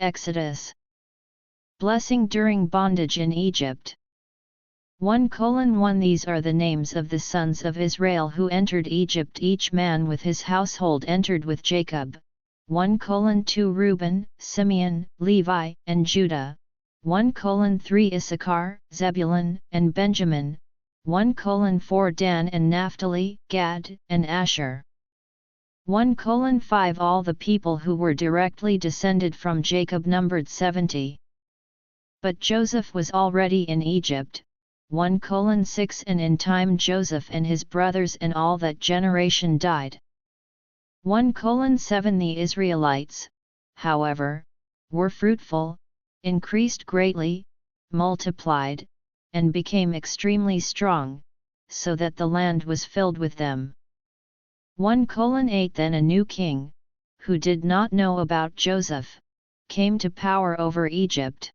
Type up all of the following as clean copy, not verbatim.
Exodus. Blessing during bondage in Egypt. 1:1 These are the names of the sons of Israel who entered Egypt. Each man with his household entered with Jacob. 1:2 Reuben, Simeon, Levi, and Judah. 1:3 Issachar, Zebulun, and Benjamin. 1:4 Dan and Naphtali, Gad, and Asher. 1:5 All the people who were directly descended from Jacob numbered 70. But Joseph was already in Egypt. 1:6 And in time Joseph and his brothers and all that generation died. 1:7 The Israelites, however, were fruitful, increased greatly, multiplied, and became extremely strong, so that the land was filled with them. 1:8 Then a new king, who did not know about Joseph, came to power over Egypt.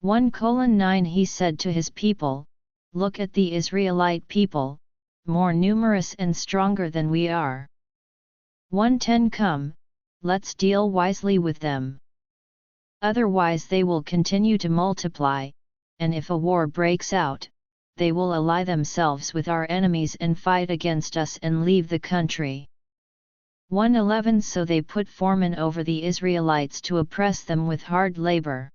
1:9 He said to his people, "Look at the Israelite people, more numerous and stronger than we are. 1:10 Come, let's deal wisely with them. Otherwise they will continue to multiply, and if a war breaks out, they will ally themselves with our enemies and fight against us and leave the country." 1:11 So they put foremen over the Israelites to oppress them with hard labor.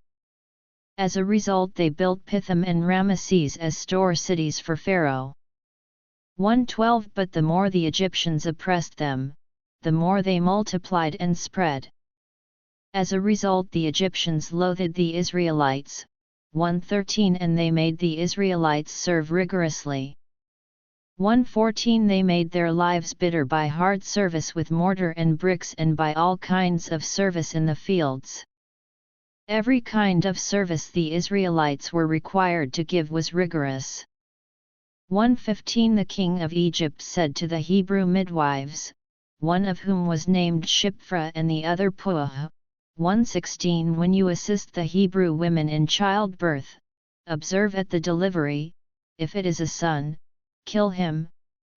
As a result they built Pithom and Ramesses as store cities for Pharaoh. 1:12 But the more the Egyptians oppressed them, the more they multiplied and spread. As a result the Egyptians loathed the Israelites. 1:13 And they made the Israelites serve rigorously. 1:14 They made their lives bitter by hard service with mortar and bricks and by all kinds of service in the fields. Every kind of service the Israelites were required to give was rigorous. 1:15 The king of Egypt said to the Hebrew midwives, one of whom was named Shiphrah and the other Puah. 1:16 When you assist the Hebrew women in childbirth, observe at the delivery, if it is a son, kill him,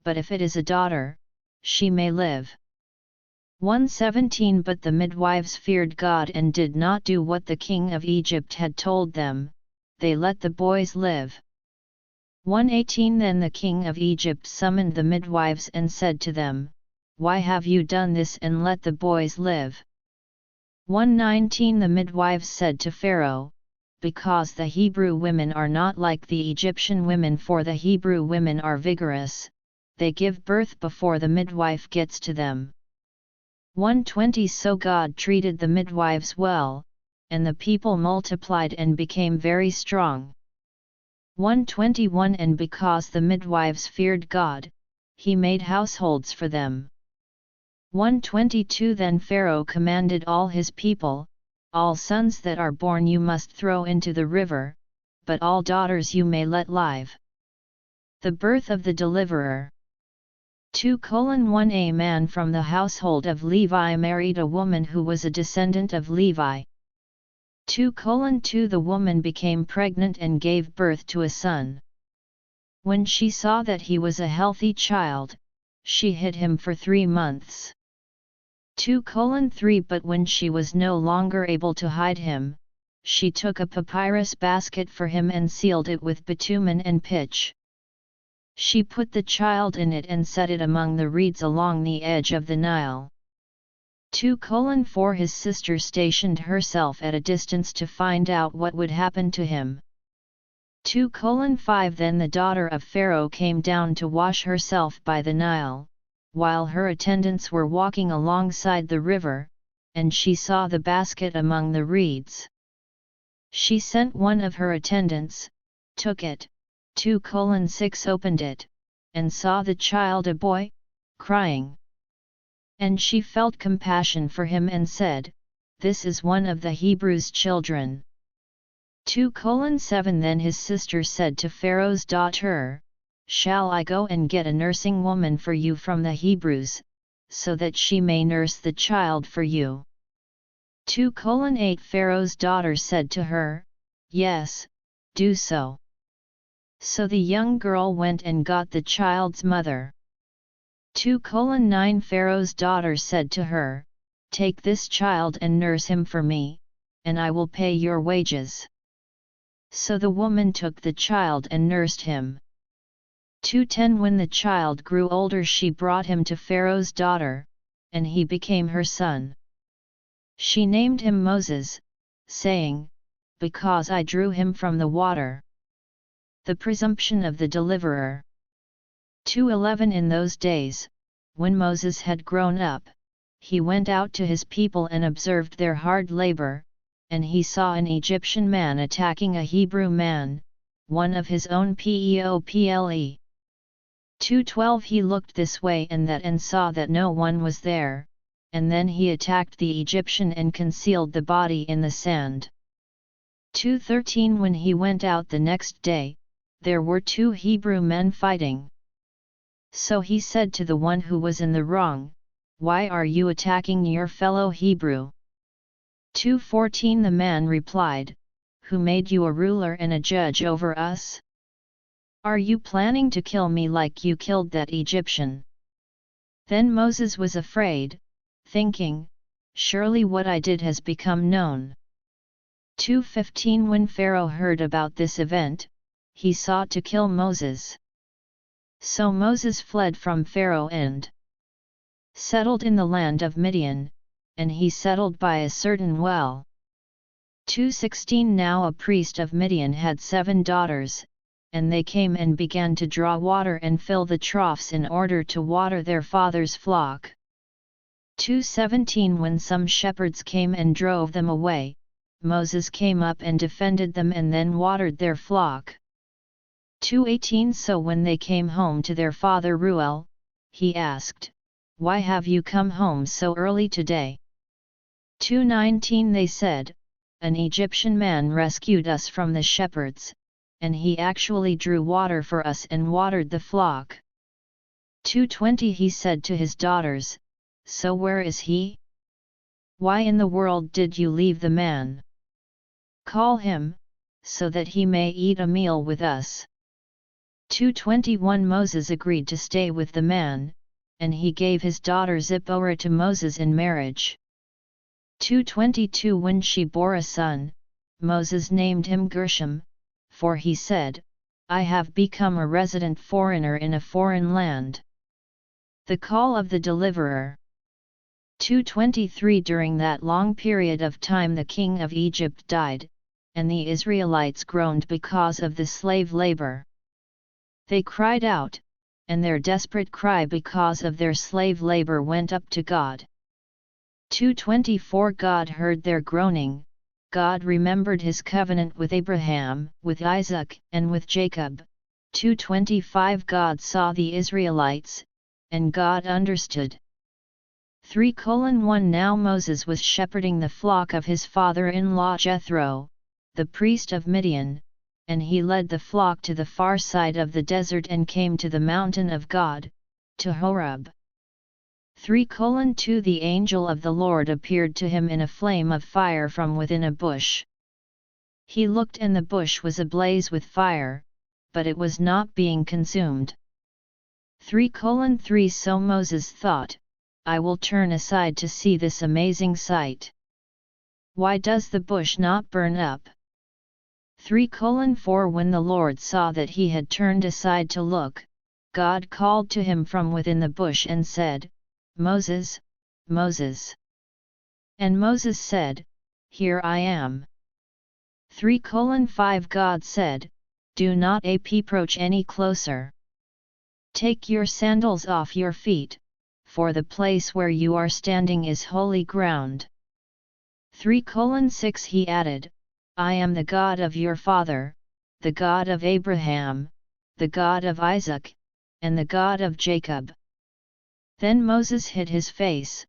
but if it is a daughter, she may live. 1:17 But the midwives feared God and did not do what the king of Egypt had told them, they let the boys live. 1:18 Then the king of Egypt summoned the midwives and said to them, "Why have you done this and let the boys live?" 1:19 The midwives said to Pharaoh, "Because the Hebrew women are not like the Egyptian women, for the Hebrew women are vigorous, they give birth before the midwife gets to them." 1:20 So God treated the midwives well, and the people multiplied and became very strong. 1:21 And because the midwives feared God, He made households for them. 1:22 Then Pharaoh commanded all his people, "All sons that are born you must throw into the river, but all daughters you may let live." The birth of the deliverer. 2:1 A man from the household of Levi married a woman who was a descendant of Levi. 2:2 The woman became pregnant and gave birth to a son. When she saw that he was a healthy child, she hid him for 3 months. 2:3 But when she was no longer able to hide him, she took a papyrus basket for him and sealed it with bitumen and pitch. She put the child in it and set it among the reeds along the edge of the Nile. 2:4 His sister stationed herself at a distance to find out what would happen to him. 2:5 Then the daughter of Pharaoh came down to wash herself by the Nile, while her attendants were walking alongside the river, and she saw the basket among the reeds. She sent one of her attendants, took it, 2:6 opened it, and saw the child a boy, crying. And she felt compassion for him and said, "This is one of the Hebrews' children." 2:7 Then his sister said to Pharaoh's daughter, "Shall I go and get a nursing woman for you from the Hebrews, so that she may nurse the child for you?" 2:8 Pharaoh's daughter said to her, "Yes, do so." So the young girl went and got the child's mother. 2:9 Pharaoh's daughter said to her, "Take this child and nurse him for me, and I will pay your wages." So the woman took the child and nursed him. 2:10 When the child grew older, she brought him to Pharaoh's daughter, and he became her son. She named him Moses, saying, "Because I drew him from the water." The presumption of the deliverer. 2:11 In those days, when Moses had grown up, he went out to his people and observed their hard labor, and he saw an Egyptian man attacking a Hebrew man, one of his own people. 2:12 He looked this way and that and saw that no one was there, and then he attacked the Egyptian and concealed the body in the sand. 2:13 When he went out the next day, there were 2 Hebrew men fighting. So he said to the one who was in the wrong, "Why are you attacking your fellow Hebrew?" 2:14 The man replied, "Who made you a ruler and a judge over us? Are you planning to kill me like you killed that Egyptian?" Then Moses was afraid, thinking, "Surely what I did has become known." 2:15 When Pharaoh heard about this event, he sought to kill Moses. So Moses fled from Pharaoh and settled in the land of Midian, and he settled by a certain well. 2:16 Now a priest of Midian had 7 daughters, and they came and began to draw water and fill the troughs in order to water their father's flock. 2:17 When some shepherds came and drove them away, Moses came up and defended them and then watered their flock. 2:18 So when they came home to their father Reuel, he asked, "Why have you come home so early today?" 2:19 They said, "An Egyptian man rescued us from the shepherds, and he actually drew water for us and watered the flock." 2:20 He said to his daughters, "So where is he? Why in the world did you leave the man? Call him, so that he may eat a meal with us." 2:21 Moses agreed to stay with the man, and he gave his daughter Zipporah to Moses in marriage. 2:22 When she bore a son, Moses named him Gershom, for he said, "I have become a resident foreigner in a foreign land." The call of the deliverer. 2:23 During that long period of time the king of Egypt died, and the Israelites groaned because of the slave labor. They cried out, and their desperate cry because of their slave labor went up to God. 2:24 God heard their groaning. God remembered his covenant with Abraham, with Isaac, and with Jacob. 2:25 God saw the Israelites, and God understood. 3:1 Now Moses was shepherding the flock of his father-in-law Jethro, the priest of Midian, and he led the flock to the far side of the desert and came to the mountain of God, to Horeb. 3:2 The angel of the Lord appeared to him in a flame of fire from within a bush. He looked and the bush was ablaze with fire, but it was not being consumed. 3:3 So Moses thought, "I will turn aside to see this amazing sight. Why does the bush not burn up?" 3:4 When the Lord saw that he had turned aside to look, God called to him from within the bush and said, "Moses, Moses." And Moses said, "Here I am." 3:5 God said, "Do not approach any closer. Take your sandals off your feet, for the place where you are standing is holy ground." 3:6 He added, "I am the God of your father, the God of Abraham, the God of Isaac, and the God of Jacob." Then Moses hid his face,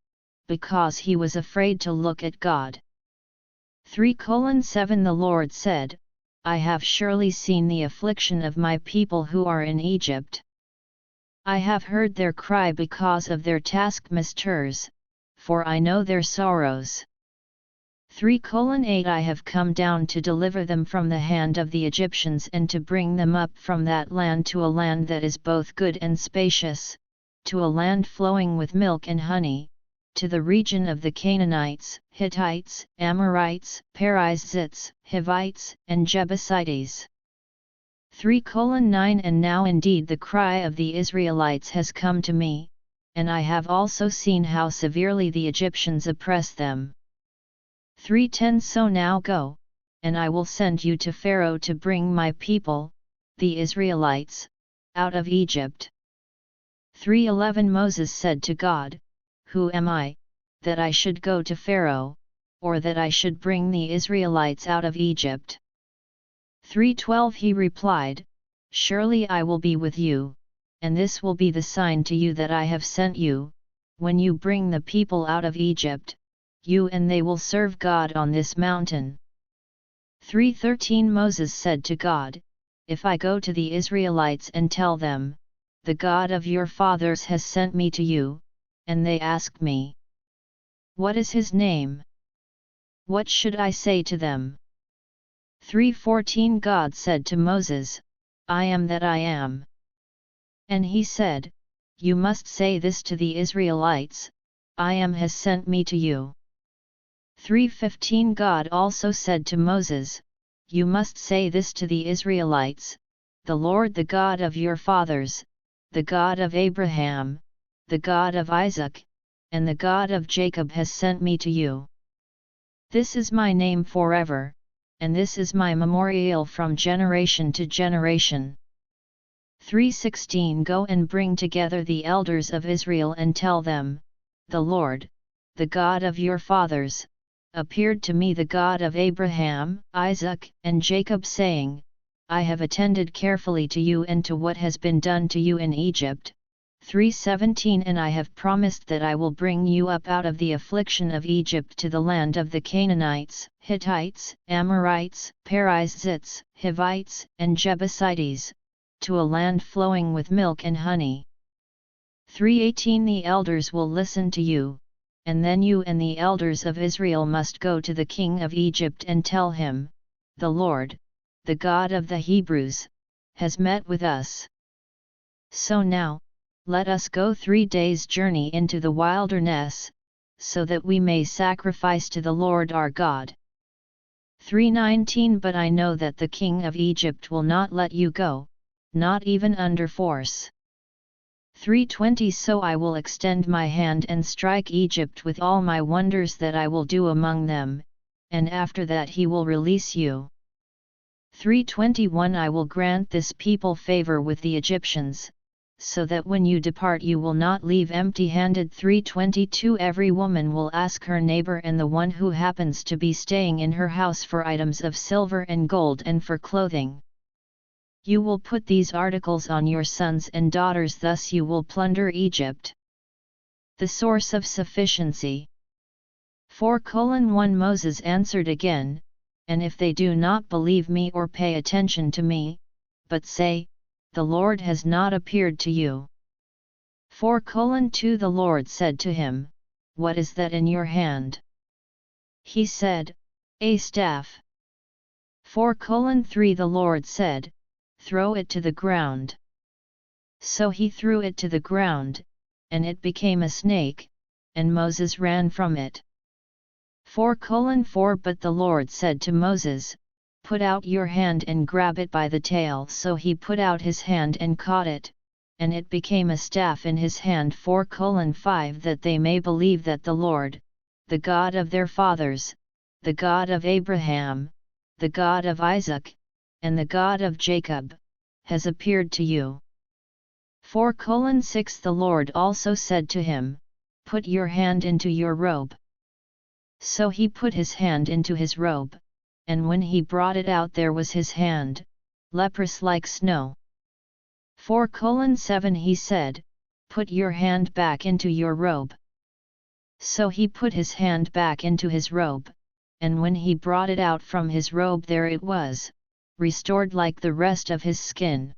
because he was afraid to look at God. 3:7 The Lord said, "I have surely seen the affliction of my people who are in Egypt. I have heard their cry because of their taskmasters, for I know their sorrows. 3:8 I have come down to deliver them from the hand of the Egyptians and to bring them up from that land to a land that is both good and spacious, to a land flowing with milk and honey, to the region of the Canaanites, Hittites, Amorites, Perizzites, Hivites, and Jebusites. 3:9 And now indeed the cry of the Israelites has come to me, and I have also seen how severely the Egyptians oppress them. 3:10 So now go, and I will send you to Pharaoh to bring my people, the Israelites, out of Egypt. 3:11 Moses said to God, Who am I, that I should go to Pharaoh, or that I should bring the Israelites out of Egypt? 3:12 He replied, Surely I will be with you, and this will be the sign to you that I have sent you, when you bring the people out of Egypt, you and they will serve God on this mountain. 3:13 Moses said to God, If I go to the Israelites and tell them, The God of your fathers has sent me to you, and they ask me, What is his name? What should I say to them? 3:14 God said to Moses, I am that I am. And he said, You must say this to the Israelites, I am has sent me to you. 3:15 God also said to Moses, You must say this to the Israelites, The Lord the God of your fathers, the God of Abraham, the God of Isaac, and the God of Jacob has sent me to you. This is my name forever, and this is my memorial from generation to generation. 3:16 Go and bring together the elders of Israel and tell them, The Lord, the God of your fathers, appeared to me, the God of Abraham, Isaac, and Jacob, saying, I have attended carefully to you and to what has been done to you in Egypt. 3:17 And I have promised that I will bring you up out of the affliction of Egypt to the land of the Canaanites, Hittites, Amorites, Perizzites, Hivites, and Jebusites, to a land flowing with milk and honey. 3:18 The elders will listen to you, and then you and the elders of Israel must go to the king of Egypt and tell him, The Lord, the God of the Hebrews, has met with us. So now, let us go 3 days' journey into the wilderness, so that we may sacrifice to the Lord our God. 3:19 But I know that the king of Egypt will not let you go, not even under force. 3:20 So I will extend my hand and strike Egypt with all my wonders that I will do among them, and after that he will release you. 3:21 I will grant this people favor with the Egyptians, so that when you depart you will not leave empty-handed. 3:22 Every woman will ask her neighbor and the one who happens to be staying in her house for items of silver and gold and for clothing. You will put these articles on your sons and daughters, thus you will plunder Egypt. The source of sufficiency. 4:1 Moses answered again, And if they do not believe me or pay attention to me, but say, The Lord has not appeared to you. 4:2 The Lord said to him, What is that in your hand? He said, A staff. 4:3 The Lord said, Throw it to the ground. So he threw it to the ground, and it became a snake, and Moses ran from it. 4:4 But the Lord said to Moses, Put out your hand and grab it by the tail. So he put out his hand and caught it, and it became a staff in his hand. 4:5 That they may believe that the Lord, the God of their fathers, the God of Abraham, the God of Isaac, and the God of Jacob, has appeared to you. 4:6 The Lord also said to him, Put your hand into your robe. So he put his hand into his robe, and when he brought it out there was his hand, leprous like snow. 4:7 He said, Put your hand back into your robe. So he put his hand back into his robe, and when he brought it out from his robe there it was, restored like the rest of his skin.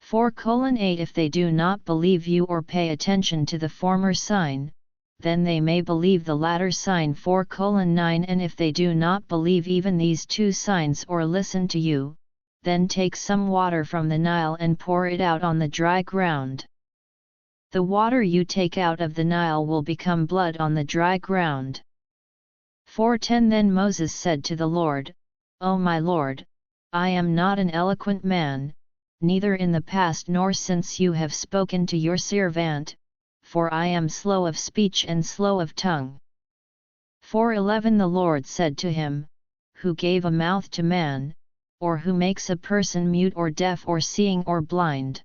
4:8 If they do not believe you or pay attention to the former sign, then they may believe the latter sign. 4:9 And if they do not believe even these two signs or listen to you, then take some water from the Nile and pour it out on the dry ground. The water you take out of the Nile will become blood on the dry ground. 4:10 Then Moses said to the Lord, O my Lord, I am not an eloquent man, neither in the past nor since you have spoken to your servant, for I am slow of speech and slow of tongue. 4:11 The Lord said to him, Who gave a mouth to man, or who makes a person mute or deaf or seeing or blind?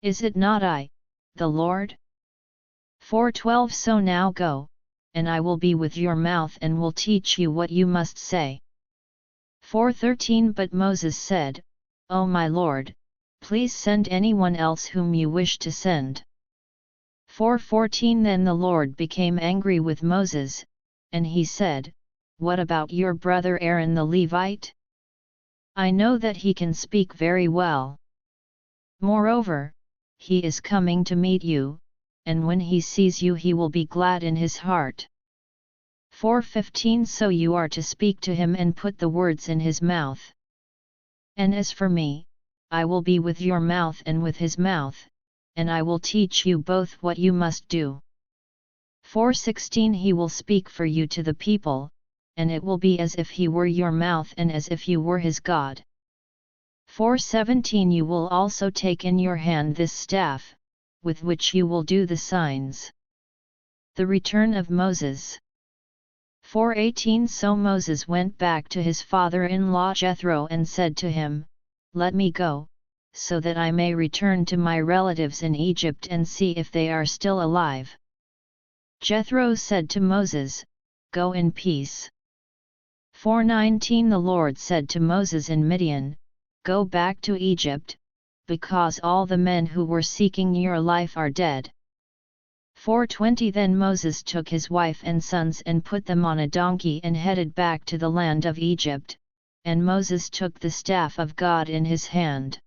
Is it not I, the Lord? 4:12 So now go, and I will be with your mouth and will teach you what you must say. 4:13 But Moses said, O my Lord, please send anyone else whom you wish to send. 4:14 Then the Lord became angry with Moses, and he said, What about your brother Aaron the Levite? I know that he can speak very well. Moreover, he is coming to meet you, and when he sees you he will be glad in his heart. 4:15 So you are to speak to him and put the words in his mouth. And as for me, I will be with your mouth and with his mouth, and I will teach you both what you must do. 4:16 He will speak for you to the people, and it will be as if he were your mouth and as if you were his God. 4:17 You will also take in your hand this staff, with which you will do the signs. The return of Moses. 4:18 So Moses went back to his father-in-law Jethro and said to him, Let me go, so that I may return to my relatives in Egypt and see if they are still alive. Jethro said to Moses, Go in peace. 4:19 The Lord said to Moses in Midian, Go back to Egypt, because all the men who were seeking your life are dead. 4:20 Then Moses took his wife and sons and put them on a donkey and headed back to the land of Egypt, and Moses took the staff of God in his hand.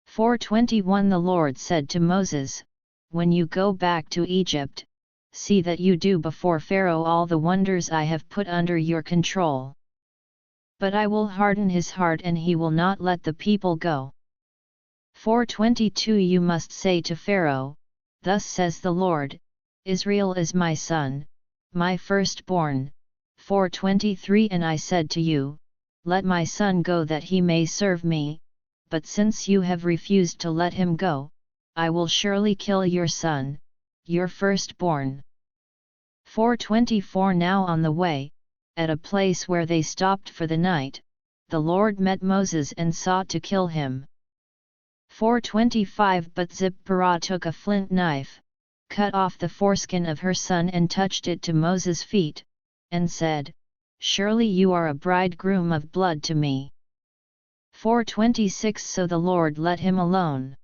4:21 The Lord said to Moses, When you go back to Egypt, see that you do before Pharaoh all the wonders I have put under your control. But I will harden his heart and he will not let the people go. 4:22 You must say to Pharaoh, Thus says the Lord, Israel is my son, my firstborn. 4:23 And I said to you, Let my son go that he may serve me, but since you have refused to let him go, I will surely kill your son, your firstborn. 4:24 Now on the way, at a place where they stopped for the night, the Lord met Moses and sought to kill him. 4:25 But Zipporah took a flint knife, cut off the foreskin of her son and touched it to Moses' feet, and said, Surely you are a bridegroom of blood to me. 4:26 So the Lord let him alone.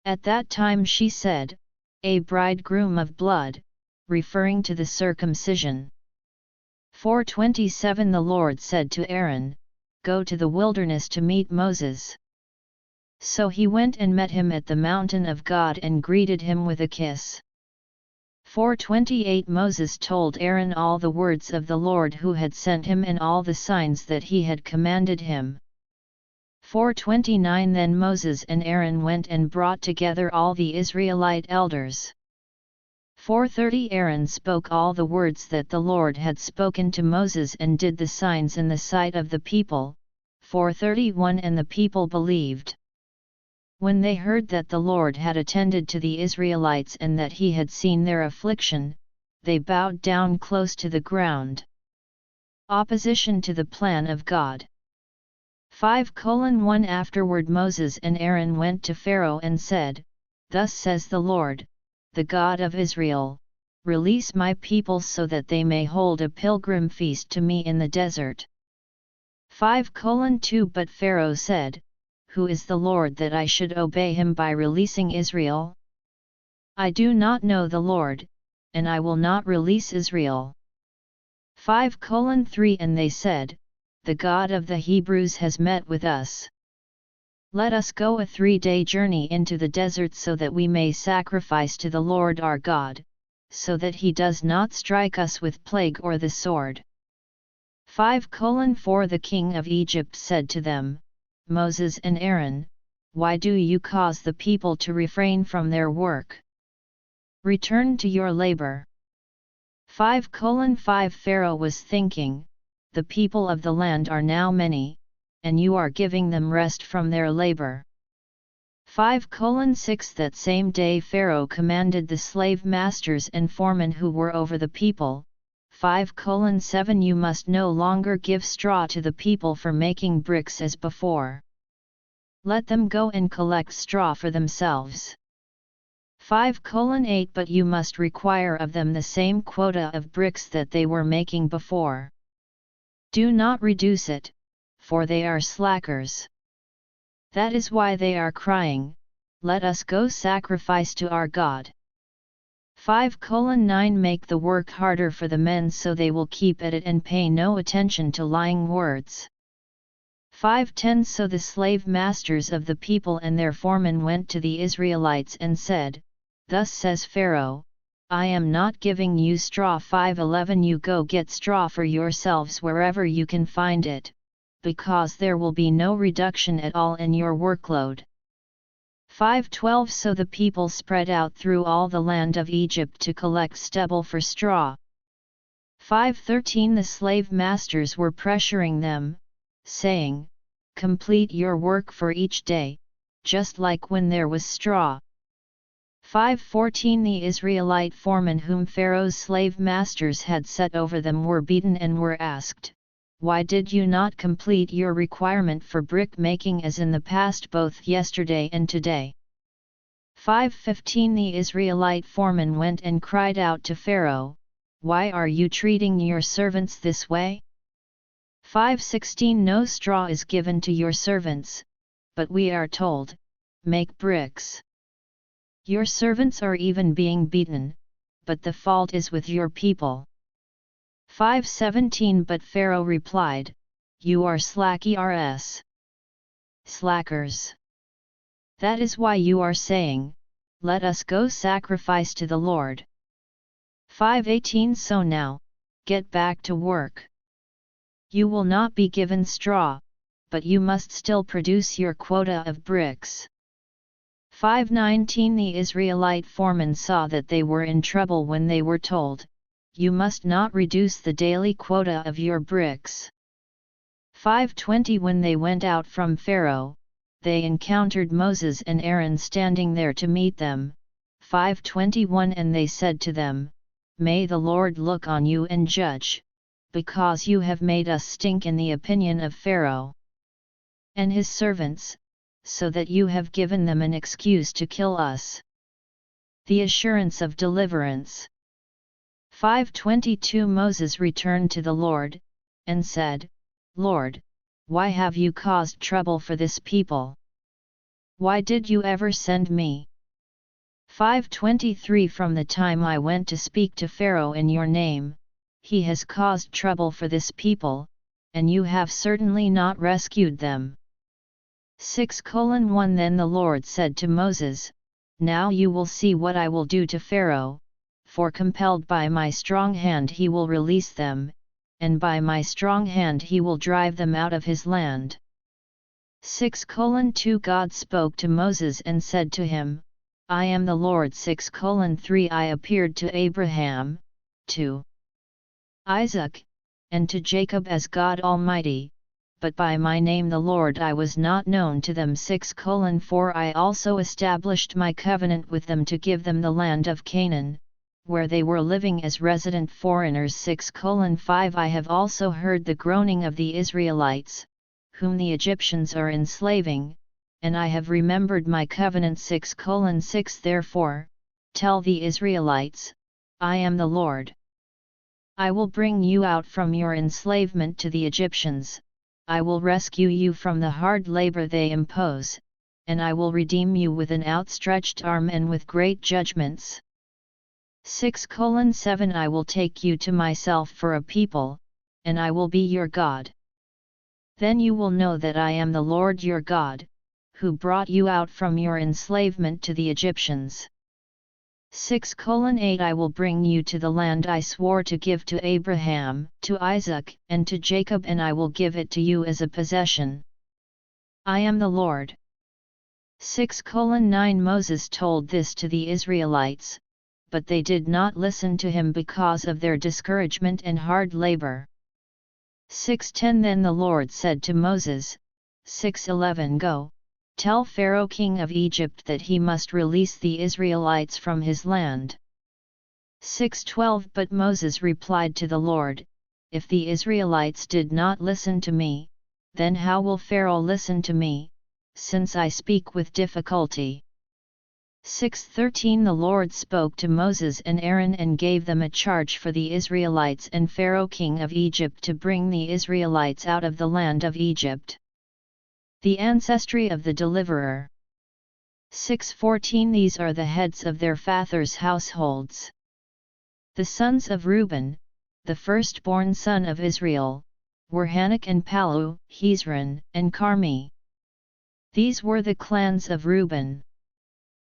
At that time she said, A bridegroom of blood, referring to the circumcision. 4:27 The Lord said to Aaron, Go to the wilderness to meet Moses. So he went and met him at the mountain of God and greeted him with a kiss. 4:28 Moses told Aaron all the words of the Lord who had sent him and all the signs that he had commanded him. 4:29 Then Moses and Aaron went and brought together all the Israelite elders. 4:30 Aaron spoke all the words that the Lord had spoken to Moses and did the signs in the sight of the people. 4:31 And the people believed. When they heard that the Lord had attended to the Israelites and that he had seen their affliction, they bowed down close to the ground. Opposition to the plan of God. 5:1 Afterward Moses and Aaron went to Pharaoh and said, Thus says the Lord, the God of Israel, Release my people so that they may hold a pilgrim feast to me in the desert. 5:2 But Pharaoh said, Who is the Lord that I should obey him by releasing Israel? I do not know the Lord, and I will not release Israel. 5:3 And they said, The God of the Hebrews has met with us. Let us go a 3-day journey into the desert so that we may sacrifice to the Lord our God, so that he does not strike us with plague or the sword. 5:4 The king of Egypt said to them, Moses and Aaron, why do you cause the people to refrain from their work? Return to your labor. 5:5 Pharaoh was thinking, the people of the land are now many, and you are giving them rest from their labor. 5:6 That same day Pharaoh commanded the slave masters and foremen who were over the people, 5:7 You must no longer give straw to the people for making bricks as before. Let them go and collect straw for themselves. 5:8 But you must require of them the same quota of bricks that they were making before. Do not reduce it, for they are slackers. That is why they are crying, let us go sacrifice to our God. 5:9 Make the work harder for the men so they will keep at it and pay no attention to lying words. 5:10 So the slave masters of the people and their foremen went to the Israelites and said, Thus says Pharaoh, I am not giving you straw. 5:11 You go get straw for yourselves wherever you can find it, because there will be no reduction at all in your workload. 5:12 So the people spread out through all the land of Egypt to collect stubble for straw. 5:13 The slave masters were pressuring them, saying, Complete your work for each day, just like when there was straw. 5:14 The Israelite foremen whom Pharaoh's slave masters had set over them were beaten and were asked, Why did you not complete your requirement for brick making as in the past both yesterday and today? 5:15 The Israelite foreman went and cried out to Pharaoh, Why are you treating your servants this way? 5:16 No straw is given to your servants, but we are told, Make bricks. Your servants are even being beaten, but the fault is with your people. 5:17 But Pharaoh replied, You are slackers. That is why you are saying, Let us go sacrifice to the Lord. 5:18 So now, get back to work. You will not be given straw, but you must still produce your quota of bricks. 5:19 The Israelite foremen saw that they were in trouble when they were told, You must not reduce the daily quota of your bricks. 5:20 When they went out from Pharaoh, they encountered Moses and Aaron standing there to meet them. 5:21 And they said to them, May the Lord look on you and judge, because you have made us stink in the opinion of Pharaoh and his servants, so that you have given them an excuse to kill us. The assurance of deliverance. 5:22 Moses returned to the Lord, and said, Lord, why have you caused trouble for this people? Why did you ever send me? 5:23 From the time I went to speak to Pharaoh in your name, he has caused trouble for this people, and you have certainly not rescued them. 6:1 Then the Lord said to Moses, Now you will see what I will do to Pharaoh, for compelled by my strong hand he will release them, and by my strong hand he will drive them out of his land. 6:2 God spoke to Moses and said to him, I am the Lord. 6:3 I appeared to Abraham, to Isaac, and to Jacob as God Almighty, but by my name the Lord I was not known to them. 6:4 I also established my covenant with them to give them the land of Canaan, where they were living as resident foreigners. 6:5 I have also heard the groaning of the Israelites, whom the Egyptians are enslaving, and I have remembered my covenant. 6:6 Therefore, tell the Israelites, I am the Lord. I will bring you out from your enslavement to the Egyptians, I will rescue you from the hard labor they impose, and I will redeem you with an outstretched arm and with great judgments. 6:7 I will take you to myself for a people, and I will be your God. Then you will know that I am the Lord your God, who brought you out from your enslavement to the Egyptians. 6:8 I will bring you to the land I swore to give to Abraham, to Isaac, and to Jacob, and I will give it to you as a possession. I am the Lord. 6:9 Moses told this to the Israelites, but they did not listen to him because of their discouragement and hard labor. 6:10 Then the Lord said to Moses, 6:11 Go, tell Pharaoh king of Egypt that he must release the Israelites from his land. 6:12 But Moses replied to the Lord, If the Israelites did not listen to me, then how will Pharaoh listen to me, since I speak with difficulty? 6:13 The Lord spoke to Moses and Aaron and gave them a charge for the Israelites and Pharaoh king of Egypt to bring the Israelites out of the land of Egypt. The ancestry of the deliverer. 6:14 These are the heads of their fathers' households. The sons of Reuben, the firstborn son of Israel, were Hanok and Palu, Hezron, and Carmi. These were the clans of Reuben.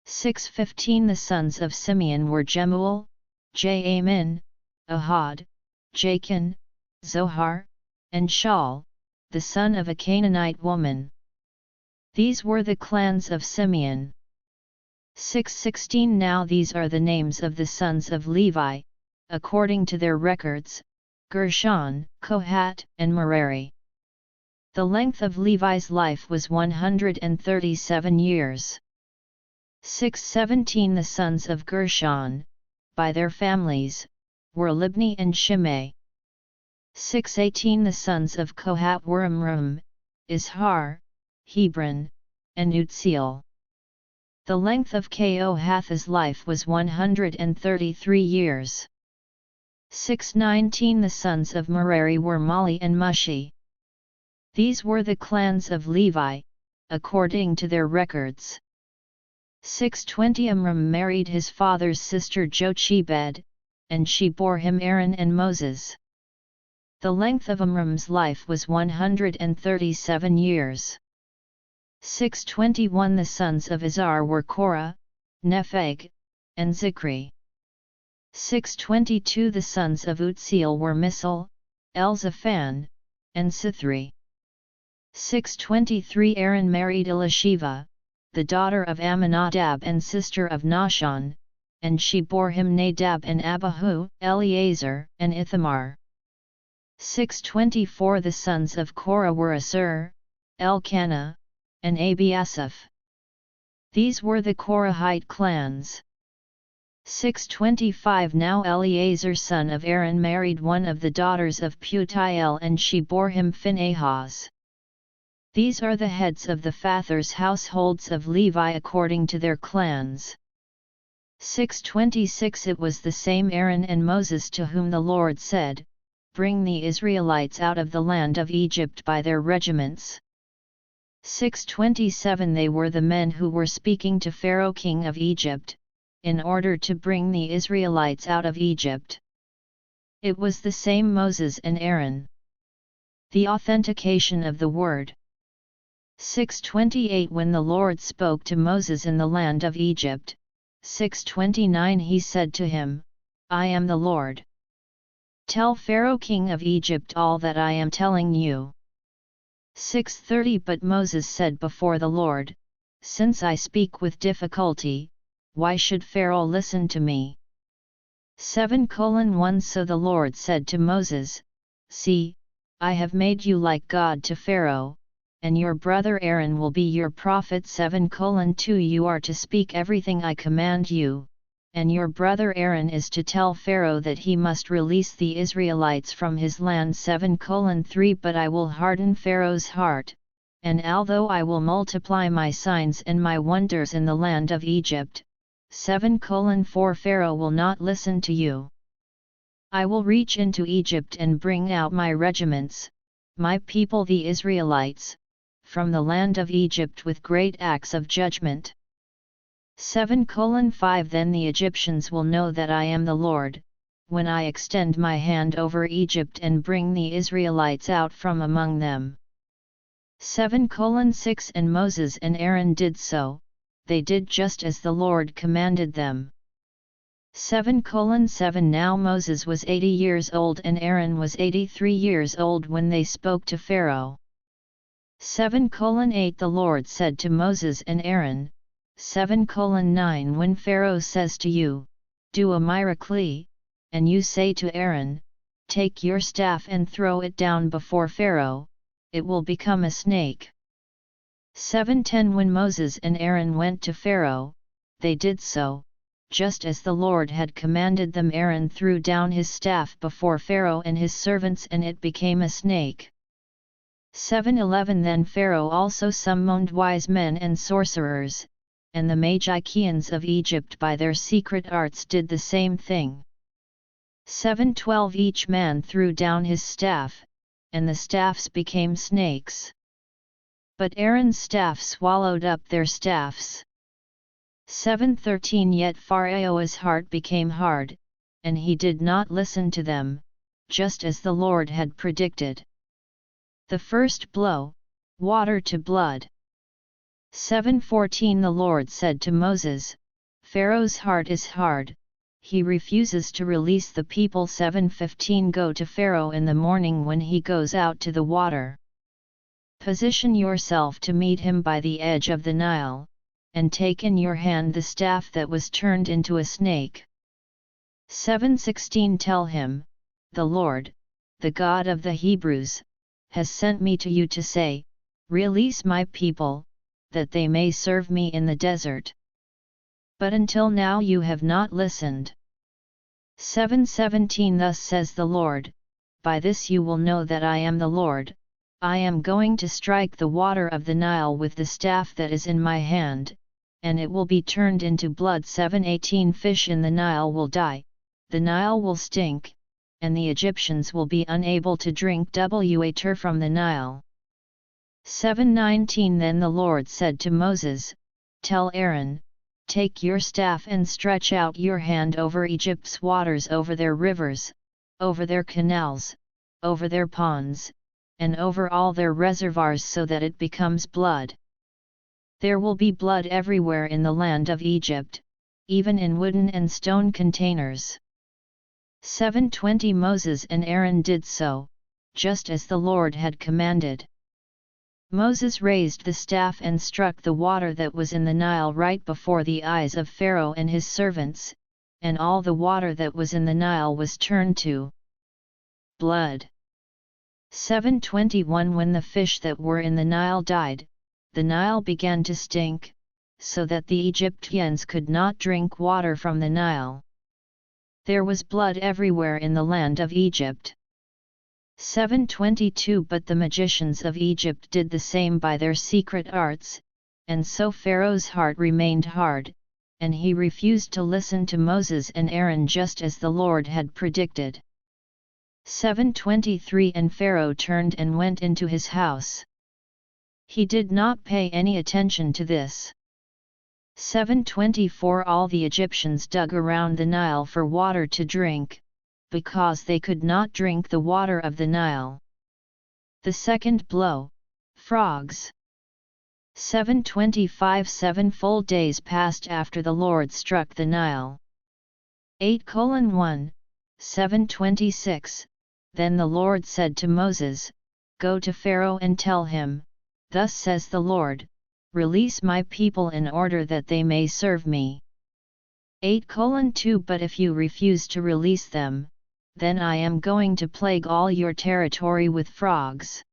6:15 The sons of Simeon were Jemuel, Jamin, Ahad, Jachin, Zohar, and Shaul, the son of a Canaanite woman. These were the clans of Simeon. 6:16 Now these are the names of the sons of Levi, according to their records, Gershon, Kohat, and Merari. The length of Levi's life was 137 years. 6:17 The sons of Gershon, by their families, were Libni and Shimei. 6:18 The sons of Kohat were Amram, Izhar, Hebron, and Uzziel. The length of Kohath's life was 133 years. 6:19 The sons of Merari were Mali and Mushi. These were the clans of Levi, according to their records. 6:20 Amram married his father's sister Jochebed, and she bore him Aaron and Moses. The length of Amram's life was 137 years. 6:21 The sons of Izhar were Korah, Nepheg, and Zikri. 6:22 The sons of Uzziel were Misal, Elzaphan, and Sithri. 6:23 Aaron married Elisheva, the daughter of Amminadab and sister of Nahshon, and she bore him Nadab and Abihu, Eleazar, and Ithamar. 6:24 The sons of Korah were Asur, Elkanah, and Abiasaph. These were the Korahite clans. 6:25 Now Eleazar son of Aaron married one of the daughters of Putiel and she bore him Phinehas. These are the heads of the fathers' households of Levi according to their clans. 6:26 It was the same Aaron and Moses to whom the Lord said, Bring the Israelites out of the land of Egypt by their regiments. 6:27 They were the men who were speaking to Pharaoh king of Egypt, in order to bring the Israelites out of Egypt. It was the same Moses and Aaron. The authentication of the word. 6:28 When the Lord spoke to Moses in the land of Egypt, 6:29 He said to him, I am the Lord. Tell Pharaoh king of Egypt all that I am telling you. 6:30 But Moses said before the Lord, Since I speak with difficulty, why should Pharaoh listen to me? 7:1 So the Lord said to Moses, See, I have made you like God to Pharaoh, and your brother Aaron will be your prophet. 7:2 You are to speak everything I command you, and your brother Aaron is to tell Pharaoh that he must release the Israelites from his land. 7:3 But I will harden Pharaoh's heart, and although I will multiply my signs and my wonders in the land of Egypt, 7:4 Pharaoh will not listen to you. I will reach into Egypt and bring out my regiments, my people the Israelites, from the land of Egypt with great acts of judgment. 7:5 Then the Egyptians will know that I am the Lord, when I extend my hand over Egypt and bring the Israelites out from among them. 7:6 And Moses and Aaron did so, they did just as the Lord commanded them. 7:7 Now Moses was 80 years old and Aaron was 83 years old when they spoke to Pharaoh. 7:8 The Lord said to Moses and Aaron, 7:9 When Pharaoh says to you, do a miracle, and you say to Aaron, take your staff and throw it down before Pharaoh, it will become a snake. 7:10 When Moses and Aaron went to Pharaoh, they did so, just as the Lord had commanded them. Aaron threw down his staff before Pharaoh and his servants, and it became a snake. 7:11 Then Pharaoh also summoned wise men and sorcerers, and the Magians of Egypt by their secret arts did the same thing. 7:12 Each man threw down his staff, and the staffs became snakes. But Aaron's staff swallowed up their staffs. 7:13 Yet Pharaoh's heart became hard, and he did not listen to them, just as the Lord had predicted. The first blow, water to blood. 7:14 The Lord said to Moses, Pharaoh's heart is hard, he refuses to release the people. 7:15 Go to Pharaoh in the morning when he goes out to the water. Position yourself to meet him by the edge of the Nile, and take in your hand the staff that was turned into a snake. 7:16 Tell him, the Lord, the God of the Hebrews, has sent me to you to say, release my people, that they may serve me in the desert. But until now you have not listened. 7:17 Thus says the Lord, by this you will know that I am the Lord, I am going to strike the water of the Nile with the staff that is in my hand, and it will be turned into blood. 7:18 Fish in the Nile will die, the Nile will stink, and the Egyptians will be unable to drink water from the Nile. 7:19 Then the Lord said to Moses, tell Aaron, take your staff and stretch out your hand over Egypt's waters, over their rivers, over their canals, over their ponds, and over all their reservoirs, so that it becomes blood. There will be blood everywhere in the land of Egypt, even in wooden and stone containers. 7:20 Moses and Aaron did so, just as the Lord had commanded. Moses raised the staff and struck the water that was in the Nile right before the eyes of Pharaoh and his servants, and all the water that was in the Nile was turned to blood. 7:21 When the fish that were in the Nile died, the Nile began to stink, so that the Egyptians could not drink water from the Nile. There was blood everywhere in the land of Egypt. 7:22 But the magicians of Egypt did the same by their secret arts, and so Pharaoh's heart remained hard, and he refused to listen to Moses and Aaron, just as the Lord had predicted. 7:23 And Pharaoh turned and went into his house. He did not pay any attention to this. 7:24 All the Egyptians dug around the Nile for water to drink, because they could not drink the water of the Nile. The second blow, frogs. 7:25 7 full days passed after the Lord struck the Nile. 8:1, 7:26 Then the Lord said to Moses, Go to Pharaoh and tell him, Thus says the Lord, Release my people in order that they may serve me. 8:2 But if you refuse to release them, then I am going to plague all your territory with frogs.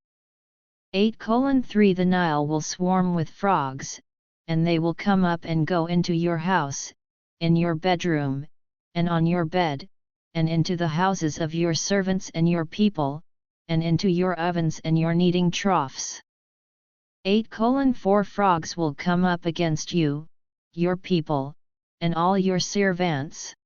8:3 The Nile will swarm with frogs, and they will come up and go into your house, in your bedroom, and on your bed, and into the houses of your servants and your people, and into your ovens and your kneading troughs. 8:4 Frogs will come up against you, your people, and all your servants.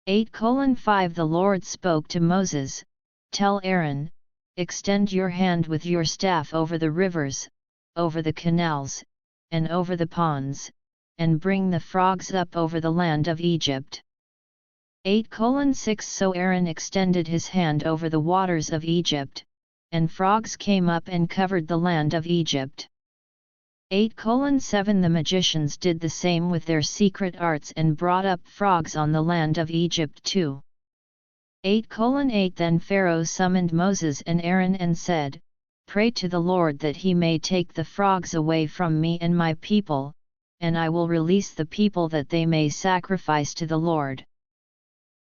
8:5 The Lord spoke to Moses, Tell Aaron, extend your hand with your staff over the rivers, over the canals, and over the ponds, and bring the frogs up over the land of Egypt. 8:6 So Aaron extended his hand over the waters of Egypt, and frogs came up and covered the land of Egypt. 8:7 The magicians did the same with their secret arts and brought up frogs on the land of Egypt too. 8:8 Then Pharaoh summoned Moses and Aaron and said, Pray to the Lord that he may take the frogs away from me and my people, and I will release the people that they may sacrifice to the Lord."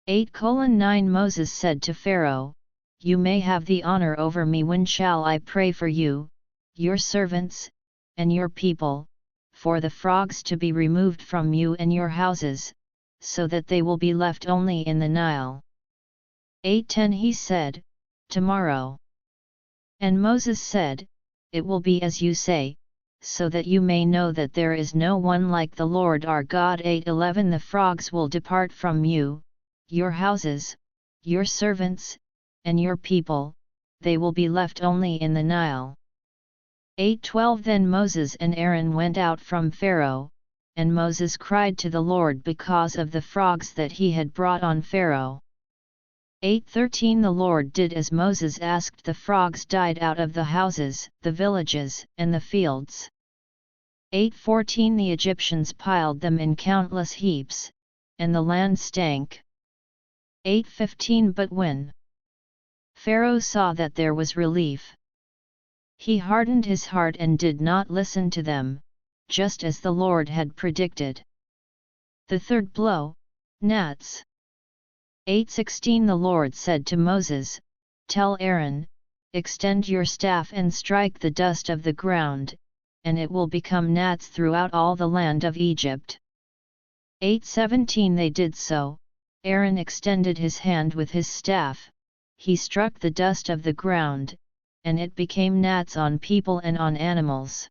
8:9 Moses said to Pharaoh, "You may have the honor over me. When shall I pray for you, your servants, and your people, for the frogs to be removed from you and your houses, so that they will be left only in the Nile?" 8:10 He said, "Tomorrow." And Moses said, "It will be as you say, so that you may know that there is no one like the Lord our God." 8:11 The frogs will depart from you, your houses, your servants, and your people, they will be left only in the Nile. 8:12 Then Moses and Aaron went out from Pharaoh, and Moses cried to the Lord because of the frogs that he had brought on Pharaoh. 8:13 The Lord did as Moses asked. The frogs died out of the houses, the villages, and the fields. 8:14 The Egyptians piled them in countless heaps, and the land stank. 8:15 But when Pharaoh saw that there was relief, he hardened his heart and did not listen to them, just as the Lord had predicted. The third blow, gnats. 8:16 The Lord said to Moses, "Tell Aaron, extend your staff and strike the dust of the ground, and it will become gnats throughout all the land of Egypt." 8:17 They did so. Aaron extended his hand with his staff, he struck the dust of the ground, and it became gnats on people and on animals.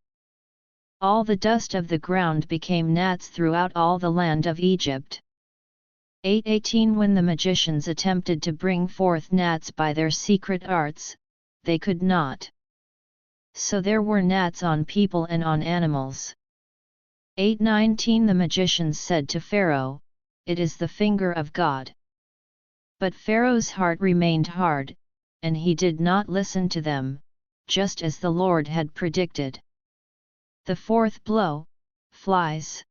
All the dust of the ground became gnats throughout all the land of Egypt. 8:18 When the magicians attempted to bring forth gnats by their secret arts, they could not. So there were gnats on people and on animals. 8:19 The magicians said to Pharaoh, "It is the finger of God." But Pharaoh's heart remained hard, and he did not listen to them, just as the Lord had predicted. The fourth blow, flies.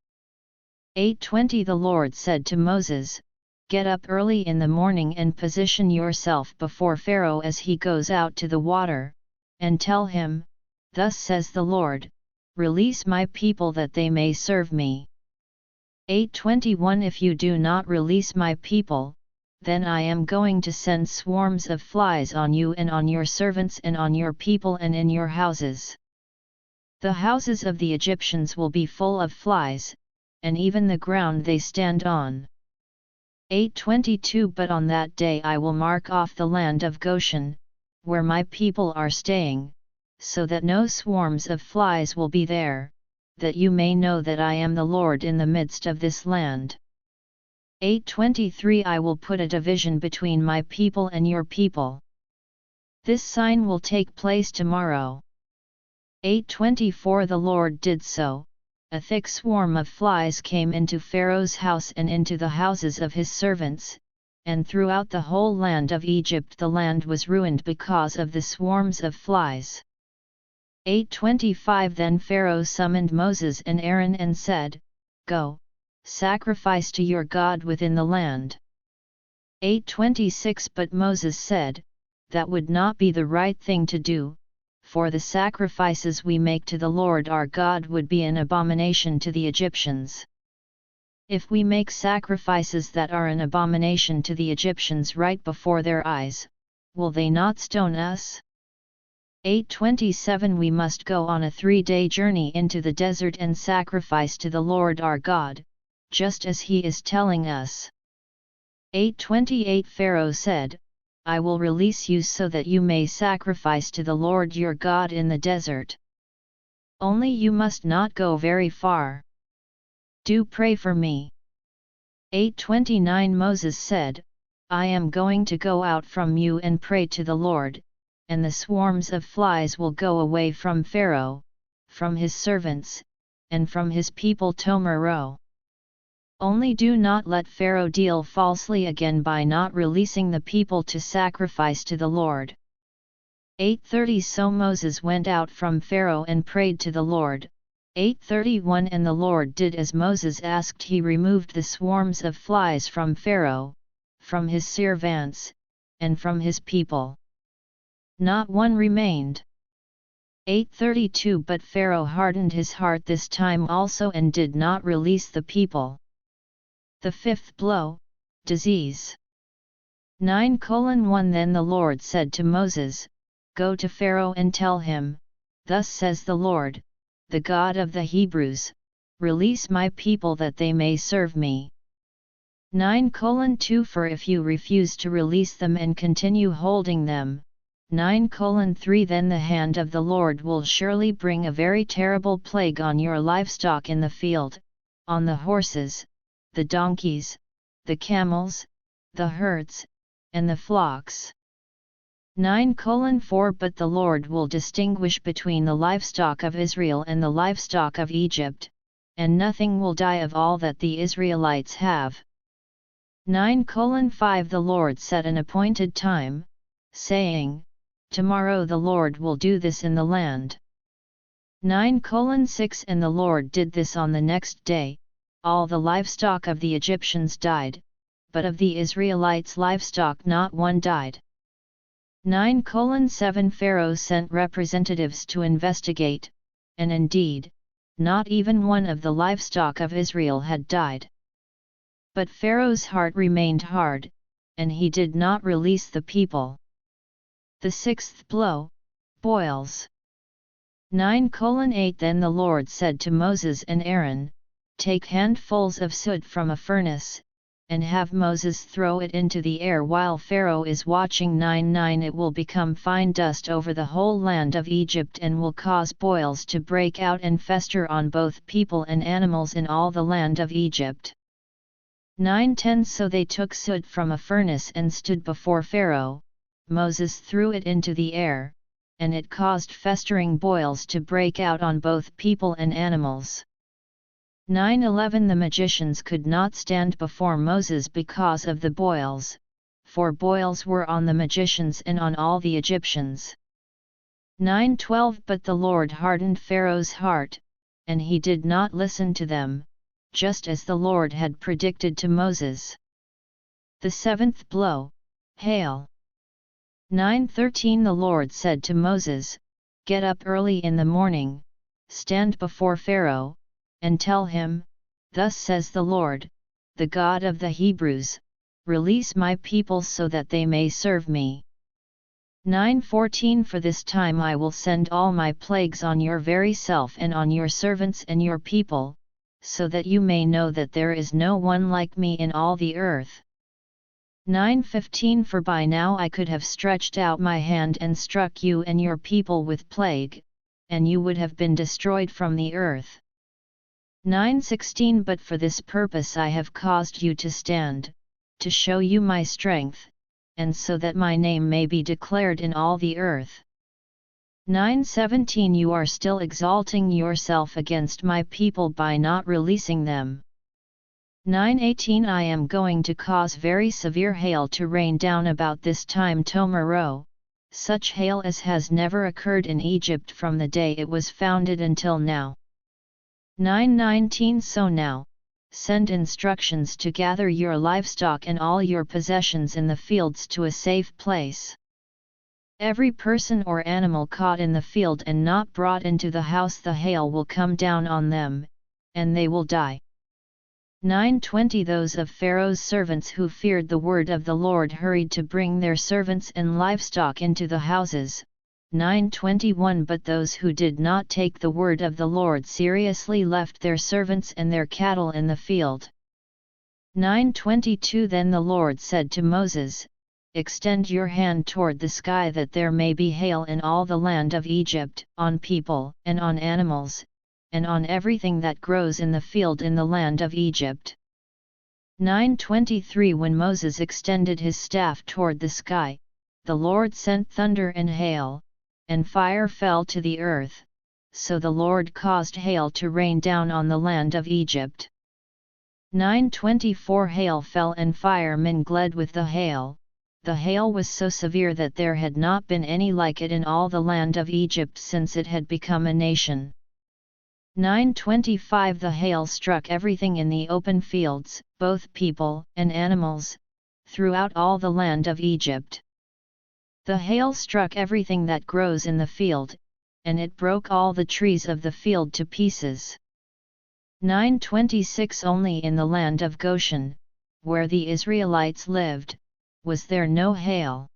8:20 The Lord said to Moses, "Get up early in the morning and position yourself before Pharaoh as he goes out to the water, and tell him, 'Thus says the Lord, release my people that they may serve me.' 8:21 If you do not release my people, then I am going to send swarms of flies on you and on your servants and on your people and in your houses. The houses of the Egyptians will be full of flies, and even the ground they stand on." 8:22 But on that day I will mark off the land of Goshen, where my people are staying, so that no swarms of flies will be there, that you may know that I am the Lord in the midst of this land. 8:23 I will put a division between my people and your people. This sign will take place tomorrow. 8:24 The Lord did so. A thick swarm of flies came into Pharaoh's house and into the houses of his servants, and throughout the whole land of Egypt the land was ruined because of the swarms of flies. 8:25 Then Pharaoh summoned Moses and Aaron and said, "Go, sacrifice to your God within the land." 8:26 But Moses said, "That would not be the right thing to do, for the sacrifices we make to the Lord our God would be an abomination to the Egyptians. If we make sacrifices that are an abomination to the Egyptians right before their eyes, will they not stone us?" 8:27 We must go on a 3-day journey into the desert and sacrifice to the Lord our God, just as he is telling us. 8:28 Pharaoh said, "I will release you so that you may sacrifice to the Lord your God in the desert. Only you must not go very far. Do pray for me." 8:29 Moses said, "I am going to go out from you and pray to the Lord, and the swarms of flies will go away from Pharaoh, from his servants, and from his people tomorrow. Only do not let Pharaoh deal falsely again by not releasing the people to sacrifice to the Lord." 8:30 So Moses went out from Pharaoh and prayed to the Lord. 8:31 And the Lord did as Moses asked. He removed the swarms of flies from Pharaoh, from his servants, and from his people. Not one remained. 8:32 But Pharaoh hardened his heart this time also and did not release the people. The fifth blow, disease. 9:1 Then the Lord said to Moses, Go to Pharaoh and tell him, Thus says the Lord, the God of the Hebrews, Release my people that they may serve me. 9:2 For if you refuse to release them and continue holding them, 9:3 Then the hand of the Lord will surely bring a very terrible plague on your livestock in the field, on the horses, the donkeys, the camels, the herds, and the flocks. 9:4 But the Lord will distinguish between the livestock of Israel and the livestock of Egypt, and nothing will die of all that the Israelites have. 9:5 The Lord set an appointed time, saying, Tomorrow the Lord will do this in the land. 9:6 And the Lord did this on the next day, all the livestock of the Egyptians died, but of the Israelites' livestock not one died. 9:7 Pharaoh sent representatives to investigate, and indeed, not even one of the livestock of Israel had died. But Pharaoh's heart remained hard, and he did not release the people. The sixth blow, boils. 9:8 Then the Lord said to Moses and Aaron, Take handfuls of soot from a furnace, and have Moses throw it into the air while Pharaoh is watching. 9:9 It will become fine dust over the whole land of Egypt and will cause boils to break out and fester on both people and animals in all the land of Egypt. 9:10 So they took soot from a furnace and stood before Pharaoh. Moses threw it into the air, and it caused festering boils to break out on both people and animals. 9:11 The magicians could not stand before Moses because of the boils, for boils were on the magicians and on all the Egyptians. 9:12 But the Lord hardened Pharaoh's heart, and he did not listen to them, just as the Lord had predicted to Moses. The seventh blow, hail. 9:13 The Lord said to Moses, Get up early in the morning, stand before Pharaoh, and tell him, Thus says the Lord, the God of the Hebrews, Release my people so that they may serve me. 9:14 For this time I will send all my plagues on your very self and on your servants and your people, so that you may know that there is no one like me in all the earth. 9:15 For by now I could have stretched out my hand and struck you and your people with plague, and you would have been destroyed from the earth. 9:16 But for this purpose I have caused you to stand, to show you my strength, and so that my name may be declared in all the earth. 9:17 You are still exalting yourself against my people by not releasing them. 9:18 I am going to cause very severe hail to rain down about this time tomorrow, such hail as has never occurred in Egypt from the day it was founded until now. 9:19 So now, send instructions to gather your livestock and all your possessions in the fields to a safe place. Every person or animal caught in the field and not brought into the house, the hail will come down on them, and they will die. 9:20 Those of Pharaoh's servants who feared the word of the Lord hurried to bring their servants and livestock into the houses. 9:21 But those who did not take the word of the Lord seriously left their servants and their cattle in the field. 9:22 Then the Lord said to Moses, Extend your hand toward the sky that there may be hail in all the land of Egypt, on people and on animals, and on everything that grows in the field in the land of Egypt. 9:23 When Moses extended his staff toward the sky, the Lord sent thunder and hail, and fire fell to the earth, so the Lord caused hail to rain down on the land of Egypt. 9:24 Hail fell and fire mingled with the hail. The hail was so severe that there had not been any like it in all the land of Egypt since it had become a nation. 9:25 The hail struck everything in the open fields, both people and animals, throughout all the land of Egypt. The hail struck everything that grows in the field, and it broke all the trees of the field to pieces. 9:26 Only in the land of Goshen, where the Israelites lived, was there no hail.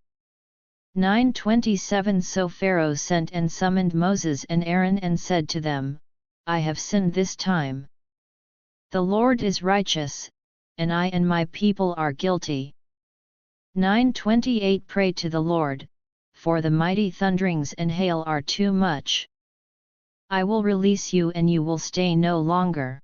9:27 So Pharaoh sent and summoned Moses and Aaron and said to them, I have sinned this time. The Lord is righteous, and I and my people are guilty. 9:28 Pray to the Lord, for the mighty thunderings and hail are too much. I will release you and you will stay no longer.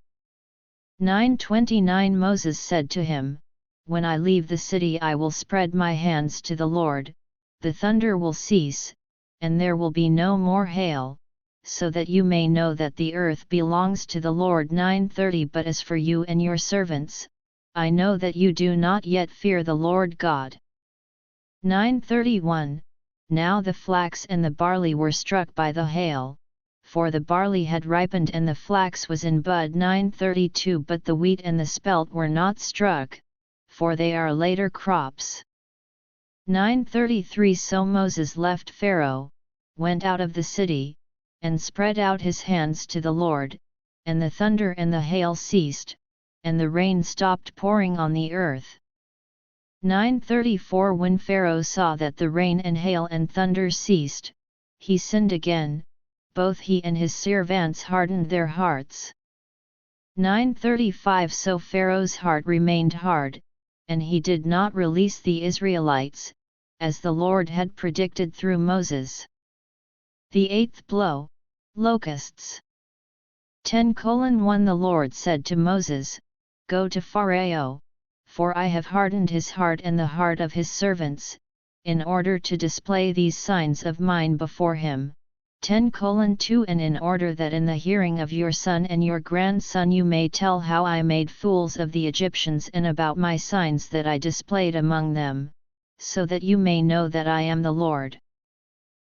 9:29 Moses said to him, When I leave the city I will spread my hands to the Lord, the thunder will cease, and there will be no more hail, so that you may know that the earth belongs to the Lord. 9:30 But as for you and your servants, I know that you do not yet fear the Lord God. 9:31 Now the flax and the barley were struck by the hail, for the barley had ripened and the flax was in bud. 9:32 But the wheat and the spelt were not struck, for they are later crops. 9:33 So Moses left Pharaoh, went out of the city, and spread out his hands to the Lord, and the thunder and the hail ceased, and the rain stopped pouring on the earth. 9:34 When Pharaoh saw that the rain and hail and thunder ceased, he sinned again, both he and his servants hardened their hearts. 9:35 So Pharaoh's heart remained hard, and he did not release the Israelites, as the Lord had predicted through Moses. The eighth blow, locusts. 10:1 The Lord said to Moses, Go to Pharaoh, for I have hardened his heart and the heart of his servants, in order to display these signs of mine before him. 10:2 And in order that in the hearing of your son and your grandson you may tell how I made fools of the Egyptians and about my signs that I displayed among them, so that you may know that I am the Lord.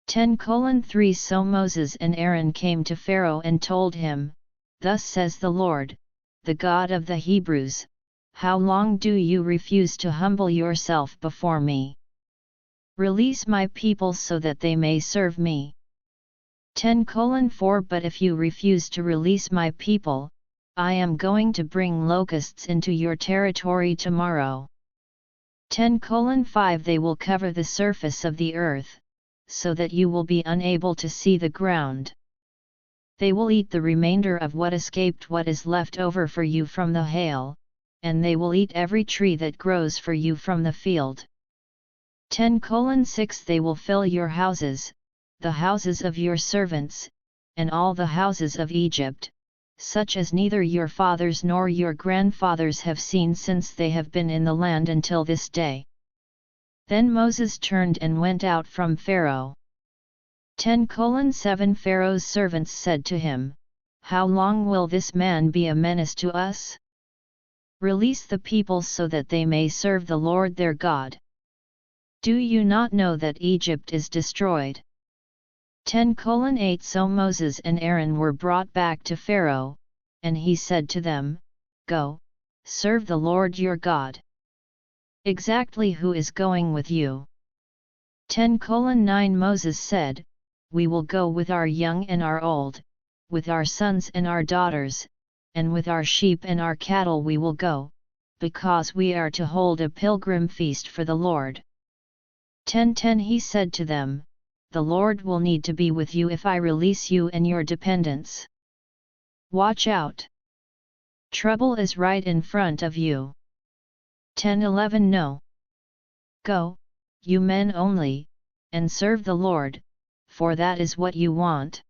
10:3 So Moses and Aaron came to Pharaoh and told him, Thus says the Lord, the God of the Hebrews, How long do you refuse to humble yourself before me? Release my people so that they may serve me. 10:4 But if you refuse to release my people, I am going to bring locusts into your territory tomorrow. 10:5 They will cover the surface of the earth, so that you will be unable to see the ground. They will eat the remainder of what escaped, what is left over for you from the hail, and they will eat every tree that grows for you from the field. 10:6 They will fill your houses, the houses of your servants, and all the houses of Egypt, such as neither your fathers nor your grandfathers have seen since they have been in the land until this day. Then Moses turned and went out from Pharaoh. 10:7 Pharaoh's servants said to him, How long will this man be a menace to us? Release the people so that they may serve the Lord their God. Do you not know that Egypt is destroyed? 10:8 So Moses and Aaron were brought back to Pharaoh, and he said to them, Go, serve the Lord your God. Exactly who is going with you? 10:9 Moses said, We will go with our young and our old, with our sons and our daughters, and with our sheep and our cattle we will go, because we are to hold a pilgrim feast for the Lord. 10:10 He said to them, The Lord will need to be with you if I release you and your dependents. Watch out! Trouble is right in front of you. 10:11 No. Go, you men only, and serve the Lord, for that is what you want.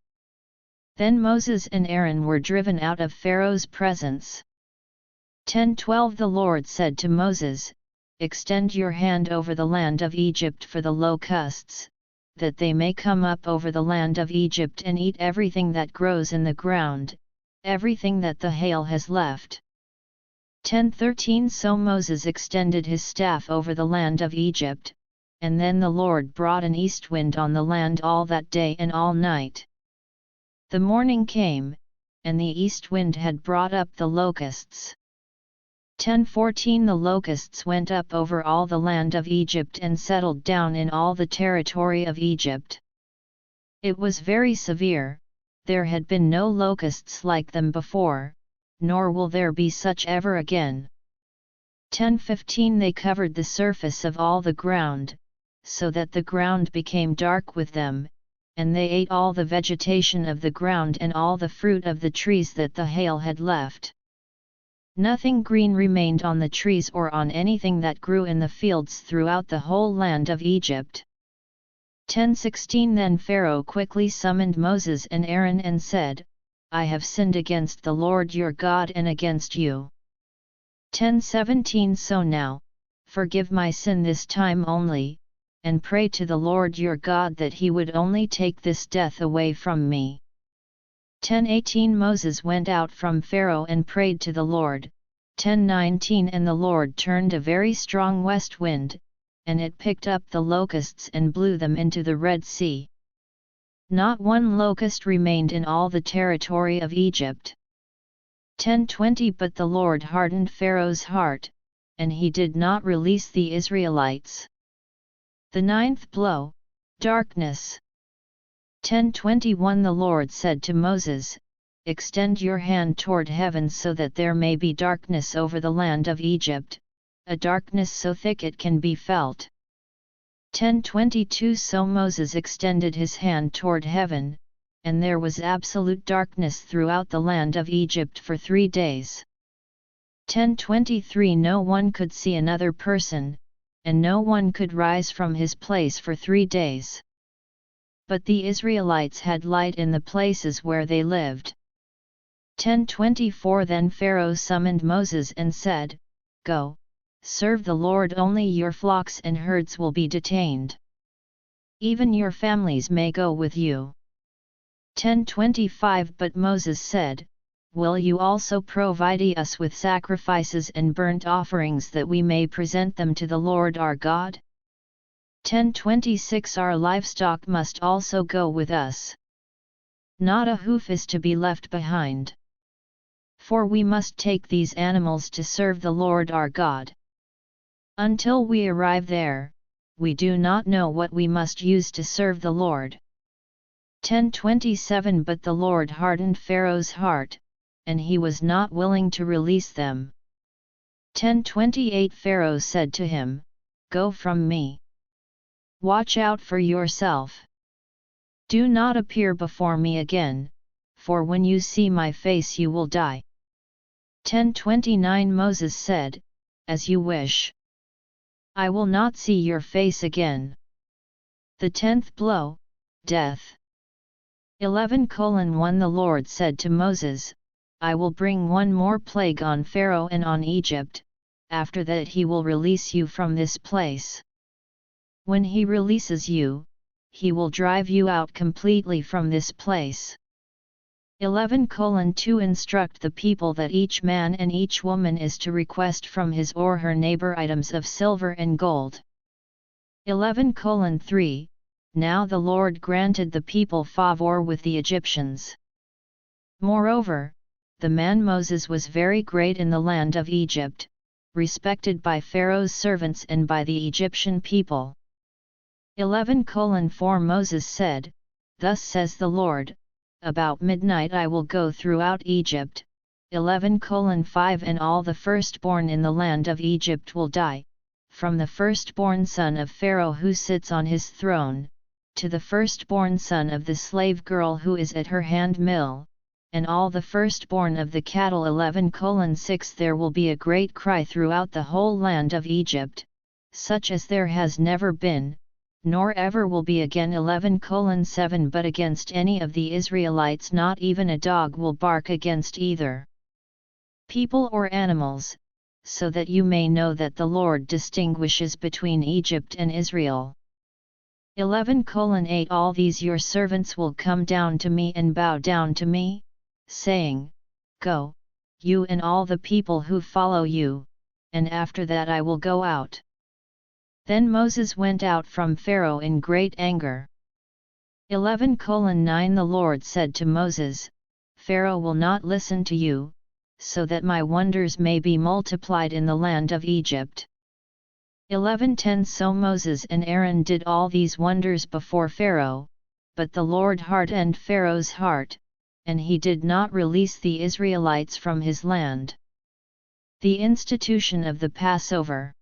Then Moses and Aaron were driven out of Pharaoh's presence. 10:12 The Lord said to Moses, Extend your hand over the land of Egypt for the locusts, that they may come up over the land of Egypt and eat everything that grows in the ground, everything that the hail has left. 10:13 So Moses extended his staff over the land of Egypt, and then the Lord brought an east wind on the land all that day and all night. The morning came, and the east wind had brought up the locusts. 10:14 The locusts went up over all the land of Egypt and settled down in all the territory of Egypt. It was very severe, there had been no locusts like them before, nor will there be such ever again. 10:15 They covered the surface of all the ground, so that the ground became dark with them, and they ate all the vegetation of the ground and all the fruit of the trees that the hail had left. Nothing green remained on the trees or on anything that grew in the fields throughout the whole land of Egypt. 10:16 Then Pharaoh quickly summoned Moses and Aaron and said, I have sinned against the Lord your God and against you. 10:17 So now, forgive my sin this time only, and pray to the Lord your God that he would only take this death away from me. 10:18 Moses went out from Pharaoh and prayed to the Lord. 10:19 And the Lord turned a very strong west wind, and it picked up the locusts and blew them into the Red Sea. Not one locust remained in all the territory of Egypt. 10:20 But the Lord hardened Pharaoh's heart, and he did not release the Israelites. The ninth blow, darkness. 10:21 The Lord said to Moses, Extend your hand toward heaven so that there may be darkness over the land of Egypt, a darkness so thick it can be felt. 10:22 So Moses extended his hand toward heaven, and there was absolute darkness throughout the land of Egypt for 3 days. 10:23 No one could see another person, and no one could rise from his place for 3 days. But the Israelites had light in the places where they lived. 10:24 Then Pharaoh summoned Moses and said, Go, serve the Lord, only your flocks and herds will be detained. Even your families may go with you. 10:25 But Moses said, Will you also provide us with sacrifices and burnt offerings that we may present them to the Lord our God? 10:26 Our livestock must also go with us. Not a hoof is to be left behind. For we must take these animals to serve the Lord our God. Until we arrive there, we do not know what we must use to serve the Lord. 10:27 But the Lord hardened Pharaoh's heart, and he was not willing to release them. 10:28 Pharaoh said to him, Go from me. Watch out for yourself. Do not appear before me again, for when you see my face you will die. 10:29 Moses said, As you wish. I will not see your face again. The 10th blow, death. 11:1 The Lord said to Moses, I will bring one more plague on Pharaoh and on Egypt, after that he will release you from this place. When he releases you, he will drive you out completely from this place. 11:2 Instruct the people that each man and each woman is to request from his or her neighbor items of silver and gold. 11:3 Now the Lord granted the people favor with the Egyptians. Moreover, the man Moses was very great in the land of Egypt, respected by Pharaoh's servants and by the Egyptian people. 11:4 Moses said, Thus says the Lord, about midnight I will go throughout Egypt. 11:5 And all the firstborn in the land of Egypt will die, from the firstborn son of Pharaoh who sits on his throne, to the firstborn son of the slave girl who is at her hand mill, and all the firstborn of the cattle. 11:6 There will be a great cry throughout the whole land of Egypt, such as there has never been, nor ever will be again. 11:7 But against any of the Israelites not even a dog will bark against either people or animals, so that you may know that the Lord distinguishes between Egypt and Israel. 11:8 All these your servants will come down to me and bow down to me, saying, Go, you and all the people who follow you, and after that I will go out. Then Moses went out from Pharaoh in great anger. 11:9 The Lord said to Moses, Pharaoh will not listen to you, so that my wonders may be multiplied in the land of Egypt. 11:10 So Moses and Aaron did all these wonders before Pharaoh, but the Lord hardened Pharaoh's heart, and he did not release the Israelites from his land. The institution of the Passover.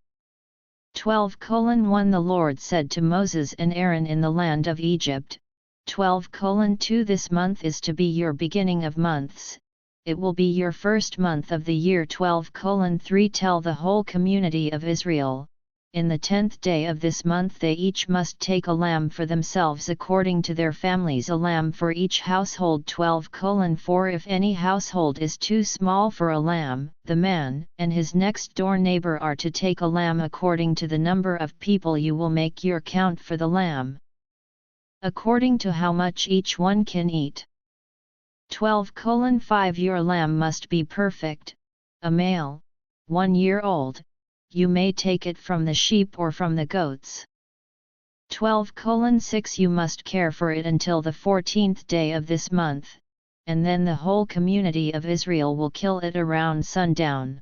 12:1 The Lord said to Moses and Aaron in the land of Egypt, 12:2 This month is to be your beginning of months, it will be your first month of the year. 12:3 Tell the whole community of Israel, in the 10th day of this month they each must take a lamb for themselves according to their families, a lamb for each household. 12:4 If any household is too small for a lamb, the man and his next door neighbor are to take a lamb according to the number of people. You will make your count for the lamb, according to how much each one can eat. 12:5 Your lamb must be perfect, a male, 1 year old. You may take it from the sheep or from the goats. 12:6 You must care for it until the 14th day of this month, and then the whole community of Israel will kill it around sundown.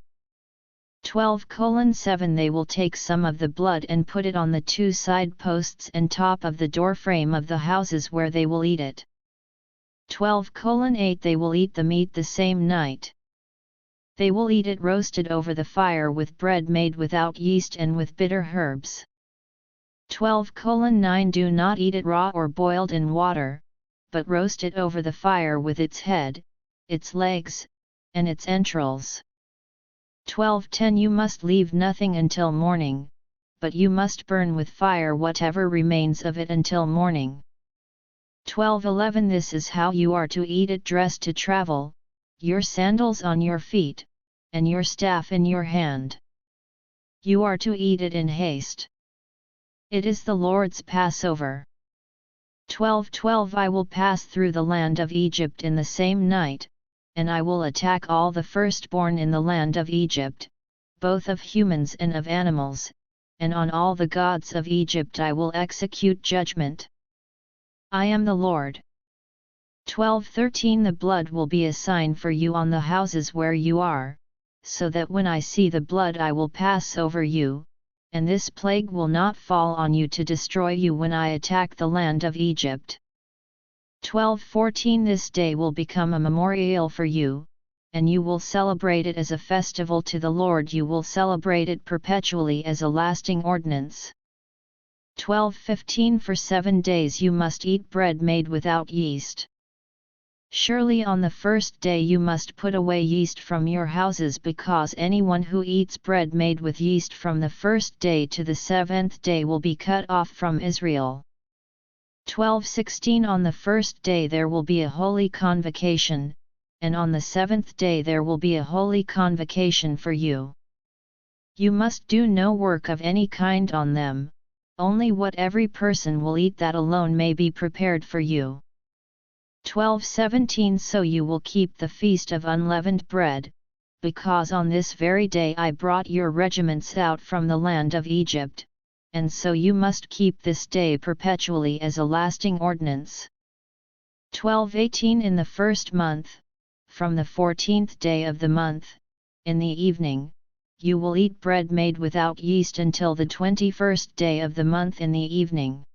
12:7 They will take some of the blood and put it on the 2 side posts and top of the door frame of the houses where they will eat it. 12:8 They will eat the meat the same night. They will eat it roasted over the fire with bread made without yeast and with bitter herbs. 12:9 Do not eat it raw or boiled in water, but roast it over the fire with its head, its legs, and its entrails. 12:10 You must leave nothing until morning, but you must burn with fire whatever remains of it until morning. 12:11 This is how you are to eat it: dressed to travel, your sandals on your feet, and your staff in your hand. You are to eat it in haste. It is the Lord's Passover. 12:12 I will pass through the land of Egypt in the same night, and I will attack all the firstborn in the land of Egypt, both of humans and of animals, and on all the gods of Egypt I will execute judgment. I am the Lord. 12:13 The blood will be a sign for you on the houses where you are, so that when I see the blood I will pass over you, and this plague will not fall on you to destroy you when I attack the land of Egypt. 12:14 This day will become a memorial for you, and you will celebrate it as a festival to the Lord. You will celebrate it perpetually as a lasting ordinance. 12:15 For 7 days you must eat bread made without yeast. Surely on the first day you must put away yeast from your houses, because anyone who eats bread made with yeast from the first day to the 7th day will be cut off from Israel. 12:16 On the first day there will be a holy convocation, and on the 7th day there will be a holy convocation for you. You must do no work of any kind on them, only what every person will eat, that alone may be prepared for you. 12:17 So you will keep the feast of unleavened bread, because on this very day I brought your regiments out from the land of Egypt, and so you must keep this day perpetually as a lasting ordinance. 12:18 In the first month, from the 14th day of the month, in the evening, you will eat bread made without yeast until the 21st day of the month in the evening.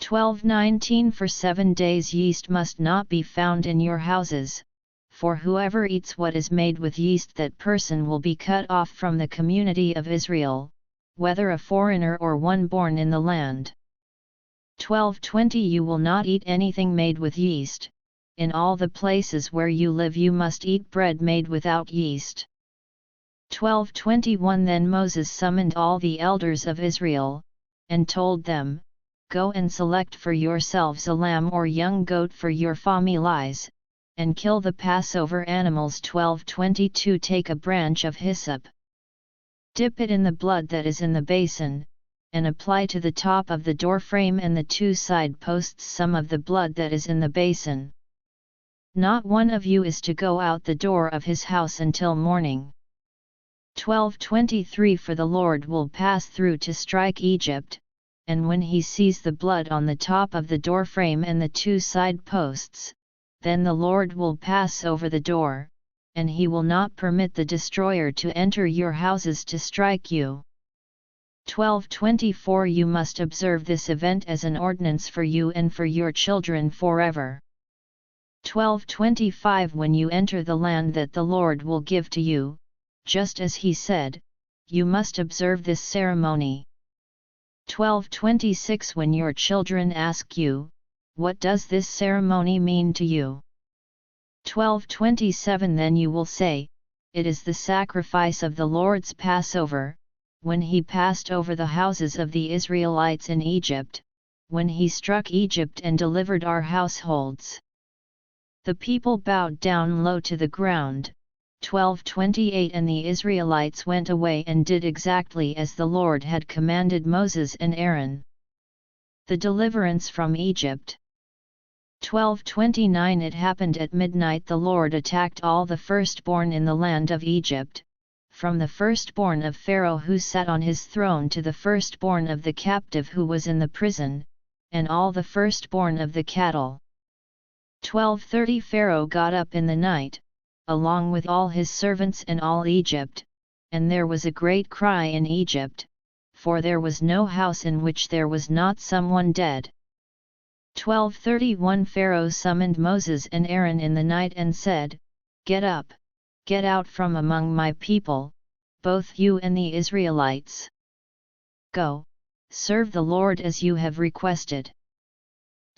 12:19 For 7 days yeast must not be found in your houses, for whoever eats what is made with yeast, that person will be cut off from the community of Israel, whether a foreigner or one born in the land. 12:20 You will not eat anything made with yeast. In all the places where you live you must eat bread made without yeast. 12:21 Then Moses summoned all the elders of Israel, and told them, Go and select for yourselves a lamb or young goat for your families, and kill the Passover animals. 12:22 Take a branch of hyssop, dip it in the blood that is in the basin, and apply to the top of the door frame and the 2 side posts some of the blood that is in the basin. Not one of you is to go out the door of his house until morning. 12:23 For the Lord will pass through to strike Egypt, and when he sees the blood on the top of the door frame and the 2 side posts, then the Lord will pass over the door, and he will not permit the destroyer to enter your houses to strike you. 1224 You must observe this event as an ordinance for you and for your children forever. 1225 When you enter the land that the Lord will give to you, just as he said, you must observe this ceremony. 1226 When your children ask you, what does this ceremony mean to you? 1227 Then you will say, it is the sacrifice of the Lord's Passover, when he passed over the houses of the Israelites in Egypt, when he struck Egypt and delivered our households. The people bowed down low to the ground. 1228 And the Israelites went away and did exactly as the Lord had commanded Moses and Aaron. The deliverance from Egypt. 1229 It happened at midnight the Lord attacked all the firstborn in the land of Egypt, from the firstborn of Pharaoh who sat on his throne to the firstborn of the captive who was in the prison, and all the firstborn of the cattle. 1230 Pharaoh got up in the night, along with all his servants and all Egypt, and there was a great cry in Egypt, for there was no house in which there was not someone dead. 1231 Pharaoh summoned Moses and Aaron in the night and said, Get up, get out from among my people, both you and the Israelites. Go, serve the Lord as you have requested.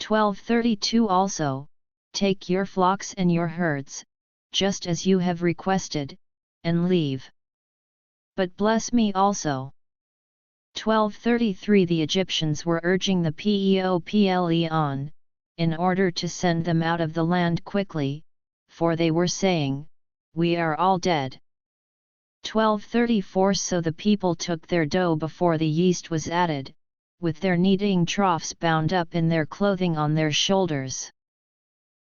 1232 Also, take your flocks and your herds, just as you have requested, and leave. But bless me also. 1233 The Egyptians were urging the people on, in order to send them out of the land quickly, for they were saying, We are all dead. 1234 So the people took their dough before the yeast was added, with their kneading troughs bound up in their clothing on their shoulders.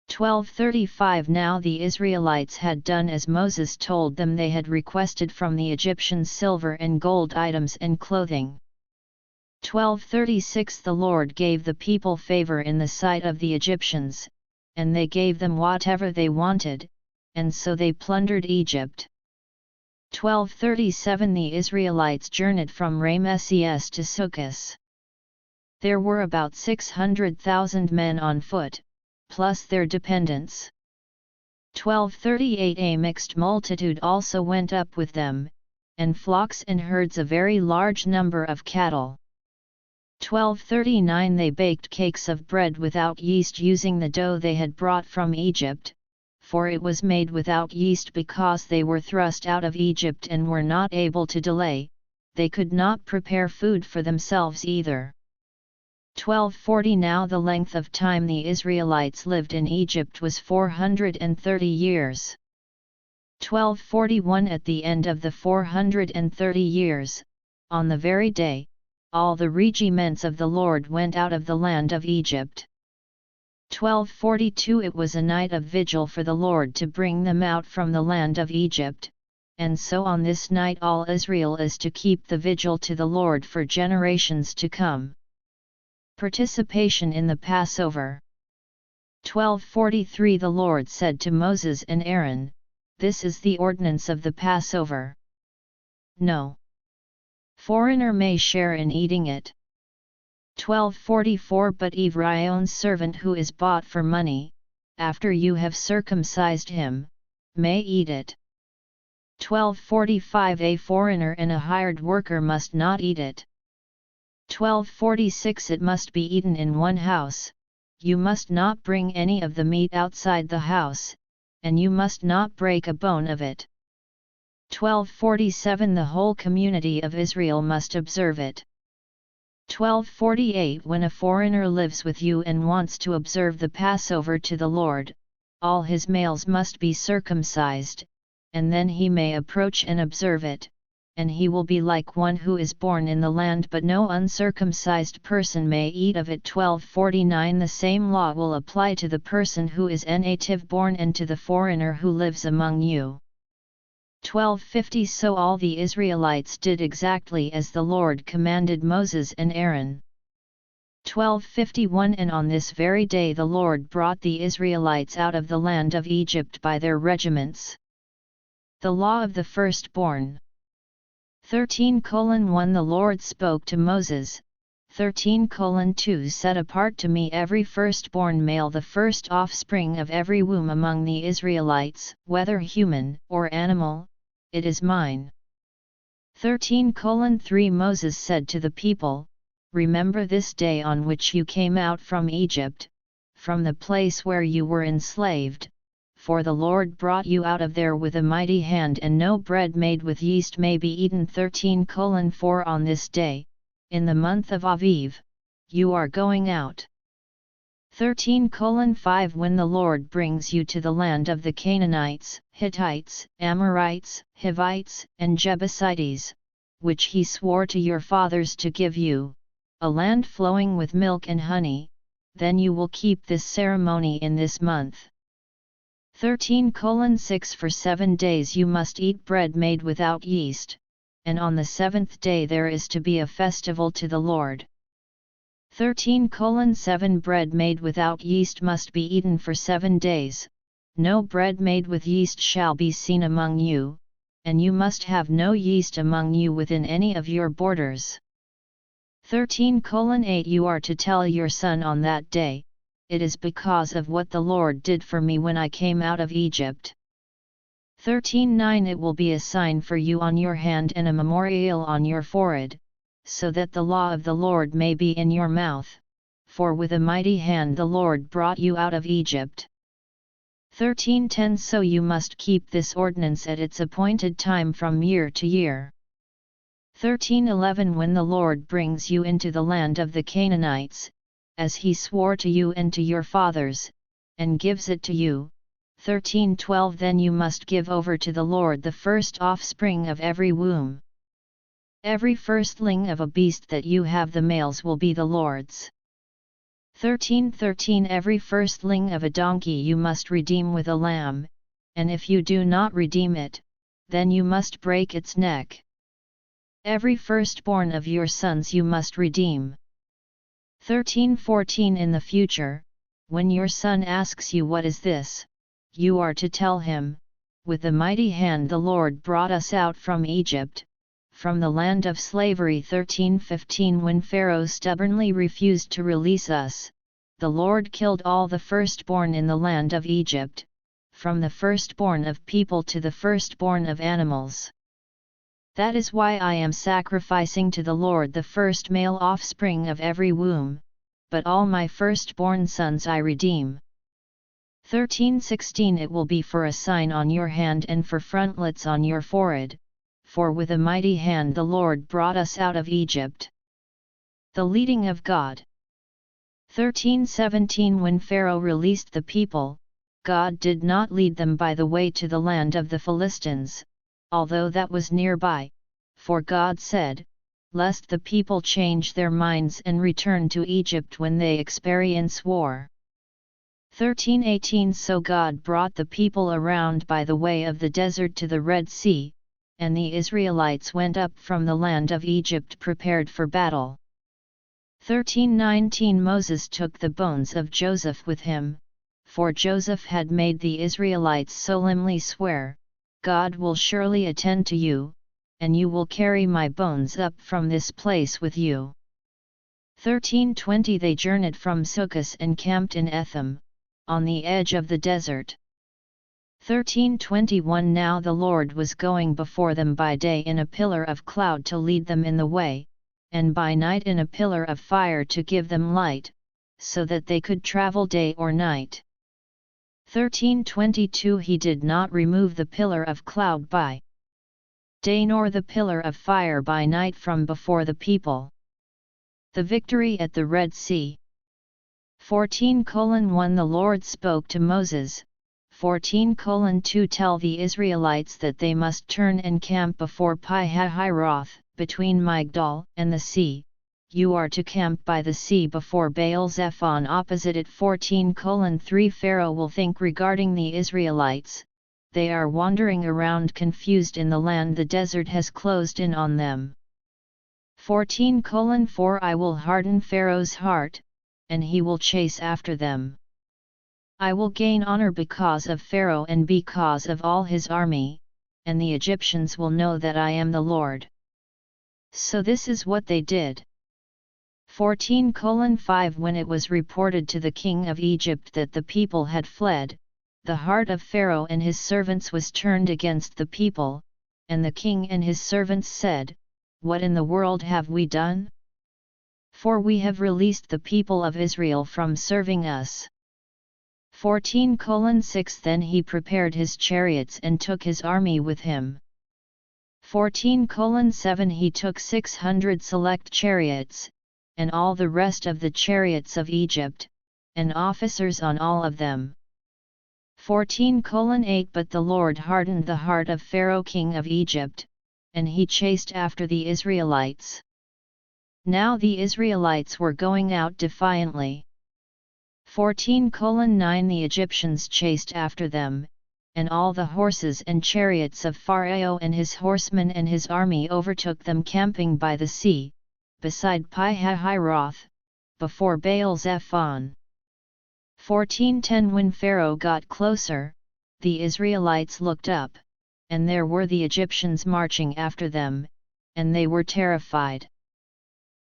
1235 Now the Israelites had done as Moses told them. They had requested from the Egyptians silver and gold items and clothing. 1236 The Lord gave the people favor in the sight of the Egyptians, and they gave them whatever they wanted, and so they plundered Egypt. 1237 The Israelites journeyed from Ramesses to Succoth. There were about 600,000 men on foot, plus their dependents. 1238 A mixed multitude also went up with them, and flocks and herds a very large number of cattle. 1239 They baked cakes of bread without yeast using the dough they had brought from Egypt, for it was made without yeast because they were thrust out of Egypt and were not able to delay, they could not prepare food for themselves either. 1240 Now the length of time the Israelites lived in Egypt was 430 years. 1241 At the end of the 430 years, on the very day, all the regiments of the Lord went out of the land of Egypt. 1242 It was a night of vigil for the Lord to bring them out from the land of Egypt, and so on this night all Israel is to keep the vigil to the Lord for generations to come. Participation in the Passover. 1243 The Lord said to Moses and Aaron, This is the ordinance of the Passover. No foreigner may share in eating it. 1244 But Evrion's servant who is bought for money, after you have circumcised him, may eat it. 1245 A foreigner and a hired worker must not eat it. 1246 It must be eaten in one house, you must not bring any of the meat outside the house, and you must not break a bone of it. 1247 The whole community of Israel must observe it. 1248 When a foreigner lives with you and wants to observe the Passover to the Lord, all his males must be circumcised, and then he may approach and observe it, and he will be like one who is born in the land, but no uncircumcised person may eat of it. 1249 The same law will apply to the person who is a native born and to the foreigner who lives among you. 1250 So all the Israelites did exactly as the Lord commanded Moses and Aaron. 1251 And on this very day the Lord brought the Israelites out of the land of Egypt by their regiments. The law of the firstborn. 13:1 The Lord spoke to Moses, 13:2 Set apart to me every firstborn male, the first offspring of every womb among the Israelites, whether human or animal, it is mine. 13:3 Moses said to the people, Remember this day on which you came out from Egypt, from the place where you were enslaved, for the Lord brought you out of there with a mighty hand, and no bread made with yeast may be eaten. 13:4 On this day, in the month of Aviv, you are going out. 13:5 When the Lord brings you to the land of the Canaanites, Hittites, Amorites, Hivites, and Jebusites, which he swore to your fathers to give you, a land flowing with milk and honey, then you will keep this ceremony in this month. 13:6 For 7 days you must eat bread made without yeast, and on the 7th day there is to be a festival to the Lord. 13:7 Bread made without yeast must be eaten for 7 days, no bread made with yeast shall be seen among you, and you must have no yeast among you within any of your borders. 13:8 You are to tell your son on that day, it is because of what the Lord did for me when I came out of Egypt. 13:9 It will be a sign for you on your hand and a memorial on your forehead, so that the law of the Lord may be in your mouth, for with a mighty hand the Lord brought you out of Egypt. 13:10 So you must keep this ordinance at its appointed time from year to year. 13:11 When the Lord brings you into the land of the Canaanites, as he swore to you and to your fathers, and gives it to you, 13:12 Then you must give over to the Lord the first offspring of every womb. Every firstling of a beast that you have, the males will be the Lord's. 13:13 Every firstling of a donkey you must redeem with a lamb, and if you do not redeem it, then you must break its neck. Every firstborn of your sons you must redeem. 13:14 In the future, when your son asks you what is this, you are to tell him, with the mighty hand the Lord brought us out from Egypt, from the land of slavery. 13:15 When Pharaoh stubbornly refused to release us, the Lord killed all the firstborn in the land of Egypt, from the firstborn of people to the firstborn of animals. That is why I am sacrificing to the Lord the first male offspring of every womb, but all my firstborn sons I redeem. 13:16 It will be for a sign on your hand and for frontlets on your forehead, for with a mighty hand the Lord brought us out of Egypt. The leading of God. 13:17 When Pharaoh released the people, God did not lead them by the way to the land of the Philistines, although that was nearby, for God said, lest the people change their minds and return to Egypt when they experience war. 13:18 So God brought the people around by the way of the desert to the Red Sea, and the Israelites went up from the land of Egypt prepared for battle. 13:19 Moses took the bones of Joseph with him, for Joseph had made the Israelites solemnly swear, God will surely attend to you, and you will carry my bones up from this place with you. 13:20 They journeyed from Sukkot and camped in Etham, on the edge of the desert. 13:21 Now the Lord was going before them by day in a pillar of cloud to lead them in the way, and by night in a pillar of fire to give them light, so that they could travel day or night. 13:22 He did not remove the pillar of cloud by day nor the pillar of fire by night from before the people. The victory at the Red Sea. 14:1 The Lord spoke to Moses, 14:2 Tell the Israelites that they must turn and camp before Pi-hahiroth, between Migdal and the sea. You are to camp by the sea before Baal-zephon opposite it. 14:3 Pharaoh will think regarding the Israelites, they are wandering around confused in the land, the desert has closed in on them. 14:4 I will harden Pharaoh's heart, and he will chase after them. I will gain honor because of Pharaoh and because of all his army, and the Egyptians will know that I am the Lord. So this is what they did. 14:5 When it was reported to the king of Egypt that the people had fled, the heart of Pharaoh and his servants was turned against the people, and the king and his servants said, "What in the world have we done? For we have released the people of Israel from serving us." 14:6 Then he prepared his chariots and took his army with him. 14:7 He took 600 select chariots, and all the rest of the chariots of Egypt, and officers on all of them. 14:8 But the Lord hardened the heart of Pharaoh king of Egypt, and he chased after the Israelites. Now the Israelites were going out defiantly. 14:9 The Egyptians chased after them, and all the horses and chariots of Pharaoh and his horsemen and his army overtook them camping by the sea, beside Pi-hahiroth, before Baal-zephon. 14:10 When Pharaoh got closer, the Israelites looked up, and there were the Egyptians marching after them, and they were terrified.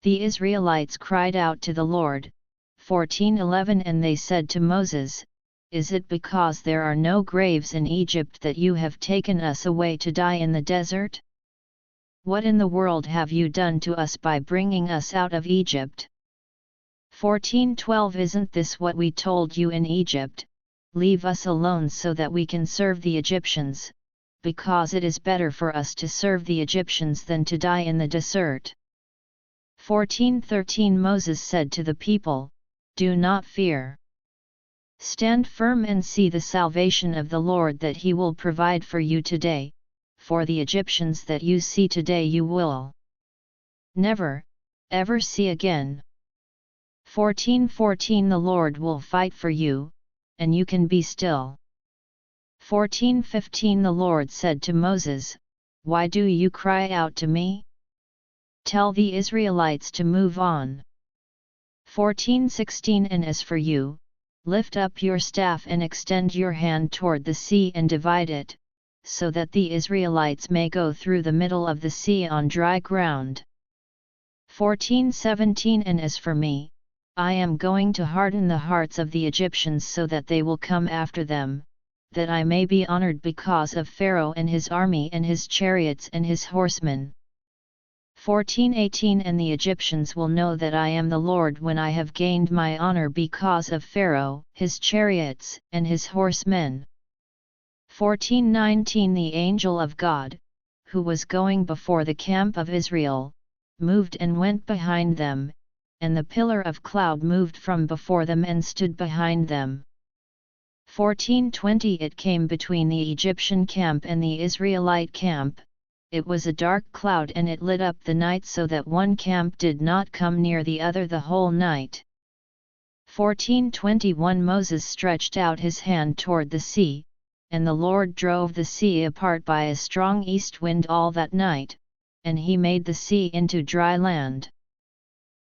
The Israelites cried out to the Lord. 14:11 And they said to Moses, "Is it because there are no graves in Egypt that you have taken us away to die in the desert? What in the world have you done to us by bringing us out of Egypt?" 14:12 Isn't this what we told you in Egypt? Leave us alone so that we can serve the Egyptians, because it is better for us to serve the Egyptians than to die in the desert. 14:13 Moses said to the people, "Do not fear. Stand firm and see the salvation of the Lord that he will provide for you today, for the Egyptians that you see today you will never, ever see again." 14:14 The Lord will fight for you, and you can be still. 14:15 The Lord said to Moses, "Why do you cry out to me? Tell the Israelites to move on." 14:16 And as for you, lift up your staff and extend your hand toward the sea and divide it, so that the Israelites may go through the middle of the sea on dry ground. 14:17 And as for me, I am going to harden the hearts of the Egyptians so that they will come after them, that I may be honored because of Pharaoh and his army and his chariots and his horsemen. 14:18 And the Egyptians will know that I am the Lord when I have gained my honor because of Pharaoh, his chariots, and his horsemen. 14:19 The angel of God, who was going before the camp of Israel, moved and went behind them, and the pillar of cloud moved from before them and stood behind them. 14:20 It came between the Egyptian camp and the Israelite camp. It was a dark cloud and it lit up the night so that one camp did not come near the other the whole night. 14:21 Moses stretched out his hand toward the sea, and the Lord drove the sea apart by a strong east wind all that night, and he made the sea into dry land.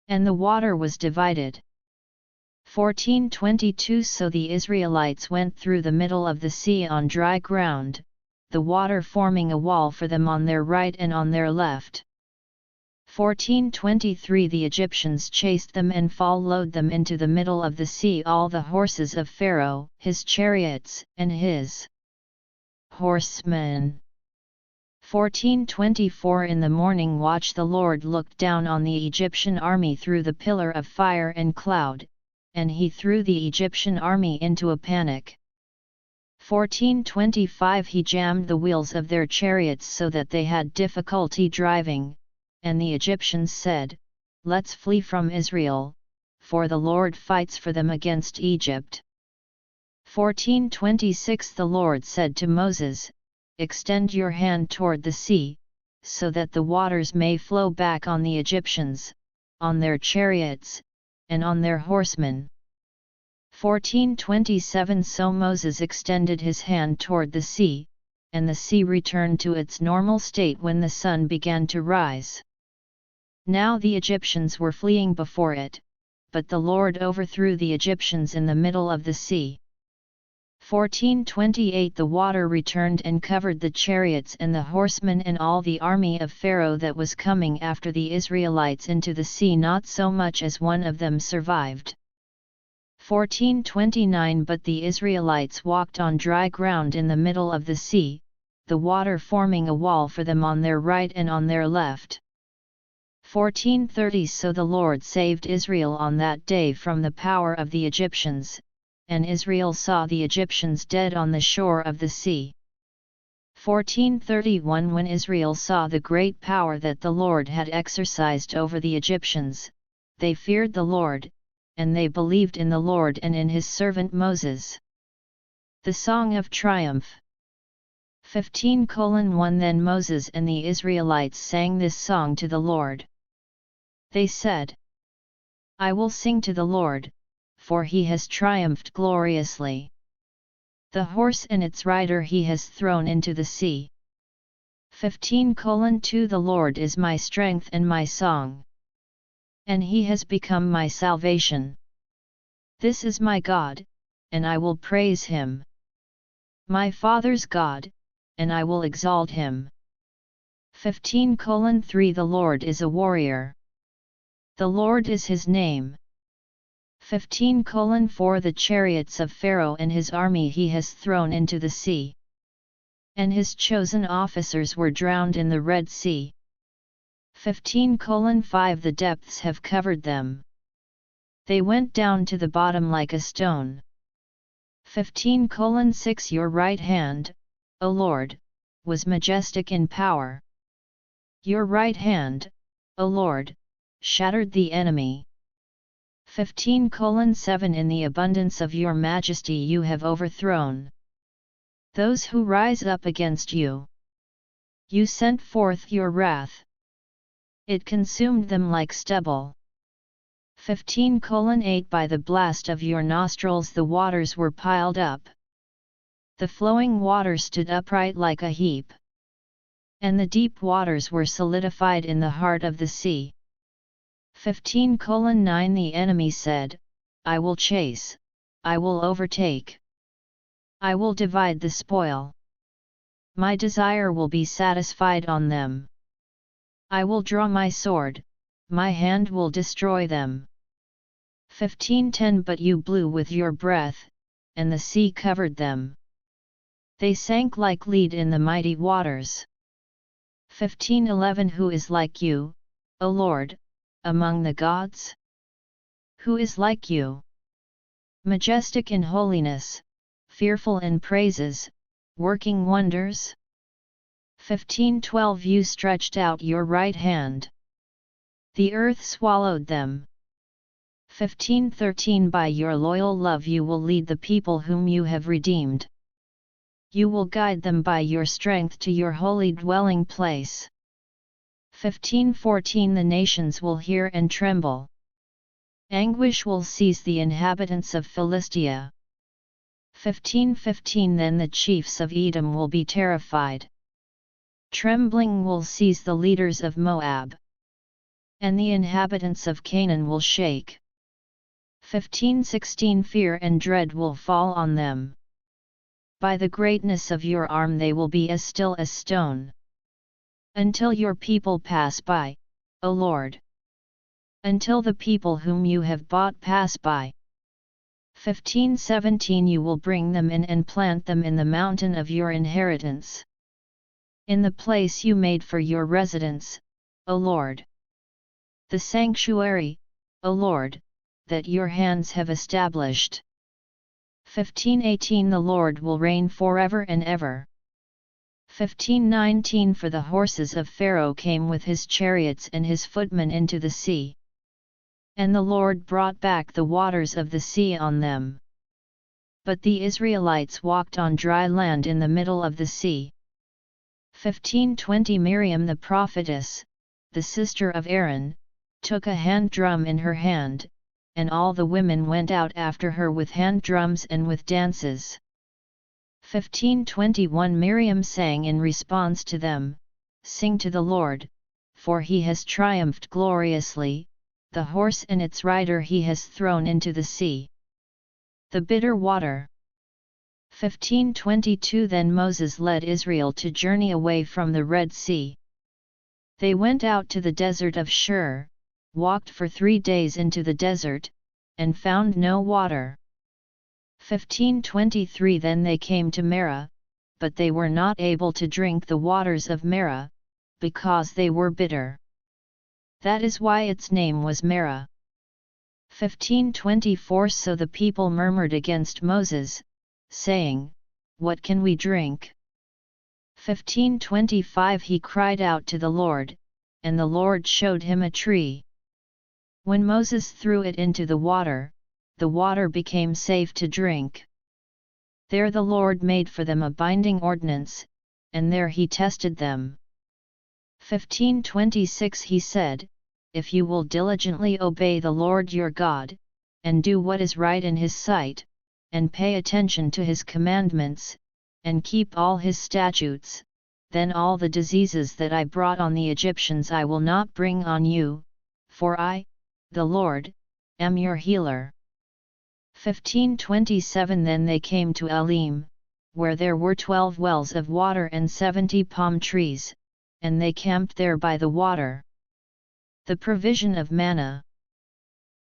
And the water was divided. 14:22 So the Israelites went through the middle of the sea on dry ground, the water forming a wall for them on their right and on their left. 14:23 The Egyptians chased them and followed them into the middle of the sea, all the horses of Pharaoh, his chariots, and his horsemen. 14:24 In the morning watch the Lord looked down on the Egyptian army through the pillar of fire and cloud, and he threw the Egyptian army into a panic. 14:25 He jammed the wheels of their chariots so that they had difficulty driving, and the Egyptians said, "Let's flee from Israel, for the Lord fights for them against Egypt." 14:26 The Lord said to Moses, "Extend your hand toward the sea, so that the waters may flow back on the Egyptians, on their chariots, and on their horsemen." 14:27 So Moses extended his hand toward the sea, and the sea returned to its normal state when the sun began to rise. Now the Egyptians were fleeing before it, but the Lord overthrew the Egyptians in the middle of the sea. 1428 The water returned and covered the chariots and the horsemen and all the army of Pharaoh that was coming after the Israelites into the sea, not so much as one of them survived. 1429 But the Israelites walked on dry ground in the middle of the sea, the water forming a wall for them on their right and on their left. 1430 So the Lord saved Israel on that day from the power of the Egyptians, and Israel saw the Egyptians dead on the shore of the sea. 1431 When Israel saw the great power that the Lord had exercised over the Egyptians, they feared the Lord, and they believed in the Lord and in his servant Moses. The Song of Triumph. 15:1 Then Moses and the Israelites sang this song to the Lord. They said, I will sing to the Lord, for he has triumphed gloriously. The horse and its rider he has thrown into the sea. 15:2 The Lord is my strength and my song, and he has become my salvation. This is my God, and I will praise him. My father's God, and I will exalt him. 15:3 The Lord is a warrior. The Lord is his name. 15:4 The chariots of Pharaoh and his army he has thrown into the sea, and his chosen officers were drowned in the Red Sea. 15:5 The depths have covered them. They went down to the bottom like a stone. 15:6 Your right hand, O Lord, was majestic in power. Your right hand, O Lord, shattered the enemy. 15:7 In the abundance of your majesty you have overthrown those who rise up against you. You sent forth your wrath. It consumed them like stubble. 15:8 By the blast of your nostrils the waters were piled up. The flowing water stood upright like a heap, and the deep waters were solidified in the heart of the sea. 15:9 The enemy said, I will chase, I will overtake. I will divide the spoil. My desire will be satisfied on them. I will draw my sword, my hand will destroy them. 15:10 But you blew with your breath, and the sea covered them. They sank like lead in the mighty waters. 15:11 Who is like you, O Lord, among the gods? Who is like you? Majestic in holiness, fearful in praises, working wonders? 15:12 You stretched out your right hand. The earth swallowed them. 15:13 By your loyal love you will lead the people whom you have redeemed. You will guide them by your strength to your holy dwelling place. 15:14 The nations will hear and tremble. Anguish will seize the inhabitants of Philistia. 15:15 Then the chiefs of Edom will be terrified. Trembling will seize the leaders of Moab, and the inhabitants of Canaan will shake. 15:16 Fear and dread will fall on them. By the greatness of your arm they will be as still as stone. Until your people pass by, O Lord. Until the people whom you have bought pass by. 15:17 You will bring them in and plant them in the mountain of your inheritance, in the place you made for your residence, O Lord. The sanctuary, O Lord, that your hands have established. 15:18 The Lord will reign forever and ever. 15:19 For the horses of Pharaoh came with his chariots and his footmen into the sea, and the Lord brought back the waters of the sea on them. But the Israelites walked on dry land in the middle of the sea. 15:20 Miriam the prophetess, the sister of Aaron, took a hand drum in her hand, and all the women went out after her with hand drums and with dances. 15:21 Miriam sang in response to them, Sing to the Lord, for he has triumphed gloriously, the horse and its rider he has thrown into the sea. The bitter water. 15:22 Then Moses led Israel to journey away from the Red Sea. They went out to the desert of Shur, walked for 3 days into the desert, and found no water. 15:23 Then they came to Marah, but they were not able to drink the waters of Marah, because they were bitter. That is why its name was Marah. 15:24 So the people murmured against Moses, saying, What can we drink? 15:25 He cried out to the Lord, and the Lord showed him a tree. When Moses threw it into the water became safe to drink. There the Lord made for them a binding ordinance, and there he tested them. 15:26 He said, If you will diligently obey the Lord your God, and do what is right in his sight, and pay attention to his commandments, and keep all his statutes, then all the diseases that I brought on the Egyptians I will not bring on you, for I, the Lord, am your healer. 15:27 Then they came to Elim, where there were 12 wells of water and 70 palm trees, and they camped there by the water. The provision of manna.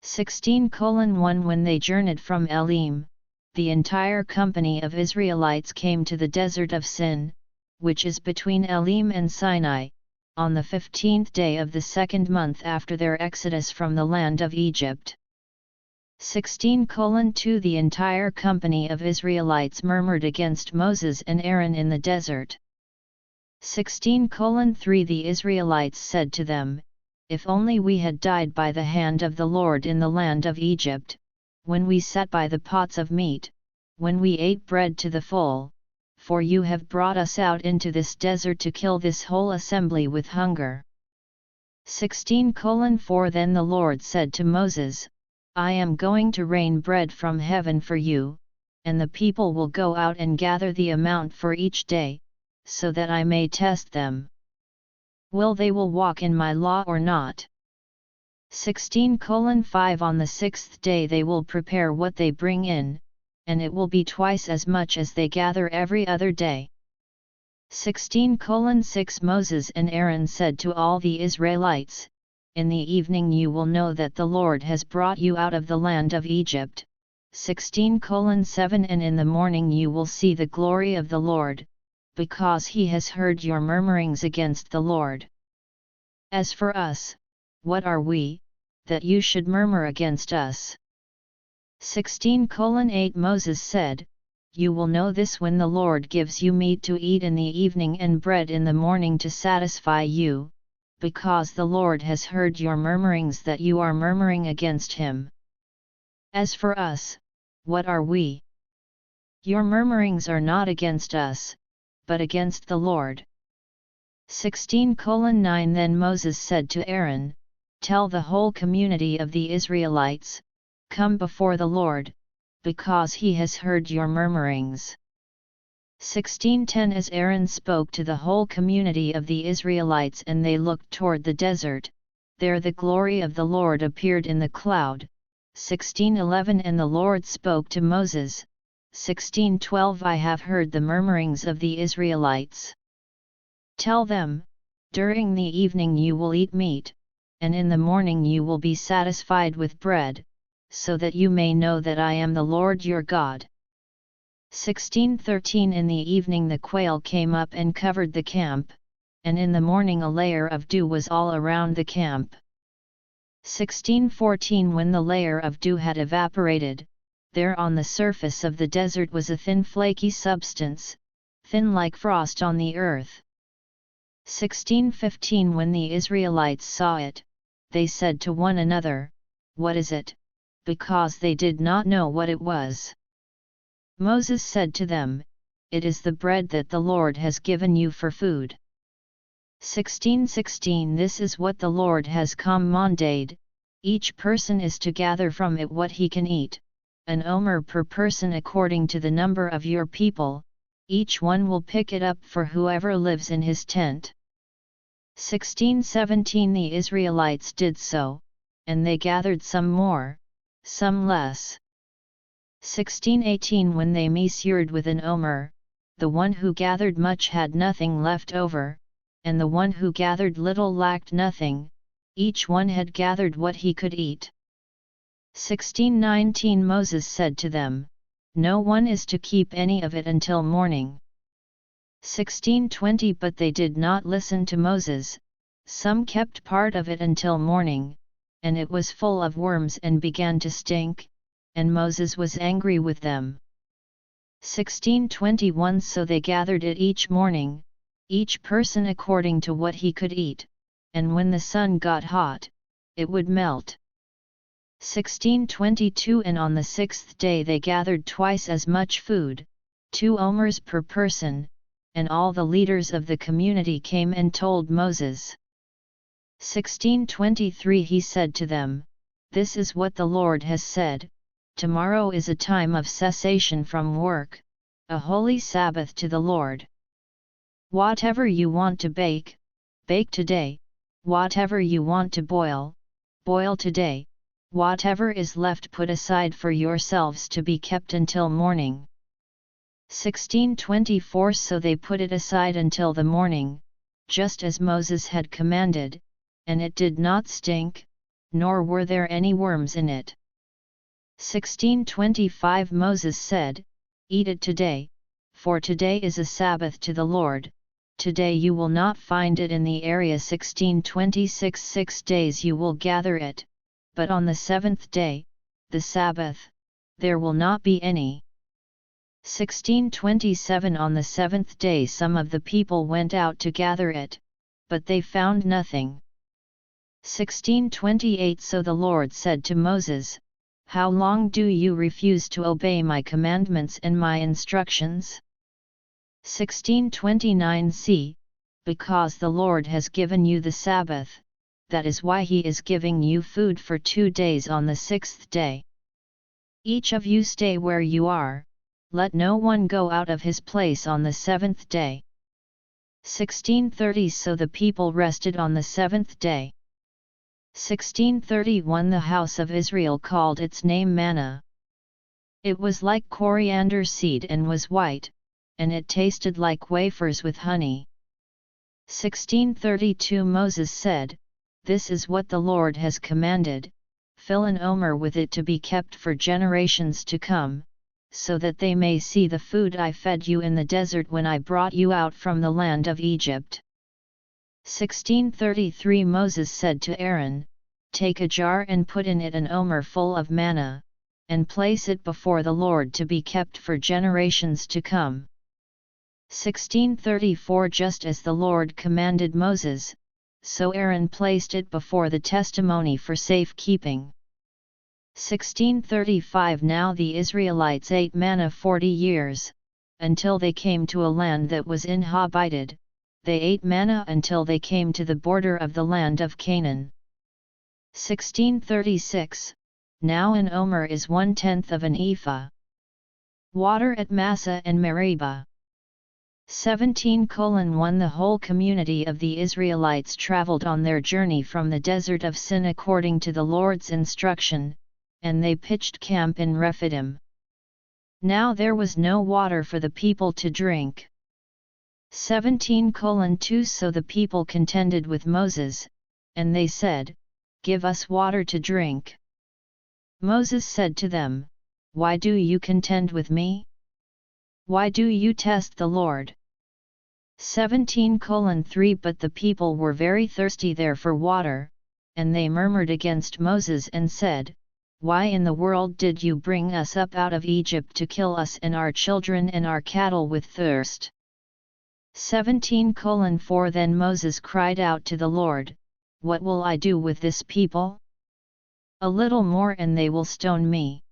16:1 When they journeyed from Elim, the entire company of Israelites came to the desert of Sin, which is between Elim and Sinai, on the 15th day of the 2nd month after their exodus from the land of Egypt. 16:2 The entire company of Israelites murmured against Moses and Aaron in the desert. 16:3 The Israelites said to them, If only we had died by the hand of the Lord in the land of Egypt, when we sat by the pots of meat, when we ate bread to the full, for you have brought us out into this desert to kill this whole assembly with hunger. 16:4 Then the Lord said to Moses, I am going to rain bread from heaven for you, and the people will go out and gather the amount for each day, so that I may test them. Will they walk in my law or not? 16:5 On the 6th day they will prepare what they bring in, and it will be twice as much as they gather every other day. 16:6 Moses and Aaron said to all the Israelites, In the evening you will know that the Lord has brought you out of the land of Egypt. 16:7 And in the morning you will see the glory of the Lord, because he has heard your murmurings against the Lord. As for us, what are we, that you should murmur against us? 16:8 Moses said, You will know this when the Lord gives you meat to eat in the evening and bread in the morning to satisfy you, because the Lord has heard your murmurings that you are murmuring against him. As for us, what are we? Your murmurings are not against us, but against the Lord. 16:9 Then Moses said to Aaron, Tell the whole community of the Israelites, Come before the Lord, because he has heard your murmurings. 16:10 As Aaron spoke to the whole community of the Israelites and they looked toward the desert, there the glory of the Lord appeared in the cloud. 16:11 And the Lord spoke to Moses. 16:12 I have heard the murmurings of the Israelites. Tell them, during the evening you will eat meat, and in the morning you will be satisfied with bread, so that you may know that I am the Lord your God. 16:13 In the evening the quail came up and covered the camp, and in the morning a layer of dew was all around the camp. 16:14 When the layer of dew had evaporated, there on the surface of the desert was a thin flaky substance, thin like frost on the earth. 16:15 When the Israelites saw it, they said to one another, What is it? Because they did not know what it was. Moses said to them, It is the bread that the Lord has given you for food. 16:16 This is what the Lord has commanded, each person is to gather from it what he can eat, an omer per person according to the number of your people, each one will pick it up for whoever lives in his tent. 16:17 The Israelites did so, and they gathered some more, some less. 1618 When they measured with an omer, the one who gathered much had nothing left over, and the one who gathered little lacked nothing, each one had gathered what he could eat. 1619 Moses said to them, "No one is to keep any of it until morning." 1620 But they did not listen to Moses, some kept part of it until morning, and it was full of worms and began to stink, and Moses was angry with them. 1621 So they gathered it each morning, each person according to what he could eat, and when the sun got hot, it would melt. 1622 And on the 6th day they gathered twice as much food, 2 omers per person, and all the leaders of the community came and told Moses. 1623 He said to them, "This is what the Lord has said, tomorrow is a time of cessation from work, a holy Sabbath to the Lord. Whatever you want to bake, bake today, whatever you want to boil, boil today, whatever is left put aside for yourselves to be kept until morning." 1624 So they put it aside until the morning, just as Moses had commanded, and it did not stink, nor were there any worms in it. 1625 Moses said, "Eat it today, for today is a Sabbath to the Lord, today you will not find it in the area." 1626 6 days you will gather it, but on the 7th day, the Sabbath, there will not be any. 1627 On the 7th day some of the people went out to gather it, but they found nothing. 1628 So the Lord said to Moses, "How long do you refuse to obey my commandments and my instructions?" 1629 See, because the Lord has given you the Sabbath, that is why He is giving you food for 2 days on the 6th day. Each of you stay where you are, let no one go out of his place on the 7th day. 1630 So the people rested on the 7th day. 1631 The house of Israel called its name manna. It was like coriander seed and was white, and it tasted like wafers with honey. 1632 Moses said, "This is what the Lord has commanded, fill an omer with it to be kept for generations to come, so that they may see the food I fed you in the desert when I brought you out from the land of Egypt." 1633 Moses said to Aaron, "Take a jar and put in it an omer full of manna, and place it before the Lord to be kept for generations to come." 1634 Just as the Lord commanded Moses, so Aaron placed it before the testimony for safekeeping. 1635 Now the Israelites ate manna 40 years, until they came to a land that was inhabited, they ate manna until they came to the border of the land of Canaan. 1636 Now an omer is 1/10 of an ephah. Water at Massah and Meribah. 17:1 The whole community of the Israelites traveled on their journey from the desert of Sin according to the Lord's instruction, and they pitched camp in Rephidim. Now there was no water for the people to drink. 17:2 So the people contended with Moses, and they said, "Give us water to drink." Moses said to them, "Why do you contend with me? Why do you test the Lord?" 17:3 But the people were very thirsty there for water, and they murmured against Moses and said, "Why in the world did you bring us up out of Egypt to kill us and our children and our cattle with thirst?" 17:4 Then Moses cried out to the Lord, "What will I do with this people? A little more and they will stone me."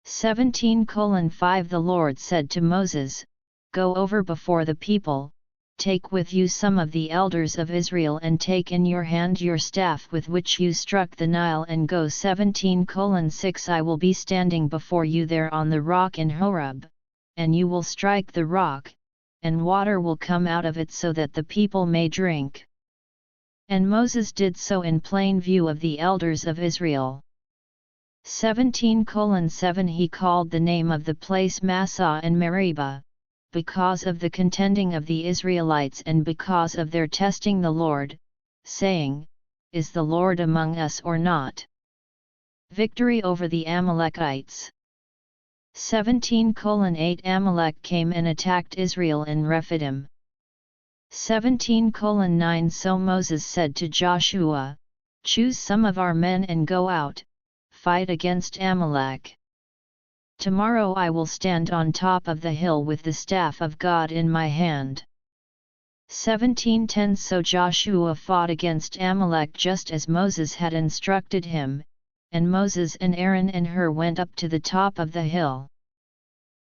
17:5 The Lord said to Moses, "Go over before the people, take with you some of the elders of Israel and take in your hand your staff with which you struck the Nile and go." 17:6 I will be standing before you there on the rock in Horeb, and you will strike the rock, and water will come out of it so that the people may drink. And Moses did so in plain view of the elders of Israel. 17:7 He called the name of the place Massah and Meribah, because of the contending of the Israelites and because of their testing the Lord, saying, Is the Lord among us or not? Victory over the Amalekites. 17:8 Amalek came and attacked Israel in Rephidim. 17:9 So Moses said to Joshua, Choose some of our men and go out, fight against Amalek. Tomorrow I will stand on top of the hill with the staff of God in my hand. 17:10 So Joshua fought against Amalek just as Moses had instructed him, and Moses and Aaron and Hur went up to the top of the hill.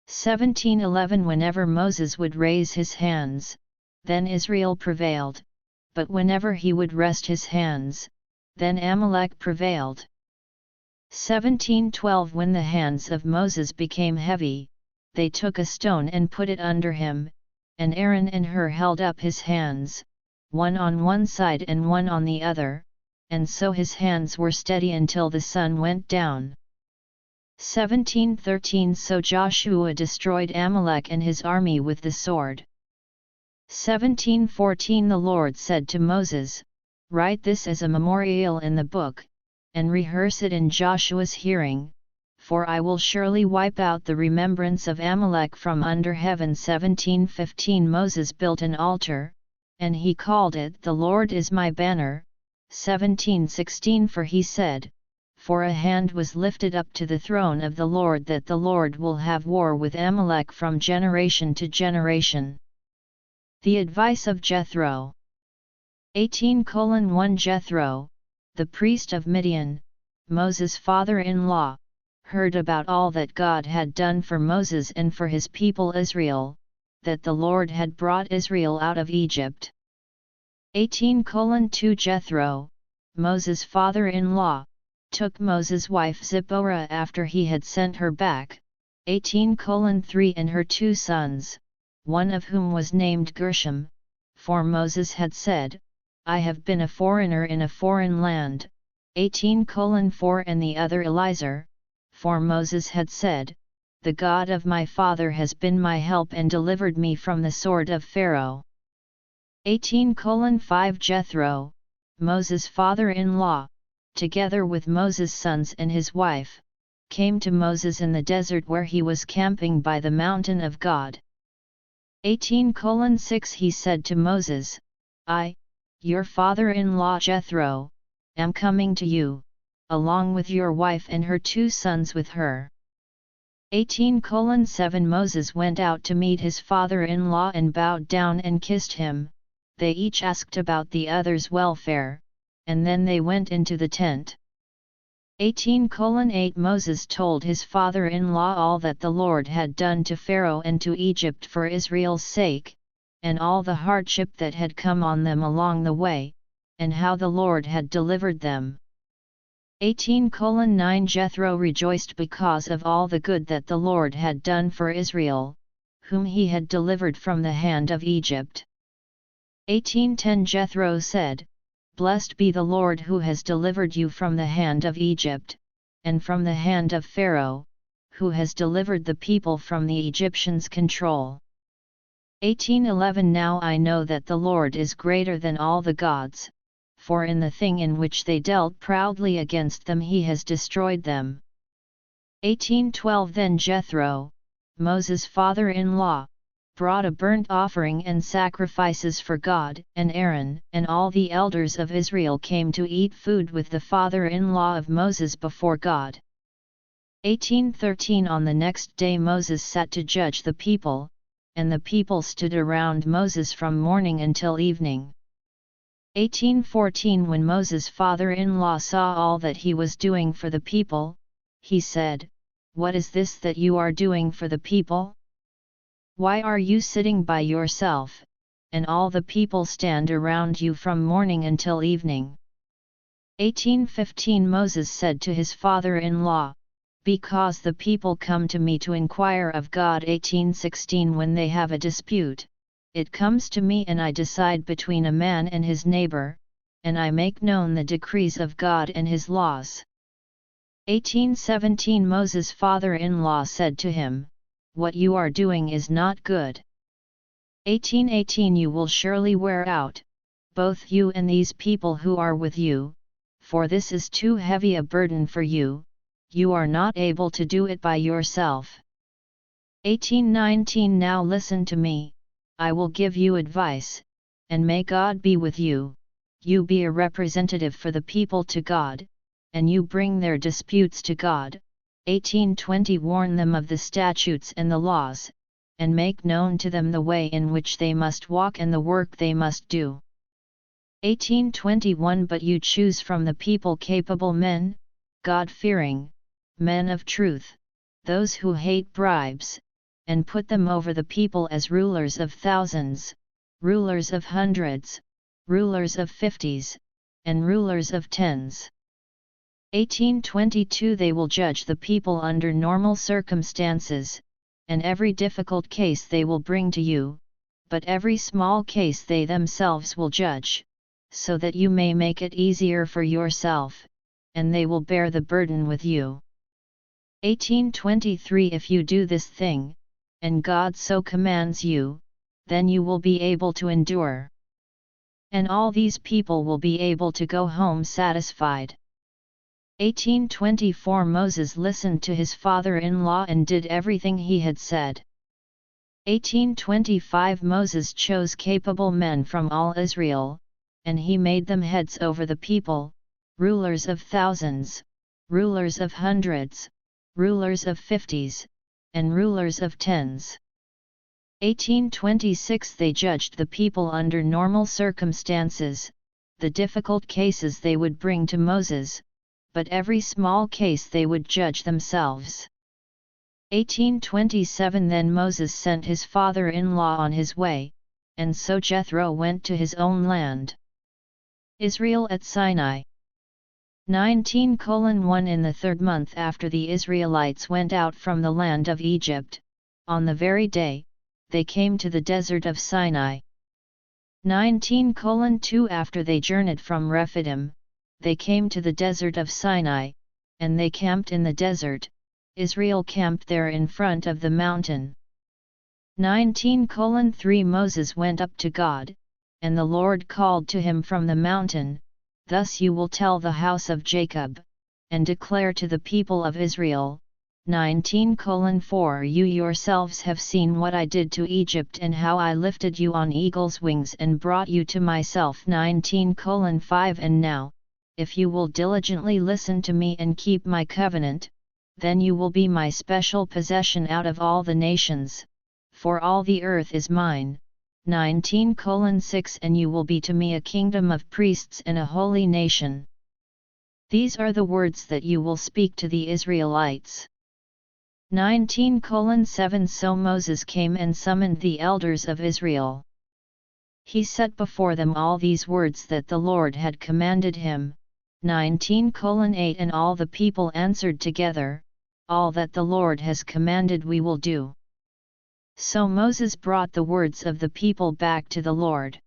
17:11 Whenever Moses would raise his hands, then Israel prevailed, but whenever he would rest his hands, then Amalek prevailed. 17:12 When the hands of Moses became heavy, they took a stone and put it under him, and Aaron and Hur held up his hands, one on one side and one on the other, and so his hands were steady until the sun went down. 17:13 So Joshua destroyed Amalek and his army with the sword. 17:14 The Lord said to Moses, Write this as a memorial in the book, and rehearse it in Joshua's hearing, for I will surely wipe out the remembrance of Amalek from under heaven. 17:15 Moses built an altar, and he called it The Lord is my banner. 17:16 For he said, For a hand was lifted up to the throne of the Lord that the Lord will have war with Amalek from generation to generation. The advice of Jethro. 18:1 Jethro, the priest of Midian, Moses' father-in-law, heard about all that God had done for Moses and for his people Israel, that the Lord had brought Israel out of Egypt. 18:2 Jethro, Moses' father-in-law, took Moses' wife Zipporah after he had sent her back. 18:3 And her 2 sons, one of whom was named Gershom, for Moses had said, I have been a foreigner in a foreign land. 18:4 And the other Eliezer, for Moses had said, The God of my father has been my help and delivered me from the sword of Pharaoh. 18:5 Jethro, Moses' father-in-law, together with Moses' sons and his wife, came to Moses in the desert where he was camping by the mountain of God. 18:6 He said to Moses, I, your father-in-law Jethro, am coming to you, along with your wife and her 2 sons with her. 18:7 Moses went out to meet his father-in-law and bowed down and kissed him. They each asked about the other's welfare, and then they went into the tent. 18:8 Moses told his father-in-law all that the Lord had done to Pharaoh and to Egypt for Israel's sake, and all the hardship that had come on them along the way, and how the Lord had delivered them. 18:9 Jethro rejoiced because of all the good that the Lord had done for Israel, whom he had delivered from the hand of Egypt. 18:10 Jethro said, Blessed be the Lord who has delivered you from the hand of Egypt, and from the hand of Pharaoh, who has delivered the people from the Egyptians' control. 18:11 Now I know that the Lord is greater than all the gods, for in the thing in which they dealt proudly against them he has destroyed them. 18:12 Then Jethro, Moses' father-in-law, brought a burnt offering and sacrifices for God, and Aaron and all the elders of Israel came to eat food with the father-in-law of Moses before God. 18:13 On the next day Moses sat to judge the people, and the people stood around Moses from morning until evening. 18:14 When Moses' father-in-law saw all that he was doing for the people, he said, What is this that you are doing for the people? Why are you sitting by yourself, and all the people stand around you from morning until evening? 18:15 Moses said to his father-in-law, Because the people come to me to inquire of God. 18:16 When they have a dispute, it comes to me and I decide between a man and his neighbor, and I make known the decrees of God and his laws. 1817 Moses' father-in-law said to him, "What you are doing is not good. 1818 You will surely wear out, both you and these people who are with you, for this is too heavy a burden for you, you are not able to do it by yourself. 1819 Now listen to me, I will give you advice, and may God be with you, you be a representative for the people to God, and you bring their disputes to God. 1820 Warn them of the statutes and the laws, and make known to them the way in which they must walk and the work they must do. 1821 But you choose from the people capable men, God-fearing, men of truth, those who hate bribes, and put them over the people as rulers of thousands, rulers of hundreds, rulers of fifties, and rulers of tens. 1822 They will judge the people under normal circumstances, and every difficult case they will bring to you, but every small case they themselves will judge, so that you may make it easier for yourself, and they will bear the burden with you. 1823 If you do this thing, and God so commands you, then you will be able to endure. And all these people will be able to go home satisfied. 1824 Moses listened to his father-in-law and did everything he had said. 1825 Moses chose capable men from all Israel, and he made them heads over the people, rulers of thousands, rulers of hundreds, rulers of fifties, and rulers of tens. 1826 They judged the people under normal circumstances, the difficult cases they would bring to Moses, but every small case they would judge themselves. 1827 Then Moses sent his father-in-law on his way, and so Jethro went to his own land. Israel at Sinai. 19:1 In the third month after the Israelites went out from the land of Egypt, on the very day, they came to the desert of Sinai. 19:2 After they journeyed from Rephidim, they came to the desert of Sinai, and they camped in the desert. Israel camped there in front of the mountain. 19:3 Moses went up to God, and the Lord called to him from the mountain, "Thus you will tell the house of Jacob, and declare to the people of Israel." 19:4 You yourselves have seen what I did to Egypt and how I lifted you on eagle's wings and brought you to myself. 19:5 And now, if you will diligently listen to me and keep my covenant, then you will be my special possession out of all the nations, for all the earth is mine. 19:6 And you will be to me a kingdom of priests and a holy nation. These are the words that you will speak to the Israelites. 19:7 So Moses came and summoned the elders of Israel. He set before them all these words that the Lord had commanded him. 19:8 And all the people answered together, "All that the Lord has commanded we will do." So Moses brought the words of the people back to the Lord.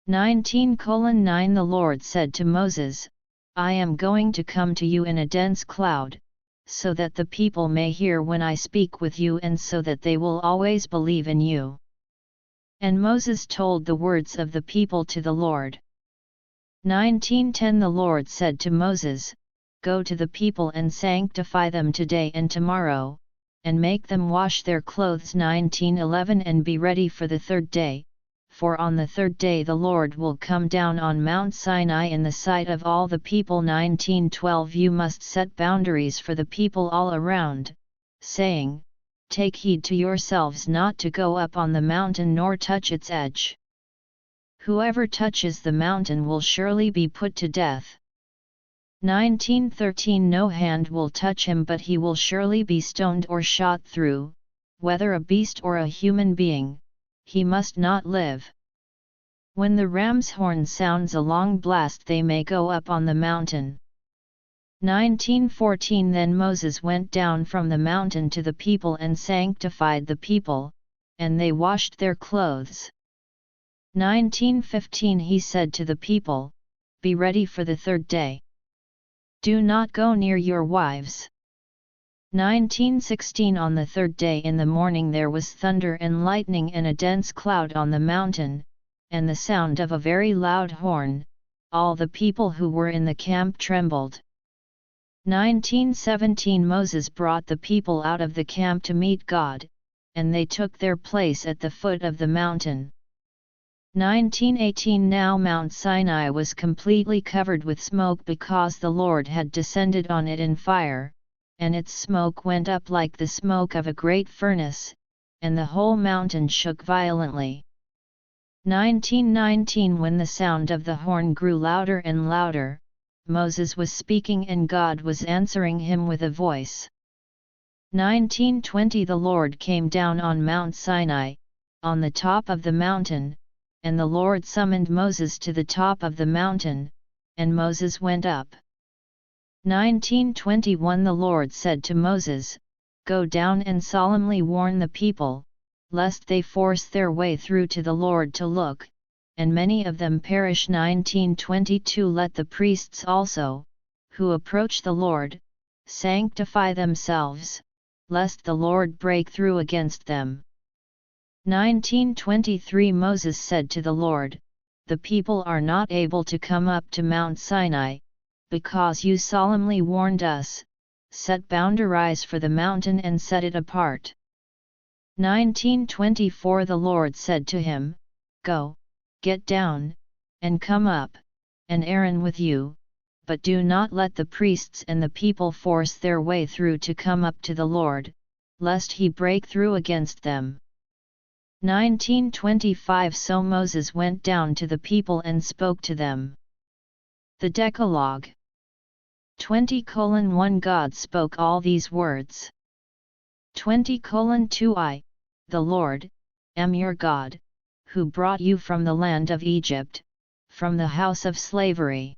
19:9 The Lord said to Moses, "I am going to come to you in a dense cloud, so that the people may hear when I speak with you and so that they will always believe in you." And Moses told the words of the people to the Lord. 19:10 The Lord said to Moses, "Go to the people and sanctify them today and tomorrow, and make them wash their clothes." 19:11 And be ready for the third day, for on the third day the Lord will come down on Mount Sinai in the sight of all the people. 19:12 You must set boundaries for the people all around, saying, "Take heed to yourselves not to go up on the mountain nor touch its edge. Whoever touches the mountain will surely be put to death." 19:13 No hand will touch him but he will surely be stoned or shot through, whether a beast or a human being, he must not live. When the ram's horn sounds a long blast they may go up on the mountain. 19:14 Then Moses went down from the mountain to the people and sanctified the people, and they washed their clothes. 19:15 He said to the people, "Be ready for the third day. Do not go near your wives. 19:16 On the third day in the morning there was thunder and lightning and a dense cloud on the mountain, and the sound of a very loud horn. All the people who were in the camp trembled. 19:17 Moses brought the people out of the camp to meet God, and they took their place at the foot of the mountain. 19:18 Now Mount Sinai was completely covered with smoke because the Lord had descended on it in fire, and its smoke went up like the smoke of a great furnace, and the whole mountain shook violently. 19:19 When the sound of the horn grew louder and louder, Moses was speaking and God was answering him with a voice. 19:20 The Lord came down on Mount Sinai, on the top of the mountain, and the Lord summoned Moses to the top of the mountain, and Moses went up. 19:21 The Lord said to Moses, Go down and solemnly warn the people, lest they force their way through to the Lord to look, and many of them perish. 19:22 Let the priests also, who approach the Lord, sanctify themselves, lest the Lord break through against them. 19:23 Moses said to the Lord, The people are not able to come up to Mount Sinai, because you solemnly warned us. Set boundaries for the mountain and set it apart. 19:24 The Lord said to him, Go, get down, and come up, and Aaron with you, but do not let the priests and the people force their way through to come up to the Lord, lest he break through against them. 19:25 So Moses went down to the people and spoke to them. The Decalogue. 20:1 God spoke all these words. 20:2 I, the Lord, am your God, who brought you from the land of Egypt, from the house of slavery.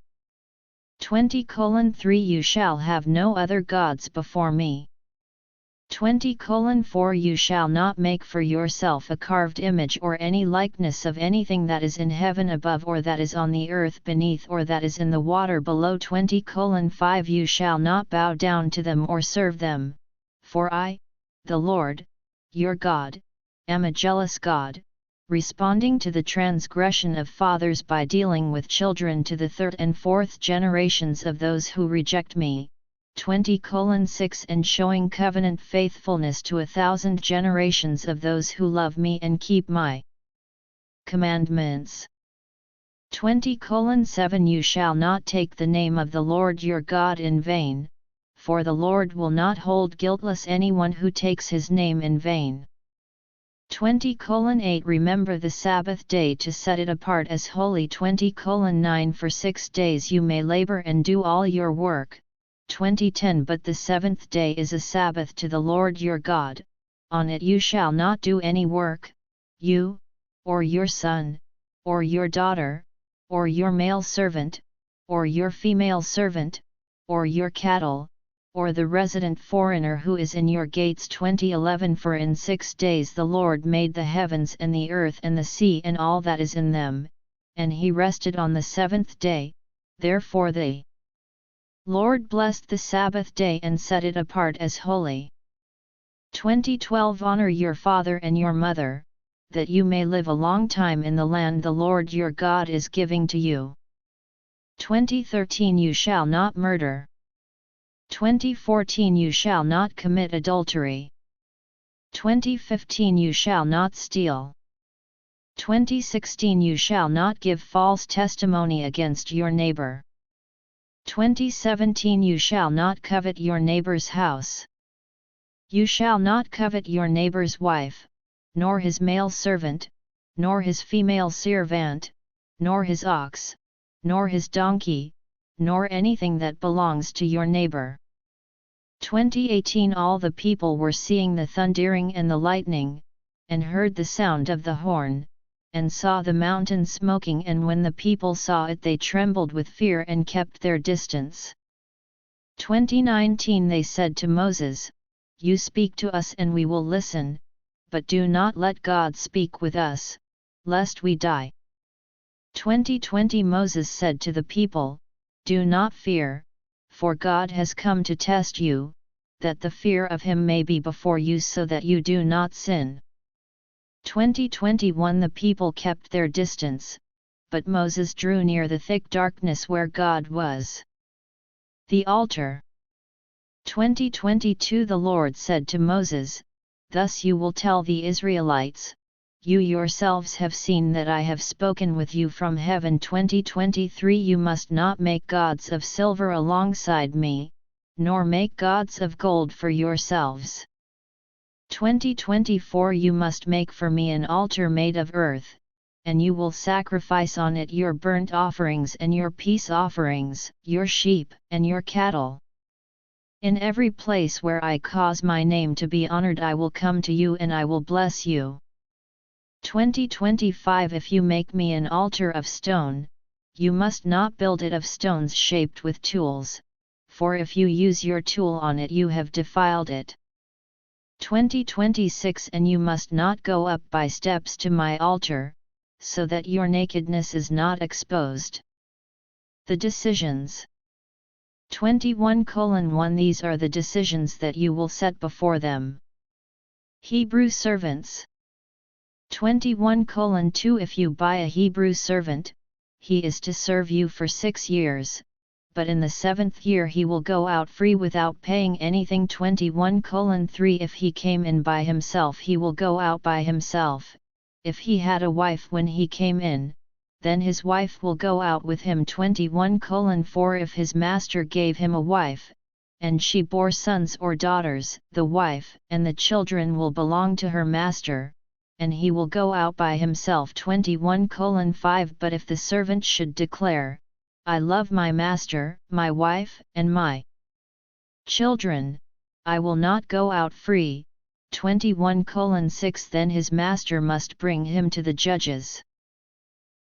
20:3 You shall have no other gods before me. 20:4 You shall not make for yourself a carved image or any likeness of anything that is in heaven above or that is on the earth beneath or that is in the water below. 20:5 You shall not bow down to them or serve them, for I, the Lord, your God, am a jealous God, responding to the transgression of fathers by dealing with children to the third and fourth generations of those who reject me. 20:6 And showing covenant faithfulness to 1,000 generations of those who love me and keep my commandments. 20:7 You shall not take the name of the Lord your God in vain, for the Lord will not hold guiltless anyone who takes his name in vain. 20:8 Remember the Sabbath day to set it apart as holy. 20:9 For 6 days you may labor and do all your work. 20:10 But the seventh day is a Sabbath to the Lord your God, on it you shall not do any work, you, or your son, or your daughter, or your male servant, or your female servant, or your cattle, or the resident foreigner who is in your gates. 20:11 For in 6 days the Lord made the heavens and the earth and the sea and all that is in them, and he rested on the seventh day. Therefore the Lord blessed the Sabbath day and set it apart as holy. 20:12 Honor your father and your mother, that you may live a long time in the land the Lord your God is giving to you. 20:13 You shall not murder. 20:14 You shall not commit adultery. 20:15 You shall not steal. 20:16 You shall not give false testimony against your neighbor. 20:17 You shall not covet your neighbor's house. You shall not covet your neighbor's wife, nor his male servant, nor his female servant, nor his ox, nor his donkey, nor anything that belongs to your neighbor. 20:18 All the people were seeing the thundering and the lightning, and heard the sound of the horn, and saw the mountain smoking, and when the people saw it they trembled with fear and kept their distance. 20:19 They said to Moses, You speak to us and we will listen, but do not let God speak with us, lest we die. 20:20 Moses said to the people, Do not fear, for God has come to test you, that the fear of him may be before you so that you do not sin. 2021 The people kept their distance, but Moses drew near the thick darkness where God was. The altar. 2022 The Lord said to Moses, Thus you will tell the Israelites, You yourselves have seen that I have spoken with you from heaven. 2023 You must not make gods of silver alongside me, nor make gods of gold for yourselves. 2024 You must make for me an altar made of earth, and you will sacrifice on it your burnt offerings and your peace offerings, your sheep and your cattle. In every place where I cause my name to be honored I will come to you and I will bless you. 2025 If you make me an altar of stone, you must not build it of stones shaped with tools, for if you use your tool on it you have defiled it. 2026 And you must not go up by steps to my altar, so that your nakedness is not exposed. The decisions. 21:1 These are the decisions that you will set before them. Hebrew servants. 21:2 If you buy a Hebrew servant, he is to serve you for 6 years, but in the 7th year he will go out free without paying anything. 21:3 If he came in by himself he will go out by himself. If he had a wife when he came in, then his wife will go out with him. 21:4 If his master gave him a wife, and she bore sons or daughters, the wife and the children will belong to her master, and he will go out by himself. 21:5 But if the servant should declare, I love my master, my wife, and my children, I will not go out free. 21:6 Then his master must bring him to the judges.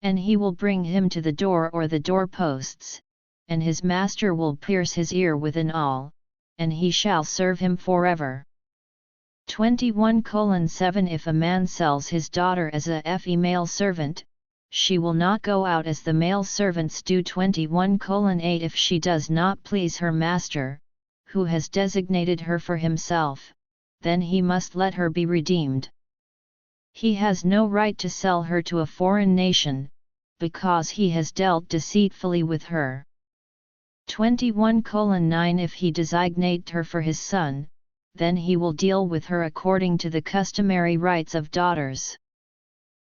And he will bring him to the door or the doorposts, and his master will pierce his ear with an awl, and he shall serve him forever. 21:7 If a man sells his daughter as a female servant, she will not go out as the male servants do. 21:8 If she does not please her master, who has designated her for himself, then he must let her be redeemed. He has no right to sell her to a foreign nation, because he has dealt deceitfully with her. 21:9 If he designate her for his son, then he will deal with her according to the customary rights of daughters.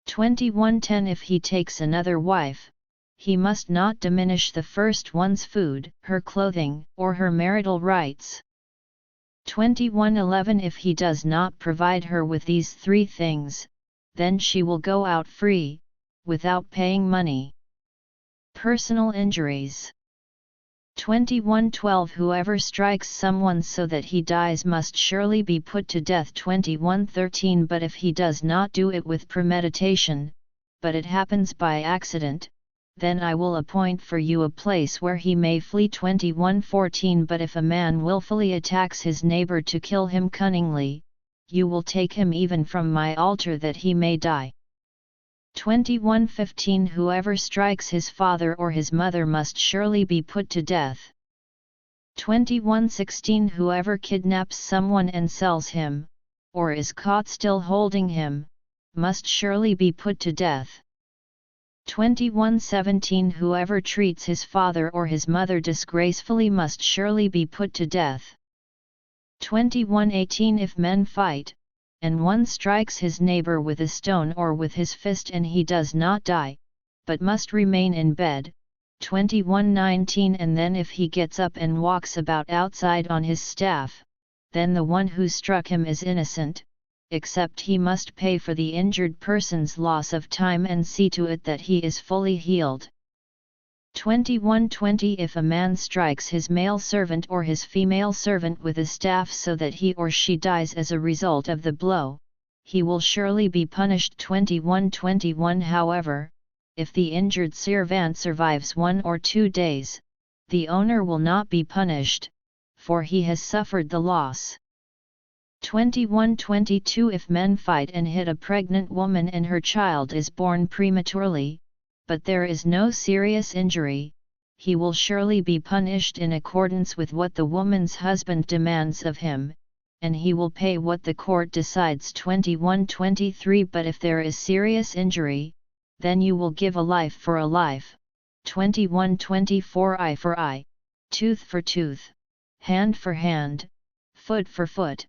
21:10 If he takes another wife, he must not diminish the first one's food, her clothing, or her marital rights. 21:11 If he does not provide her with these 3 things, then she will go out free, without paying money. Personal injuries. 21:12 Whoever strikes someone so that he dies must surely be put to death. 21:13 But if he does not do it with premeditation, but it happens by accident, then I will appoint for you a place where he may flee. 21:14 But if a man willfully attacks his neighbor to kill him cunningly, you will take him even from my altar that he may die. 21:15 Whoever strikes his father or his mother must surely be put to death. 21:16 Whoever kidnaps someone and sells him, or is caught still holding him, must surely be put to death. 21:17 Whoever treats his father or his mother disgracefully must surely be put to death. 21:18 If men fight, and one strikes his neighbor with a stone or with his fist and he does not die, but must remain in bed. 21:19 And then if he gets up and walks about outside on his staff, then the one who struck him is innocent, except he must pay for the injured person's loss of time and see to it that he is fully healed. 21:20 If a man strikes his male servant or his female servant with a staff so that he or she dies as a result of the blow, he will surely be punished. 21:21 However, if the injured servant survives 1 or 2 days, the owner will not be punished, for he has suffered the loss. 21:22 If men fight and hit a pregnant woman and her child is born prematurely, but there is no serious injury, he will surely be punished in accordance with what the woman's husband demands of him, and he will pay what the court decides. 21-23 But if there is serious injury, then you will give a life for a life. 21-24 Eye for eye, tooth for tooth, hand for hand, foot for foot.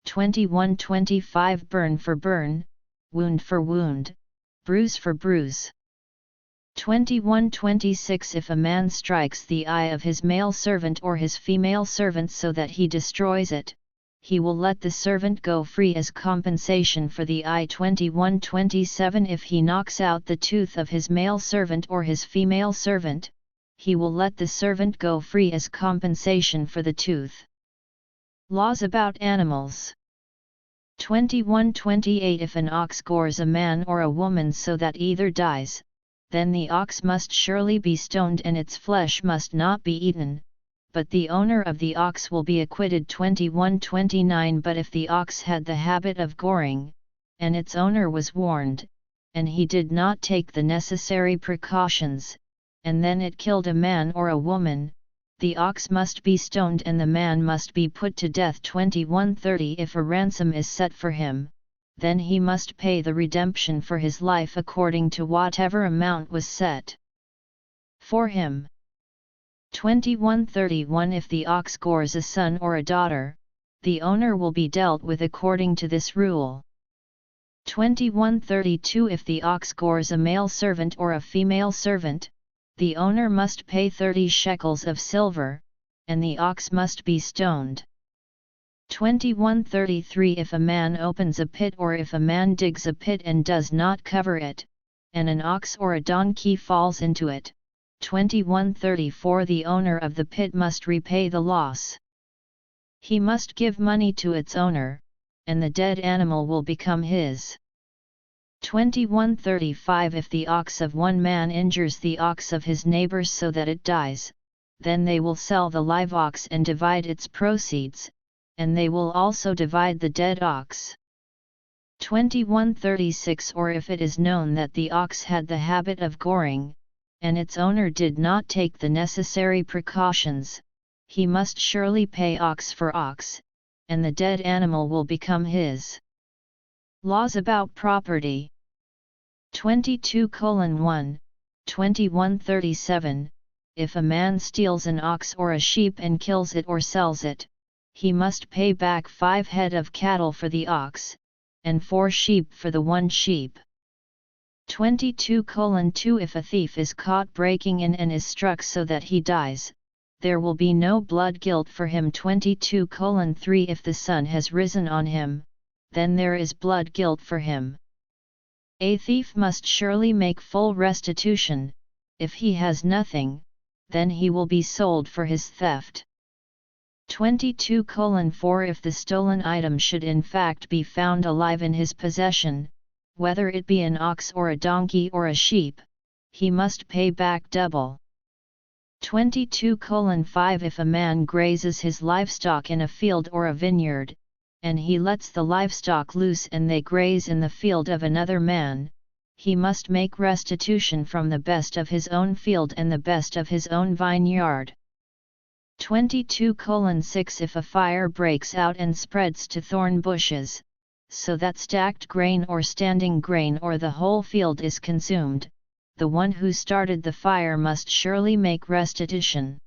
21-25 Burn for burn, wound for wound, bruise for bruise. 21-26 If a man strikes the eye of his male servant or his female servant so that he destroys it, he will let the servant go free as compensation for the eye. 21-27 If he knocks out the tooth of his male servant or his female servant, he will let the servant go free as compensation for the tooth. Laws about animals. 21-28 If an ox gores a man or a woman so that either dies, then the ox must surely be stoned and its flesh must not be eaten, but the owner of the ox will be acquitted. 21-29 But if the ox had the habit of goring, and its owner was warned, and he did not take the necessary precautions, and then it killed a man or a woman, the ox must be stoned and the man must be put to death. 21-30 If a ransom is set for him, then he must pay the redemption for his life according to whatever amount was set for him. 21-31 If the ox gores a son or a daughter, the owner will be dealt with according to this rule. 21-32 If the ox gores a male servant or a female servant, the owner must pay 30 shekels of silver, and the ox must be stoned. 21-33 If a man opens a pit or if a man digs a pit and does not cover it, and an ox or a donkey falls into it, 21-34 The owner of the pit must repay the loss. He must give money to its owner, and the dead animal will become his. 21-35 If the ox of one man injures the ox of his neighbor so that it dies, then they will sell the live ox and divide its proceeds, and they will also divide the dead ox. 21-36 Or if it is known that the ox had the habit of goring, and its owner did not take the necessary precautions, he must surely pay ox for ox, and the dead animal will become his. Laws about property. 22:1, 21:37 If a man steals an ox or a sheep and kills it or sells it, he must pay back 5 head of cattle for the ox, and 4 sheep for the 1 sheep. 22:2 If a thief is caught breaking in and is struck so that he dies, there will be no blood guilt for him. 22:3 If the sun has risen on him, then there is blood guilt for him. A thief must surely make full restitution. If he has nothing, then he will be sold for his theft. 22:4 If the stolen item should in fact be found alive in his possession, whether it be an ox or a donkey or a sheep, he must pay back double. 22:5 If a man grazes his livestock in a field or a vineyard, and he lets the livestock loose and they graze in the field of another man, he must make restitution from the best of his own field and the best of his own vineyard. 22:6 If a fire breaks out and spreads to thorn bushes, so that stacked grain or standing grain or the whole field is consumed, the one who started the fire must surely make restitution.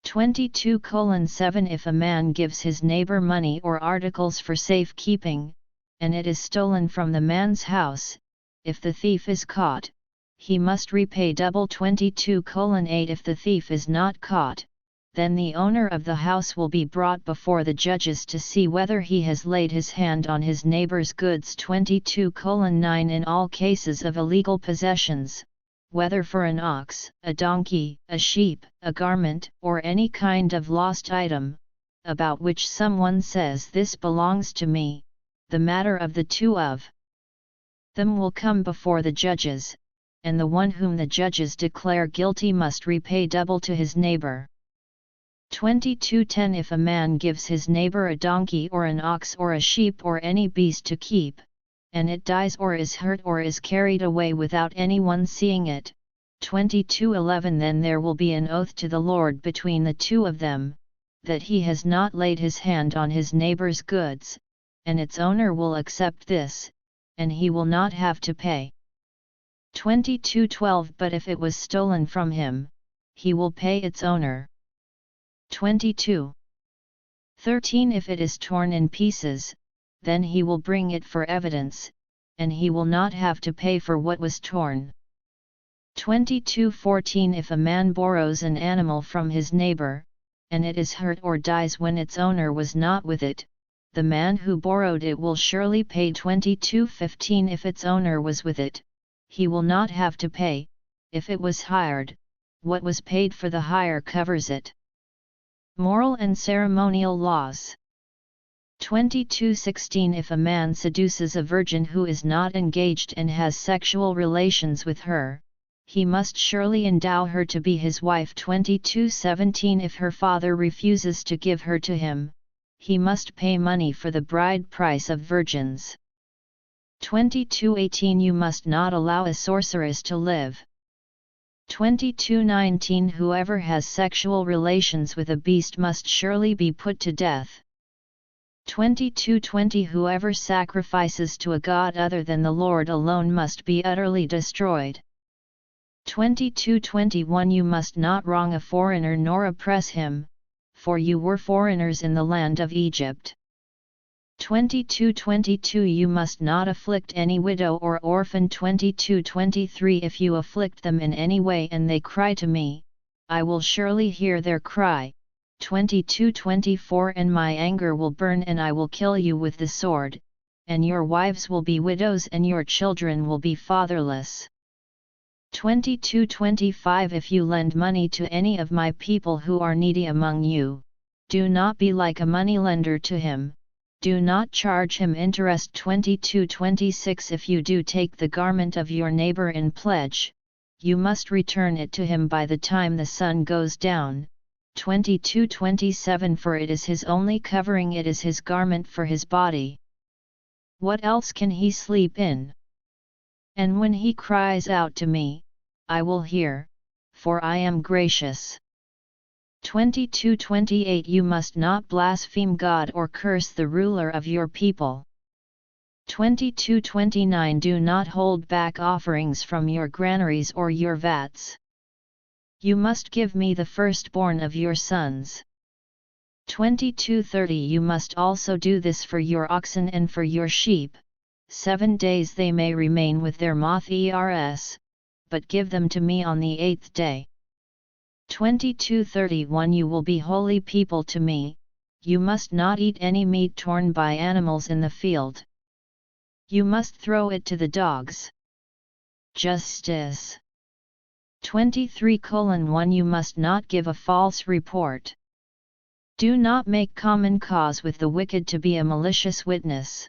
22:7 If a man gives his neighbor money or articles for safekeeping, and it is stolen from the man's house, if the thief is caught, he must repay double. 22:8 If the thief is not caught, then the owner of the house will be brought before the judges to see whether he has laid his hand on his neighbor's goods. 22:9 In all cases of illegal possessions, whether for an ox, a donkey, a sheep, a garment, or any kind of lost item, about which someone says this belongs to me, the matter of the two of them will come before the judges, and the one whom the judges declare guilty must repay double to his neighbor. 22:10 If a man gives his neighbor a donkey or an ox or a sheep or any beast to keep, and it dies or is hurt or is carried away without anyone seeing it, 22:11 Then there will be an oath to the Lord between the two of them, that he has not laid his hand on his neighbor's goods, and its owner will accept this, and he will not have to pay. 22:12 But if it was stolen from him, he will pay its owner. 22:13 If it is torn in pieces, then he will bring it for evidence, and he will not have to pay for what was torn. 22:14 If a man borrows an animal from his neighbor, and it is hurt or dies when its owner was not with it, the man who borrowed it will surely pay. 22:15 If its owner was with it, he will not have to pay. If it was hired, what was paid for the hire covers it. Moral and ceremonial laws. 22:16 If a man seduces a virgin who is not engaged and has sexual relations with her, he must surely endow her to be his wife. 22:17 If her father refuses to give her to him, he must pay money for the bride price of virgins. 22:18 You must not allow a sorceress to live. 22:19 Whoever has sexual relations with a beast must surely be put to death. 22:20 Whoever sacrifices to a god other than the Lord alone must be utterly destroyed. 22:21 You must not wrong a foreigner nor oppress him, for you were foreigners in the land of Egypt. 22:22 You must not afflict any widow or orphan. 22:23 If you afflict them in any way and they cry to me, I will surely hear their cry. 22:24 And my anger will burn and I will kill you with the sword, and your wives will be widows and your children will be fatherless. 22:25 If you lend money to any of my people who are needy among you, do not be like a moneylender to him, do not charge him interest. 22:26 If you do take the garment of your neighbor in pledge, you must return it to him by the time the sun goes down. 22:27 For it is his only covering, it is his garment for his body. What else can he sleep in? And when he cries out to me, I will hear, for I am gracious. 22:28 You must not blaspheme God or curse the ruler of your people. 22:29 Do not hold back offerings from your granaries or your vats. You must give me the firstborn of your sons. 22:30 You must also do this for your oxen and for your sheep. 7 days they may remain with their mothers, but give them to me on the 8th day. 22:31 You will be holy people to me, you must not eat any meat torn by animals in the field. You must throw it to the dogs. Justice. 23:1 You must not give a false report. Do not make common cause with the wicked to be a malicious witness.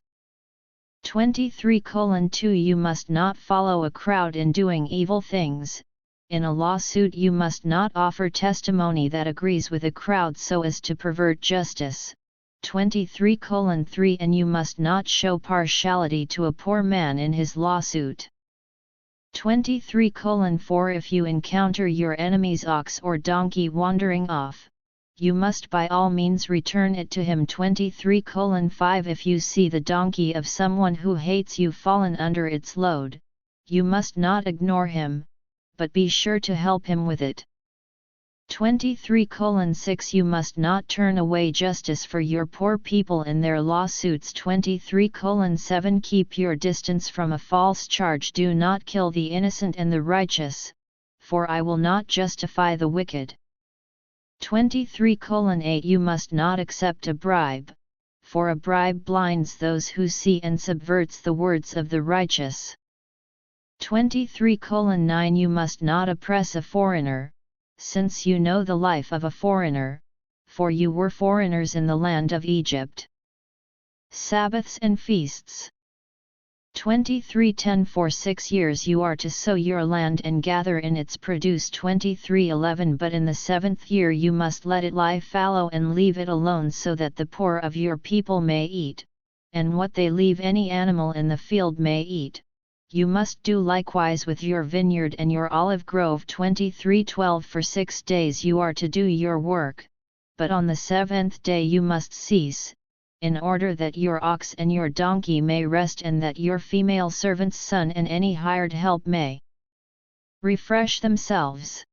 23:2 You must not follow a crowd in doing evil things. In a lawsuit you must not offer testimony that agrees with a crowd so as to pervert justice. 23:3 And you must not show partiality to a poor man in his lawsuit. 23:4 If you encounter your enemy's ox or donkey wandering off, you must by all means return it to him. 23:5 If you see the donkey of someone who hates you fallen under its load, you must not ignore him, but be sure to help him with it. 23:6 You must not turn away justice for your poor people in their lawsuits. 23:7 Keep your distance from a false charge. Do not kill the innocent and the righteous, for I will not justify the wicked. 23:8 You must not accept a bribe, for a bribe blinds those who see and subverts the words of the righteous. 23:9 You must not oppress a foreigner, since you know the life of a foreigner, for you were foreigners in the land of Egypt. Sabbaths and Feasts. 23:10 For 6 years you are to sow your land and gather in its produce. 23:11 But in the 7th year you must let it lie fallow and leave it alone so that the poor of your people may eat, and what they leave any animal in the field may eat. you must do likewise with your vineyard and your olive grove. 23:12 For 6 days you are to do your work, but on the 7th day you must cease, in order that your ox and your donkey may rest, and that your female servant's son and any hired help may refresh themselves.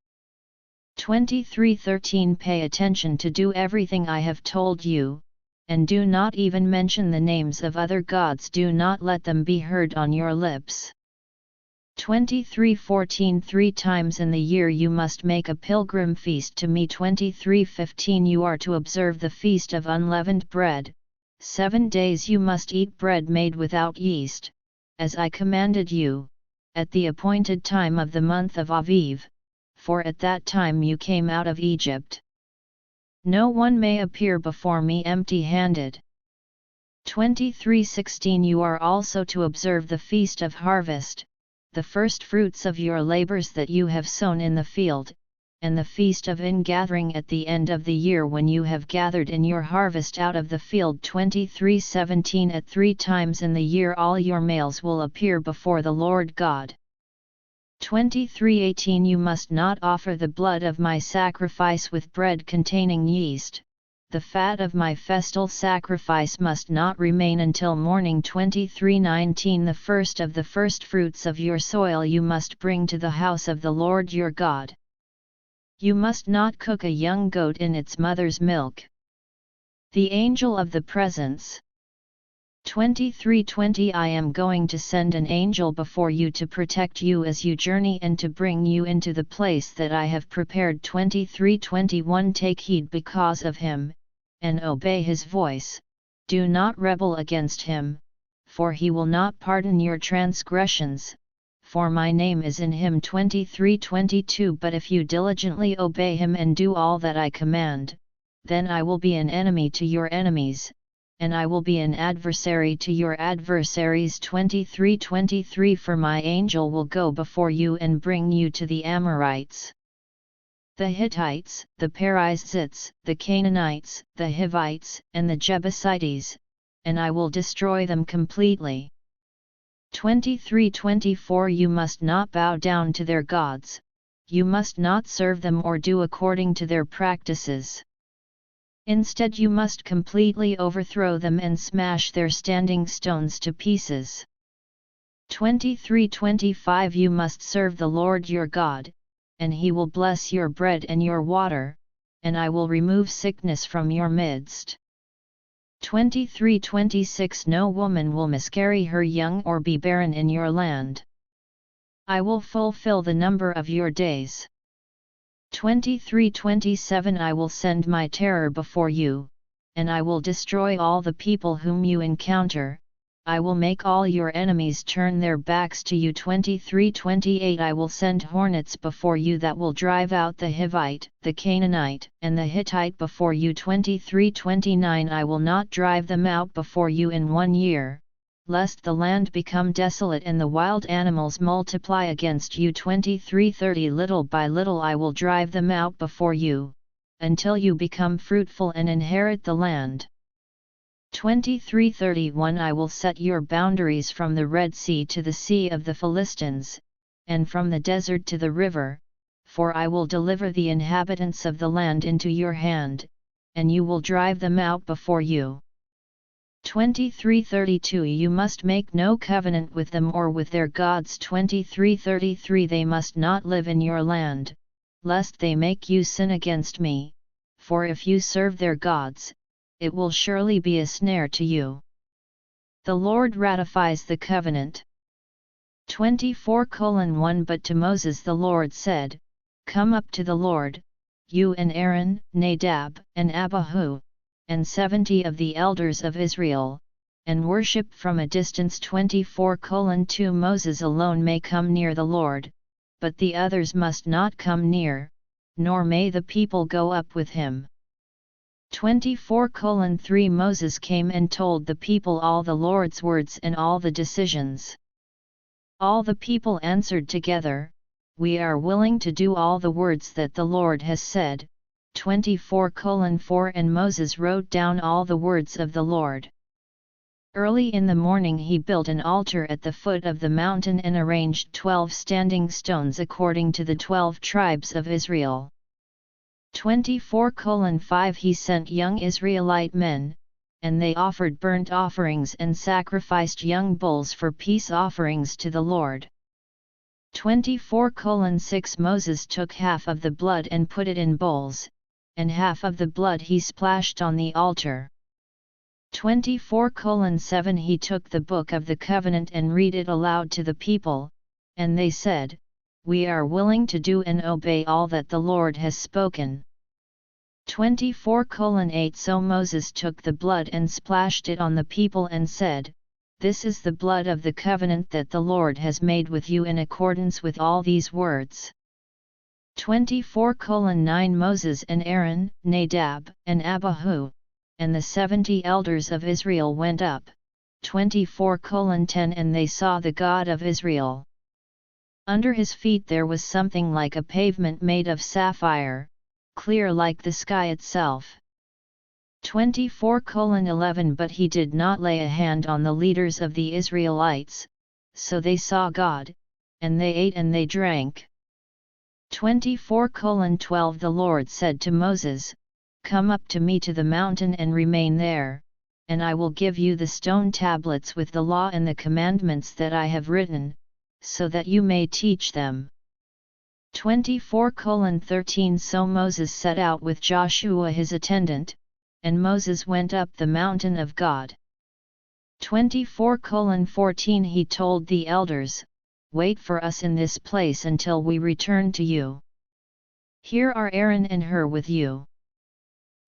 23:13 Pay attention to do everything I have told you, and do not even mention the names of other gods. Do not let them be heard on your lips. 23:14 3 times in the year you must make a pilgrim feast to me. 23:15 You are to observe the feast of unleavened bread. 7 days you must eat bread made without yeast, as I commanded you, at the appointed time of the month of Aviv, for at that time you came out of Egypt. No one may appear before me empty-handed. 23:16 You are also to observe the feast of harvest, the first fruits of your labors that you have sown in the field, and the feast of ingathering at the end of the year when you have gathered in your harvest out of the field. 23:17 At 3 times in the year all your males will appear before the Lord God. 23:18 You must not offer the blood of my sacrifice with bread containing yeast. The fat of my festal sacrifice must not remain until morning. 23:19 The first of the firstfruits of your soil you must bring to the house of the Lord your God. You must not cook a young goat in its mother's milk. The angel of the presence. 23:20 I am going to send an angel before you to protect you as you journey and to bring you into the place that I have prepared. 23:21 Take heed because of him, and obey his voice, do not rebel against him, for he will not pardon your transgressions, for my name is in him. 23:22 But if you diligently obey him and do all that I command, then I will be an enemy to your enemies, and I will be an adversary to your adversaries. 23:23 For my angel will go before you and bring you to the Amorites, the Hittites, the Perizzites, the Canaanites, the Hivites, and the Jebusites, and I will destroy them completely. 23:24 You must not bow down to their gods, you must not serve them or do according to their practices. Instead you must completely overthrow them and smash their standing stones to pieces. 23:25 You must serve the Lord your God, and he will bless your bread and your water, and I will remove sickness from your midst. 23:26 No woman will miscarry her young or be barren in your land. I will fulfill the number of your days. 23:27 I will send my terror before you, and I will destroy all the people whom you encounter. I will make all your enemies turn their backs to you. 23:28 I will send hornets before you that will drive out the Hivite, the Canaanite, and the Hittite before you. 23:29 I will not drive them out before you in 1 year, lest the land become desolate and the wild animals multiply against you. 23:30 Little by little I will drive them out before you, until you become fruitful and inherit the land. 23:31 I will set your boundaries from the Red Sea to the Sea of the Philistines, and from the desert to the river, for I will deliver the inhabitants of the land into your hand, and you will drive them out before you. 23:32 You must make no covenant with them or with their gods. 23:33 They must not live in your land, lest they make you sin against me, for if you serve their gods, it will surely be a snare to you. The Lord ratifies the covenant. 24:1 But to Moses the Lord said, Come up to the Lord, you and Aaron, Nadab, and Abihu, and 70 of the elders of Israel, and worship from a distance. 24:2 Moses alone may come near the Lord, but the others must not come near, nor may the people go up with him. 24:3 Moses came and told the people all the Lord's words and all the decisions. All the people answered together, We are willing to do all the words that the Lord has said. 24:4 And Moses wrote down all the words of the Lord. Early in the morning he built an altar at the foot of the mountain and arranged 12 standing stones according to the 12 tribes of Israel. 24:5 He sent young Israelite men, and they offered burnt offerings and sacrificed young bulls for peace offerings to the Lord. 24:6 Moses took half of the blood and put it in bowls, and half of the blood he splashed on the altar. 24:7 He took the book of the covenant and read it aloud to the people, and they said, "We are willing to do and obey all that the Lord has spoken." 24:8 So Moses took the blood and splashed it on the people and said, "This is the blood of the covenant that the Lord has made with you in accordance with all these words." 24:9 Moses and Aaron, Nadab and Abihu, and the 70 elders of Israel went up. 24:10 And they saw the God of Israel. Under his feet there was something like a pavement made of sapphire, clear like the sky itself. 24:11 But he did not lay a hand on the leaders of the Israelites, so they saw God, and they ate and they drank. 24:12 The Lord said to Moses, "Come up to me to the mountain and remain there, and I will give you the stone tablets with the law and the commandments that I have written, so that you may teach them." 24:13 So Moses set out with Joshua his attendant, and Moses went up the mountain of God. 24:14 He told the elders, "Wait for us in this place until we return to you. Here are Aaron and Hur with you.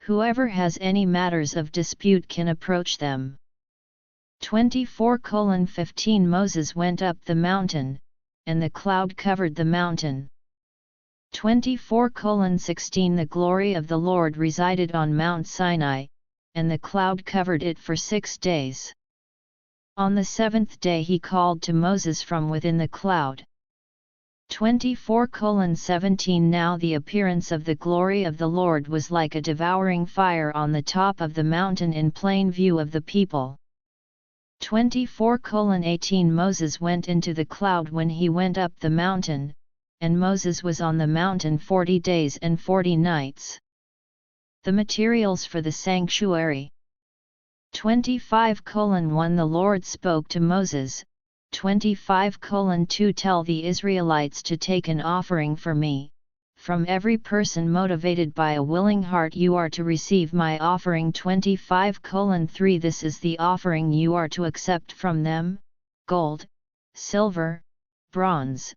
Whoever has any matters of dispute can approach them." 24:15 Moses went up the mountain, and the cloud covered the mountain. 24:16 The glory of the Lord resided on Mount Sinai, and the cloud covered it for 6 days. On the 7th day he called to Moses from within the cloud. 24:17 Now the appearance of the glory of the Lord was like a devouring fire on the top of the mountain in plain view of the people. 24:18 Moses went into the cloud when he went up the mountain, and Moses was on the mountain 40 days and 40 nights. The materials for the sanctuary. 25:1 The Lord spoke to Moses, 25:2 Tell the Israelites to take an offering for me, from every person motivated by a willing heart you are to receive my offering. 25:3 This is the offering you are to accept from them: gold, silver, bronze.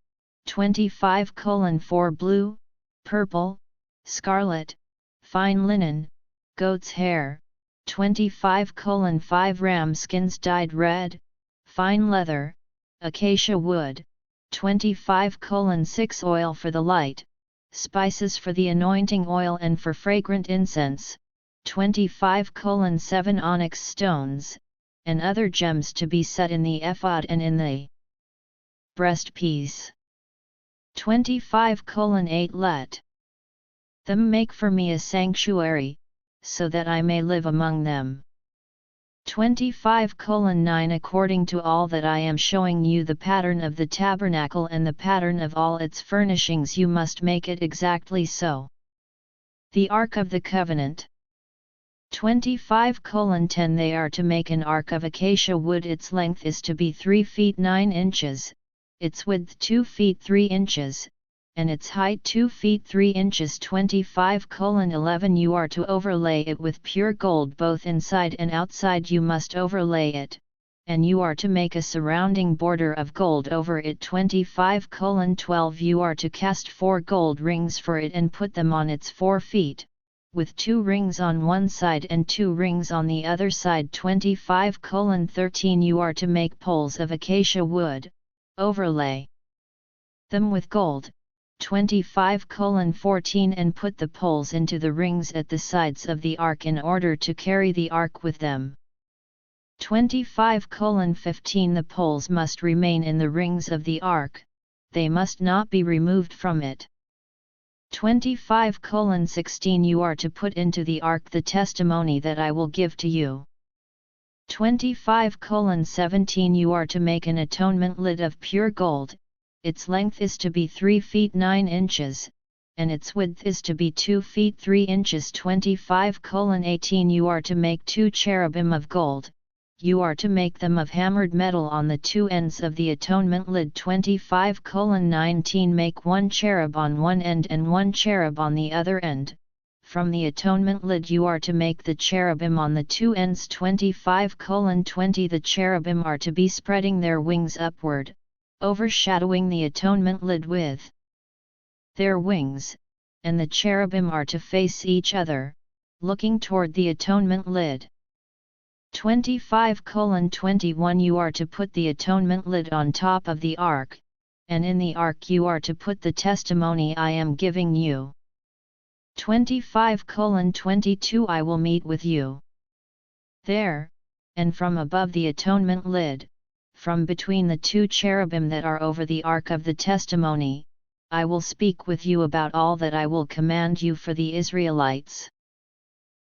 25:4 Blue, purple, scarlet, fine linen, goat's hair. 25:5 Ram skins dyed red, fine leather, acacia wood. 25:6 Oil for the light, spices for the anointing oil and for fragrant incense. 25:7 Onyx stones, and other gems to be set in the ephod and in the breastpiece. 25:8 Let them make for me a sanctuary, so that I may live among them. 25:9 According to all that I am showing you the pattern of the tabernacle and the pattern of all its furnishings, you must make it exactly so. The Ark of the Covenant. 25:10 They are to make an ark of acacia wood. Its length is to be 3 feet 9 inches, its width 2 feet 3 inches, and its height 2 feet 3 inches. 25:11 You are to overlay it with pure gold both inside and outside. You must overlay it, and you are to make a surrounding border of gold over it. 25:12 You are to cast 4 gold rings for it and put them on its 4 feet, with 2 rings on one side and 2 rings on the other side. 25:13 You are to make poles of acacia wood, overlay them with gold. 25:14 And put the poles into the rings at the sides of the ark in order to carry the ark with them. 25:15 The poles must remain in the rings of the ark, they must not be removed from it. 25:16 You are to put into the ark the testimony that I will give to you. 25:17 You are to make an atonement lid of pure gold, its length is to be 3 feet 9 inches, and its width is to be 2 feet 3 inches. 25:18 You are to make 2 cherubim of gold, you are to make them of hammered metal on the 2 ends of the atonement lid. 25:19 Make 1 cherub on one end and 1 cherub on the other end. From the atonement lid you are to make the cherubim on the 2 ends. 25:20 The cherubim are to be spreading their wings upward, overshadowing the atonement lid with their wings, and the cherubim are to face each other, looking toward the atonement lid. 25:21 You are to put the atonement lid on top of the ark, and in the ark you are to put the testimony I am giving you. 25:22 I will meet with you there, and from above the atonement lid, from between the 2 cherubim that are over the ark of the testimony, I will speak with you about all that I will command you for the Israelites.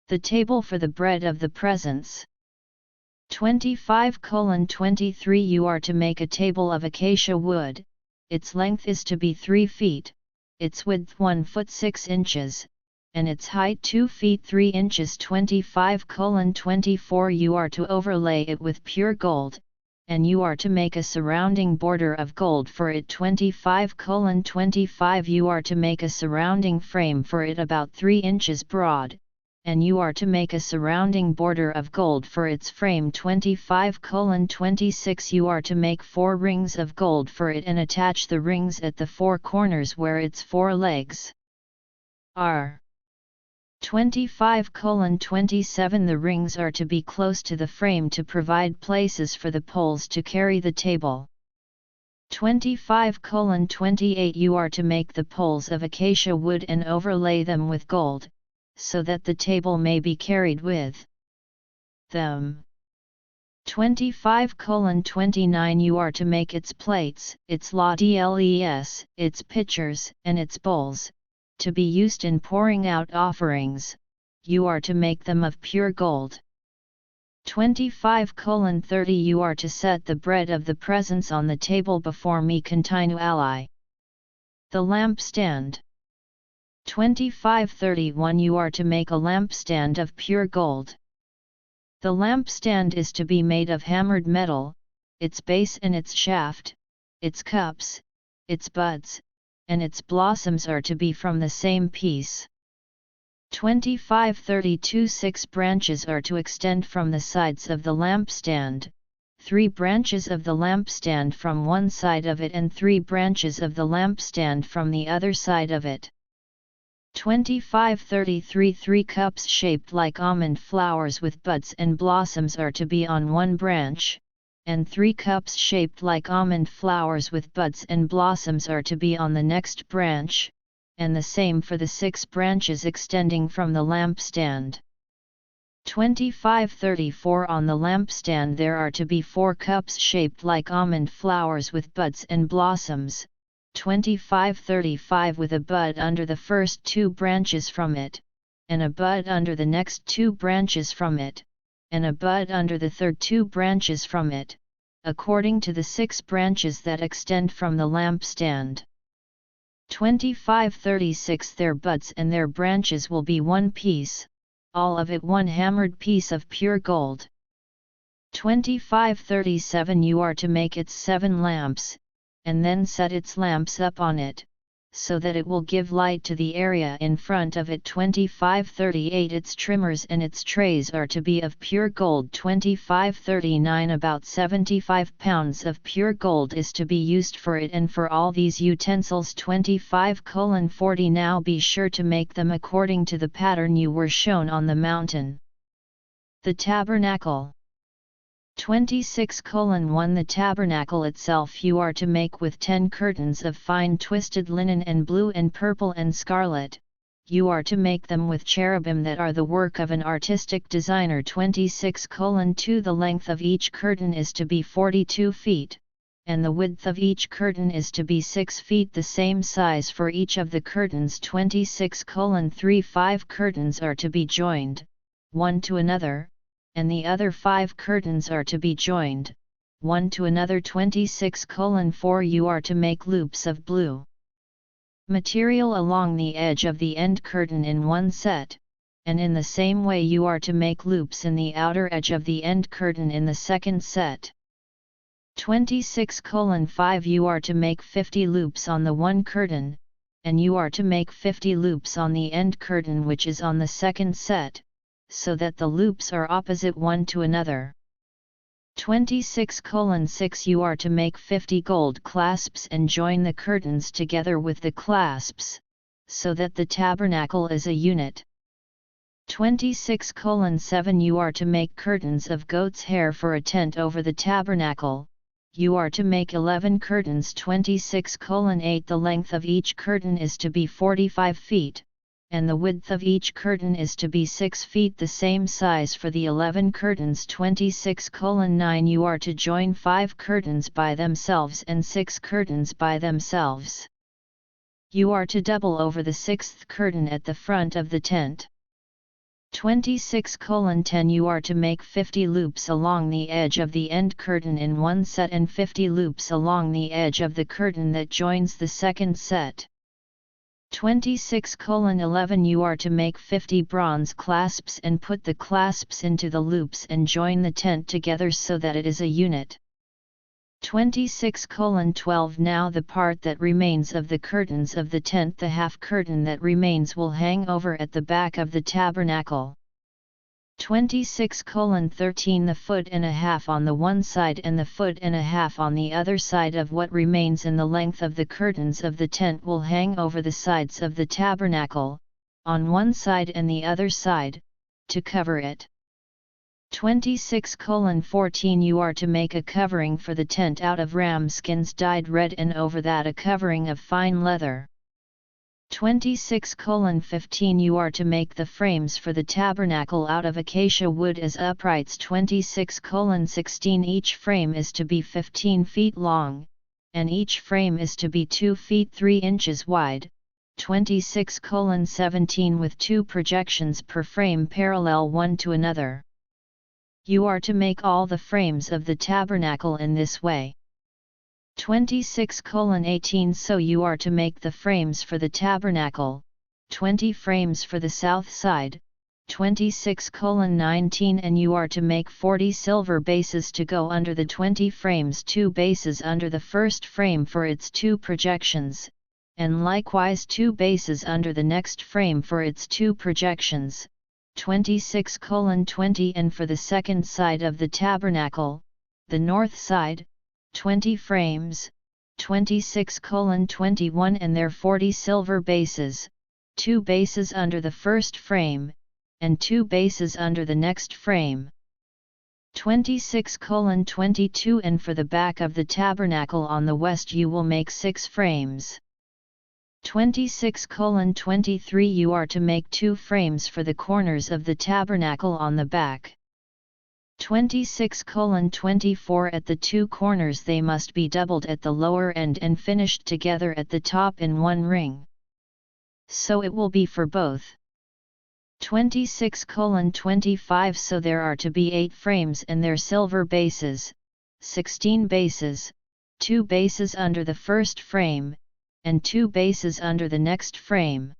The table for the bread of the presence. 25:23 You are to make a table of acacia wood, its length is to be 3 feet, its width 1 foot 6 inches, and its height 2 feet 3 inches. 25:24 You are to overlay it with pure gold, and you are to make a surrounding border of gold for it. 25:25 You are to make a surrounding frame for it about 3 inches broad, and you are to make a surrounding border of gold for its frame. 25:26 You are to make 4 rings of gold for it and attach the rings at the 4 corners where its 4 legs are. 25:27 The rings are to be close to the frame to provide places for the poles to carry the table. 25:28 You are to make the poles of acacia wood and overlay them with gold, so that the table may be carried with them. 25:29 You are to make its plates, its ladles, its pitchers, and its bowls, to be used in pouring out offerings, you are to make them of pure gold. 25:30 You are to set the bread of the presence on the table before me continually. The lampstand. 25:31 You are to make a lampstand of pure gold. The lampstand is to be made of hammered metal, its base and its shaft, its cups, its buds, and its blossoms are to be from the same piece. 25:32 6 branches are to extend from the sides of the lampstand, 3 branches of the lampstand from one side of it and 3 branches of the lampstand from the other side of it. 25:33 3 cups shaped like almond flowers with buds and blossoms are to be on one branch, and 3 cups shaped like almond flowers with buds and blossoms are to be on the next branch, and the same for the 6 branches extending from the lampstand. 25:34 On the lampstand there are to be 4 cups shaped like almond flowers with buds and blossoms, 25:35 with a bud under the first 2 branches from it, and a bud under the next 2 branches from it, and a bud under the third 2 branches from it, according to the 6 branches that extend from the lampstand. 25:36 Their buds and their branches will be one piece, all of it one hammered piece of pure gold. 25:37 You are to make its 7 lamps, and then set its lamps up on it, so that it will give light to the area in front of it. 25:38 Its trimmers and its trays are to be of pure gold. 25:39 About 75 pounds of pure gold is to be used for it and for all these utensils. 25:40 Now be sure to make them according to the pattern you were shown on the mountain. The tabernacle. 26:1 The tabernacle itself you are to make with 10 curtains of fine twisted linen and blue and purple and scarlet, you are to make them with cherubim that are the work of an artistic designer. 26:2 The length of each curtain is to be 42 feet, and the width of each curtain is to be 6 feet, the same size for each of the curtains. 26:3 5 curtains are to be joined, one to another, and the other 5 curtains are to be joined, one to another. 26:4 You are to make loops of blue material along the edge of the end curtain in one set, and in the same way you are to make loops in the outer edge of the end curtain in the second set. 26:5 You are to make 50 loops on the one curtain, and you are to make 50 loops on the end curtain which is on the second set, so that the loops are opposite one to another. 26:6 You are to make 50 gold clasps and join the curtains together with the clasps, so that the tabernacle is a unit. 26:7 You are to make curtains of goat's hair for a tent over the tabernacle. You are to make 11 curtains. 26:8 The length of each curtain is to be 45 feet, and the width of each curtain is to be 6 feet, the same size for the 11 curtains. 26:9 You are to join 5 curtains by themselves and 6 curtains by themselves. You are to double over the 6th curtain at the front of the tent. 26:10 You are to make 50 loops along the edge of the end curtain in one set and 50 loops along the edge of the curtain that joins the second set. 26:11 You are to make 50 bronze clasps and put the clasps into the loops and join the tent together so that it is a unit. 26:12 Now the part that remains of the curtains of the tent, the half curtain that remains, will hang over at the back of the tabernacle. 26:13 The foot and a half on the one side and the foot and a half on the other side of what remains in the length of the curtains of the tent will hang over the sides of the tabernacle, on one side and the other side, to cover it. 26:14 You are to make a covering for the tent out of ram skins dyed red, and over that a covering of fine leather. 26:15 You are to make the frames for the tabernacle out of acacia wood as uprights. 26:16 Each frame is to be 15 feet long, and each frame is to be 2 feet 3 inches wide. 26:17 With 2 projections per frame parallel one to another. You are to make all the frames of the tabernacle in this way. 26:18 So you are to make the frames for the tabernacle, 20 frames for the south side. 26:19 And you are to make 40 silver bases to go under the 20 frames, 2 bases under the first frame for its 2 projections, and likewise 2 bases under the next frame for its 2 projections. 26:20 And for the second side of the tabernacle, the north side, 20 frames. 26:21 And their 40 silver bases, 2 bases under the first frame, and 2 bases under the next frame. 26:22 And for the back of the tabernacle on the west you will make 6 frames. 26:23 You are to make 2 frames for the corners of the tabernacle on the back. 26:24 At the 2 corners they must be doubled at the lower end and finished together at the top in one ring. So it will be for both. 26:25 So there are to be 8 frames and their silver bases, 16 bases, 2 bases under the first frame, and 2 bases under the next frame.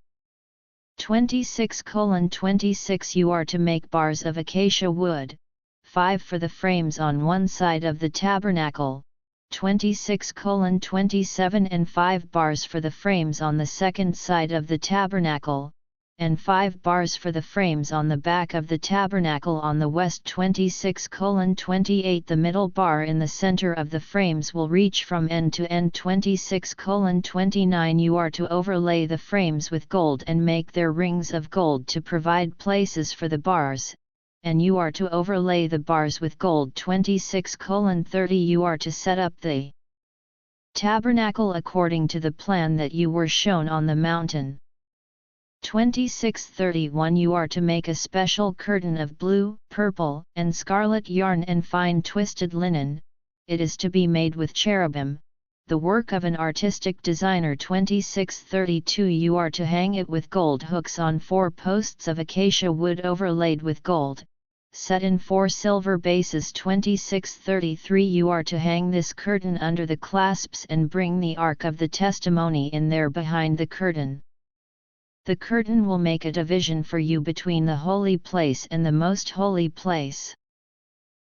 26:26 You are to make bars of acacia wood, 5 for the frames on one side of the tabernacle. 26:27 And 5 bars for the frames on the second side of the tabernacle, and 5 bars for the frames on the back of the tabernacle on the west. 26:28 The middle bar in the center of the frames will reach from end to end. 26:29 You are to overlay the frames with gold and make their rings of gold to provide places for the bars, and you are to overlay the bars with gold. 26:30 You are to set up the tabernacle according to the plan that you were shown on the mountain. 26:31 You are to make a special curtain of blue, purple, and scarlet yarn and fine twisted linen. It is to be made with cherubim, the work of an artistic designer. 26:32 You are to hang it with gold hooks on 4 posts of acacia wood overlaid with gold, set in 4 silver bases. 2633 You are to hang this curtain under the clasps and bring the ark of the testimony in there behind the curtain. The curtain will make a division for you between the holy place and the most holy place.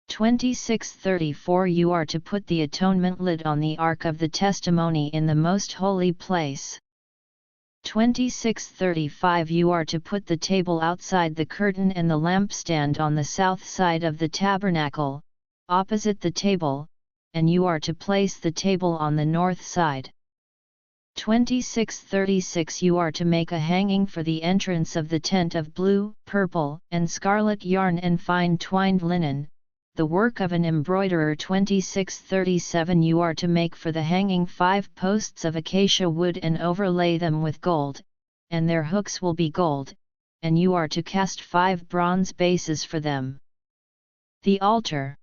2634 You are to put the atonement lid on the ark of the testimony in the most holy place. 2635 You are to put the table outside the curtain and the lampstand on the south side of the tabernacle, opposite the table, and you are to place the table on the north side. 2636 You are to make a hanging for the entrance of the tent of blue, purple, and scarlet yarn and fine twined linen, the work of an embroiderer. 2637 You are to make for the hanging 5 posts of acacia wood and overlay them with gold, and their hooks will be gold, and you are to cast 5 bronze bases for them. The altar.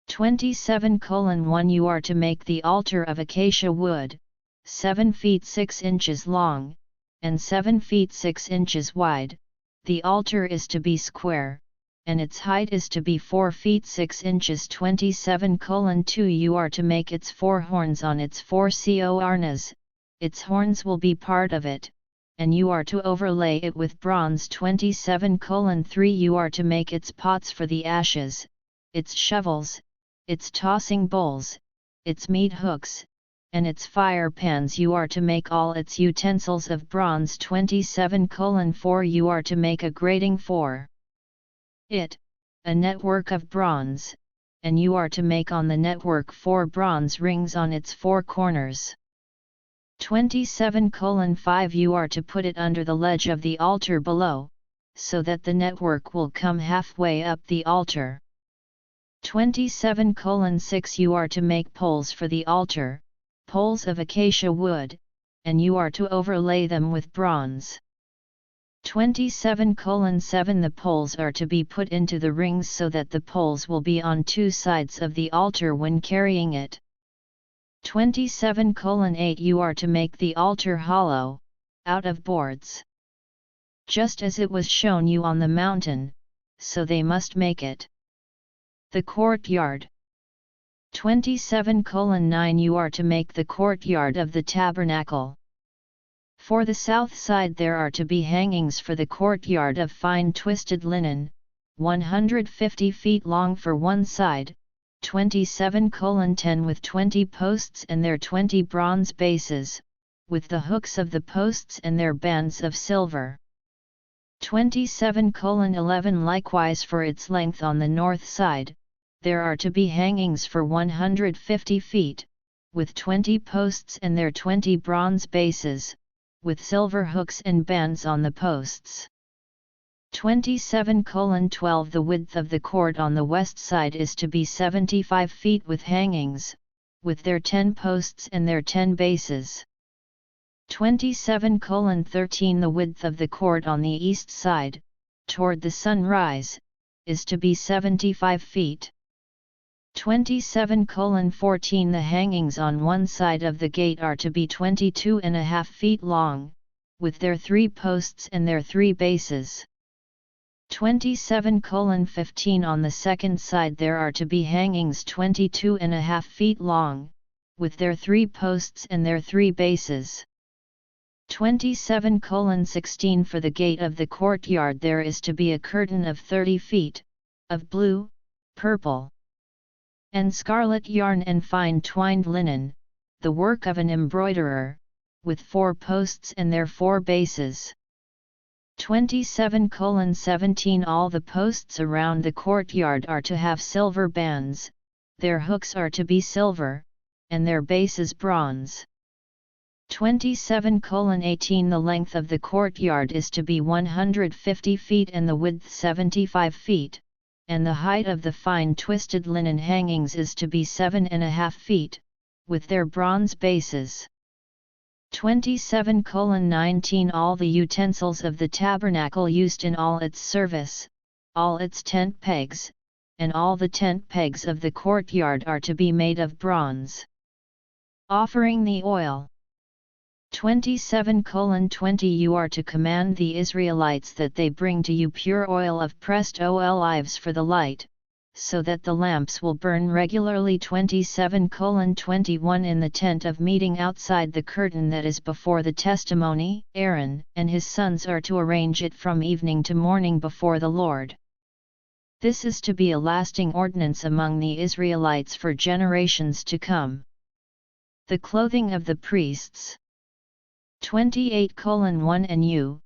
27:1 You are to make the altar of acacia wood, 7 feet 6 inches long, and 7 feet 6 inches wide. The altar is to be square, and its height is to be 4 feet 6 inches. 27:2 You are to make its 4 horns on its 4 cornas, its horns will be part of it, and you are to overlay it with bronze. 27:3 You are to make its pots for the ashes, its shovels, its tossing bowls, its meat hooks, and its fire pans. You are to make all its utensils of bronze. 27:4 You are to make a grating for it, a network of bronze, and you are to make on the network 4 bronze rings on its 4 corners. 27:5 You are to put it under the ledge of the altar below, so that the network will come halfway up the altar. 27:6 You are to make poles for the altar, poles of acacia wood, and you are to overlay them with bronze. 27:7 The poles are to be put into the rings so that the poles will be on 2 sides of the altar when carrying it. 27:8 You are to make the altar hollow, out of boards. Just as it was shown you on the mountain, so they must make it. The courtyard. 27:9 You are to make the courtyard of the tabernacle. For the south side there are to be hangings for the courtyard of fine twisted linen, 150 feet long for one side, 27:10 with 20 posts and their 20 bronze bases, with the hooks of the posts and their bands of silver. 27:11 Likewise for its length on the north side, there are to be hangings for 150 feet, with 20 posts and their 20 bronze bases, with silver hooks and bands on the posts. 27:12 The width of the court on the west side is to be 75 feet with hangings, with their 10 posts and their 10 bases. 27:13 The width of the court on the east side, toward the sunrise, is to be 75 feet. 27:14 The hangings on one side of the gate are to be 22.5 feet long, with their 3 posts and their 3 bases. 27:15 On the second side there are to be hangings 22.5 feet long, with their 3 posts and their 3 bases. 27:16 For the gate of the courtyard there is to be a curtain of 30 feet, of blue, purple, and scarlet yarn and fine twined linen, the work of an embroiderer, with 4 posts and their 4 bases. 27:17 All the posts around the courtyard are to have silver bands, their hooks are to be silver, and their bases bronze. 27:18 The length of the courtyard is to be 150 feet and the width 75 feet, and the height of the fine twisted linen hangings is to be 7.5 feet, with their bronze bases. 27:19 All the utensils of the tabernacle used in all its service, all its tent pegs, and all the tent pegs of the courtyard are to be made of bronze. Offering the oil. 27:20 You are to command the Israelites that they bring to you pure oil of pressed olives for the light, so that the lamps will burn regularly. 27:21 In the tent of meeting outside the curtain that is before the testimony, Aaron and his sons are to arrange it from evening to morning before the Lord. This is to be a lasting ordinance among the Israelites for generations to come. The clothing of the priests. 28:1 And you,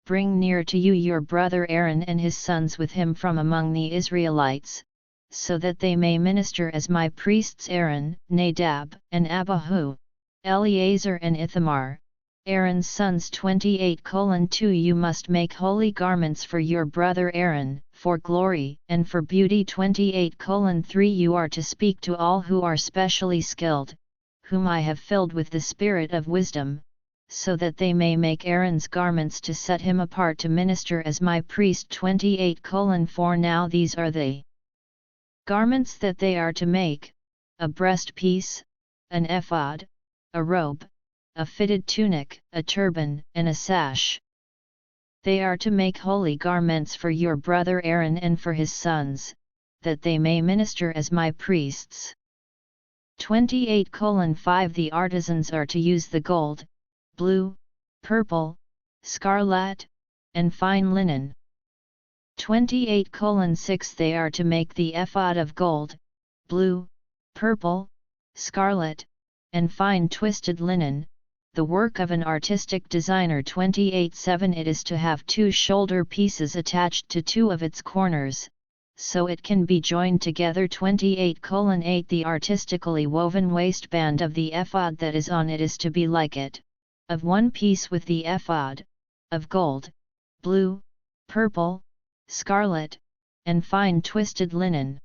bring near to you your brother Aaron and his sons with him from among the Israelites, so that they may minister as my priests Aaron, Nadab, and Abihu, Eleazar and Ithamar, Aaron's sons. 28:2 You must make holy garments for your brother Aaron, for glory and for beauty. 28:3 You are to speak to all who are specially skilled, whom I have filled with the spirit of wisdom, so that they may make Aaron's garments to set him apart to minister as my priest. 28:4 Now these are the garments that they are to make: a breastpiece, an ephod, a robe, a fitted tunic, a turban, and a sash. They are to make holy garments for your brother Aaron and for his sons, that they may minister as my priests. 28:5 The artisans are to use the gold, blue, purple, scarlet, and fine linen. 28:6 They are to make the ephod of gold, blue, purple, scarlet, and fine twisted linen, the work of an artistic designer. 28:7 It is to have 2 shoulder pieces attached to 2 of its corners, so it can be joined together. 28:8 The artistically woven waistband of the ephod that is on it is to be like it, of one piece with the ephod, of gold, blue, purple, scarlet, and fine twisted linen.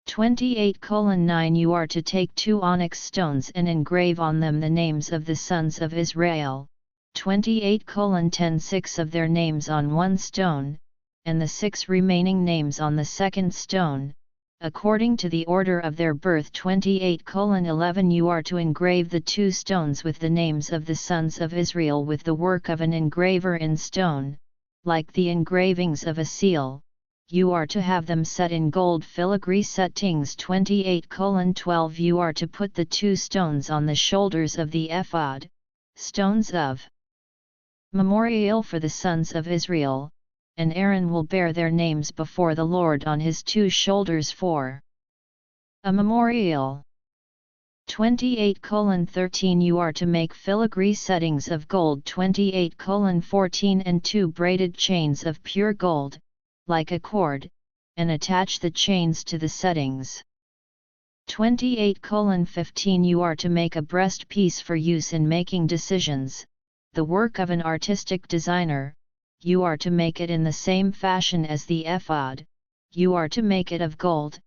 28:9 You are to take 2 onyx stones and engrave on them the names of the sons of Israel, 28:10 6 of their names on one stone, and the 6 remaining names on the second stone, according to the order of their birth. 28:11 You are to engrave the 2 stones with the names of the sons of Israel with the work of an engraver in stone, like the engravings of a seal. You are to have them set in gold filigree settings. 28:12 You are to put the 2 stones on the shoulders of the ephod, stones of memorial for the sons of Israel, and Aaron will bear their names before the Lord on his 2 shoulders for a memorial. 28:13 You are to make filigree settings of gold. 28:14 And 2 braided chains of pure gold, like a cord, and attach the chains to the settings. 28:15 You are to make a breastpiece for use in making decisions, the work of an artistic designer. You are to make it in the same fashion as the ephod. You are to make it of gold,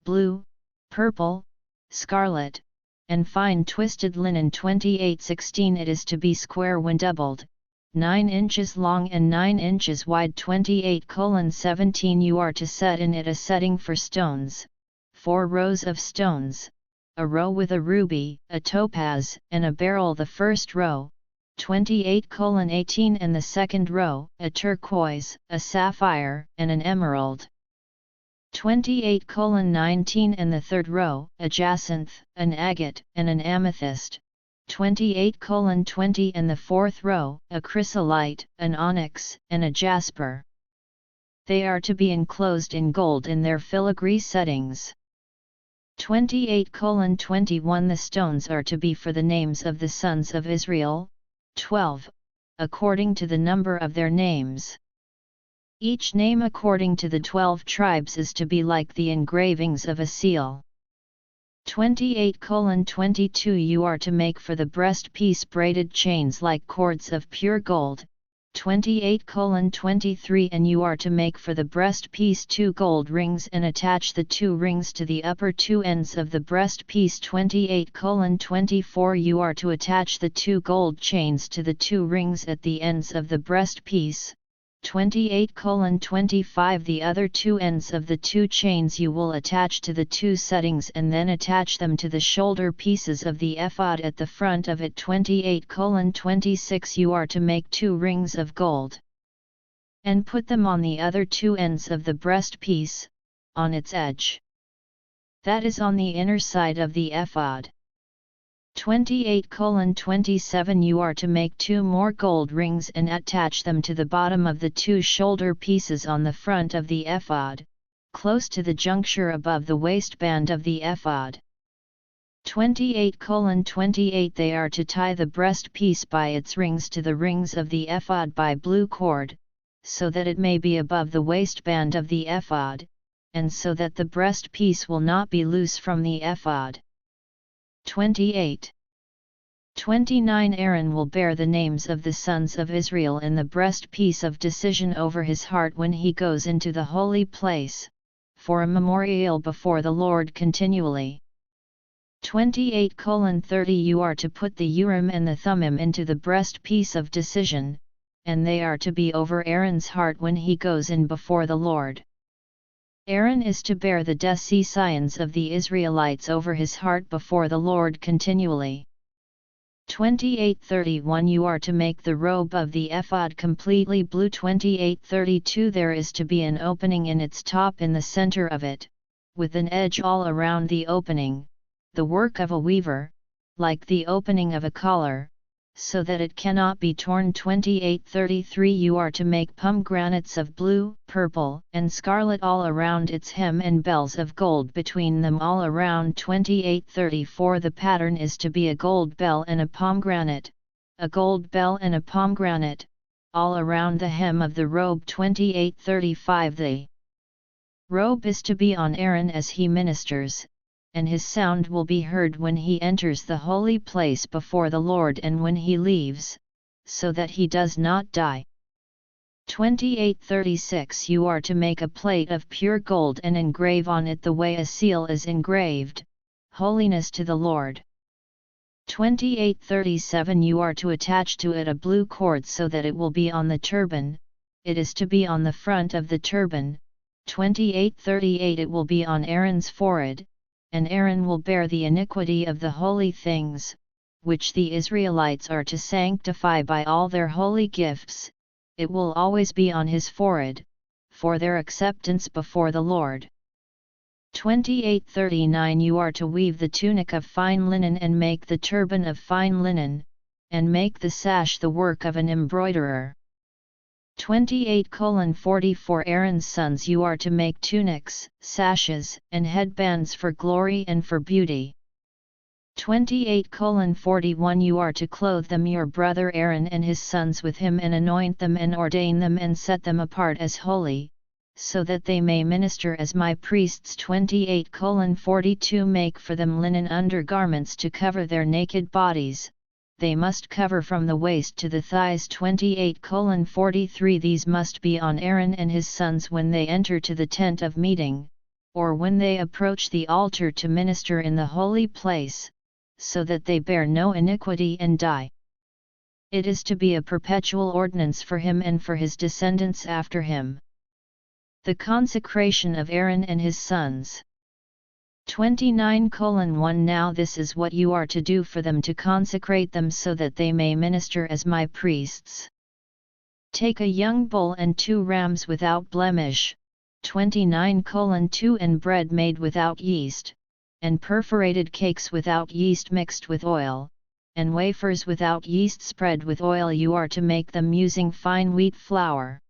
blue, purple, scarlet, and fine twisted linen. 28:16 It is to be square when doubled, 9 inches long and 9 inches wide. 28:17 You are to set in it a setting for stones, 4 rows of stones, a row with a ruby, a topaz, and a beryl the first row. 28:18 And the second row, a turquoise, a sapphire, and an emerald. 28:19 And the third row, a jacinth, an agate, and an amethyst. 28:20 And the fourth row, a chrysolite, an onyx, and a jasper. They are to be enclosed in gold in their filigree settings. 28:21 The stones are to be for the names of the sons of Israel, 12, according to the number of their names. Each name according to the 12 tribes is to be like the engravings of a seal. 28:22 You are to make for the breastpiece braided chains like cords of pure gold. 28:23 And you are to make for the breastpiece 2 gold rings and attach the 2 rings to the upper 2 ends of the breastpiece. 28:24 You are to attach the 2 gold chains to the 2 rings at the ends of the breastpiece, 28:25 The other two ends of the two chains you will attach to the two settings and then attach them to the shoulder pieces of the ephod at the front of it. 28:26 You are to make 2 rings of gold and put them on the other two ends of the breast piece, on its edge. That is on the inner side of the ephod. 28:27 You are to make 2 more gold rings and attach them to the bottom of the 2 shoulder pieces on the front of the ephod, close to the juncture above the waistband of the ephod. 28:28 They are to tie the breast piece by its rings to the rings of the ephod by blue cord, so that it may be above the waistband of the ephod, and so that the breast piece will not be loose from the ephod. 28:29 Aaron will bear the names of the sons of Israel in the breast piece of decision over his heart when he goes into the holy place, for a memorial before the Lord continually. 28:30 You are to put the Urim and the Thummim into the breast piece of decision, and they are to be over Aaron's heart when he goes in before the Lord. Aaron is to bear the decisions of the Israelites over his heart before the Lord continually. 28:31 You are to make the robe of the ephod completely blue. 28:32 There is to be an opening in its top in the center of it, with an edge all around the opening, the work of a weaver, like the opening of a collar, so that it cannot be torn. 28:33 You are to make pomegranates of blue, purple, and scarlet all around its hem and bells of gold between them all around. 28:34 The pattern is to be a gold bell and a pomegranate, a gold bell and a pomegranate, all around the hem of the robe. 28:35 The robe is to be on Aaron as he ministers, and his sound will be heard when he enters the holy place before the Lord and when he leaves, so that he does not die. 28:36 You are to make a plate of pure gold and engrave on it the way a seal is engraved, holiness to the Lord. 28:37 You are to attach to it a blue cord so that it will be on the turban, it is to be on the front of the turban. 28:38 It will be on Aaron's forehead, and Aaron will bear the iniquity of the holy things, which the Israelites are to sanctify by all their holy gifts, it will always be on his forehead, for their acceptance before the Lord. 28:39 You are to weave the tunic of fine linen and make the turban of fine linen, and make the sash the work of an embroiderer. 28:40 Aaron's sons You are to make tunics, sashes, and headbands for glory and for beauty. 28:41 You are to clothe them your brother Aaron and his sons with him and anoint them and ordain them and set them apart as holy, so that they may minister as my priests. 28:42 Make for them linen undergarments to cover their naked bodies, they must cover from the waist to the thighs. 28:43 These must be on Aaron and his sons when they enter to the tent of meeting, or when they approach the altar to minister in the holy place, so that they bear no iniquity and die. It is to be a perpetual ordinance for him and for his descendants after him. The consecration of Aaron and his sons. 29:1 Now this is what you are to do for them to consecrate them so that they may minister as my priests. Take a young bull and 2 rams without blemish, 29:2 And bread made without yeast, and perforated cakes without yeast mixed with oil, and wafers without yeast spread with oil. You are to make them using fine wheat flour.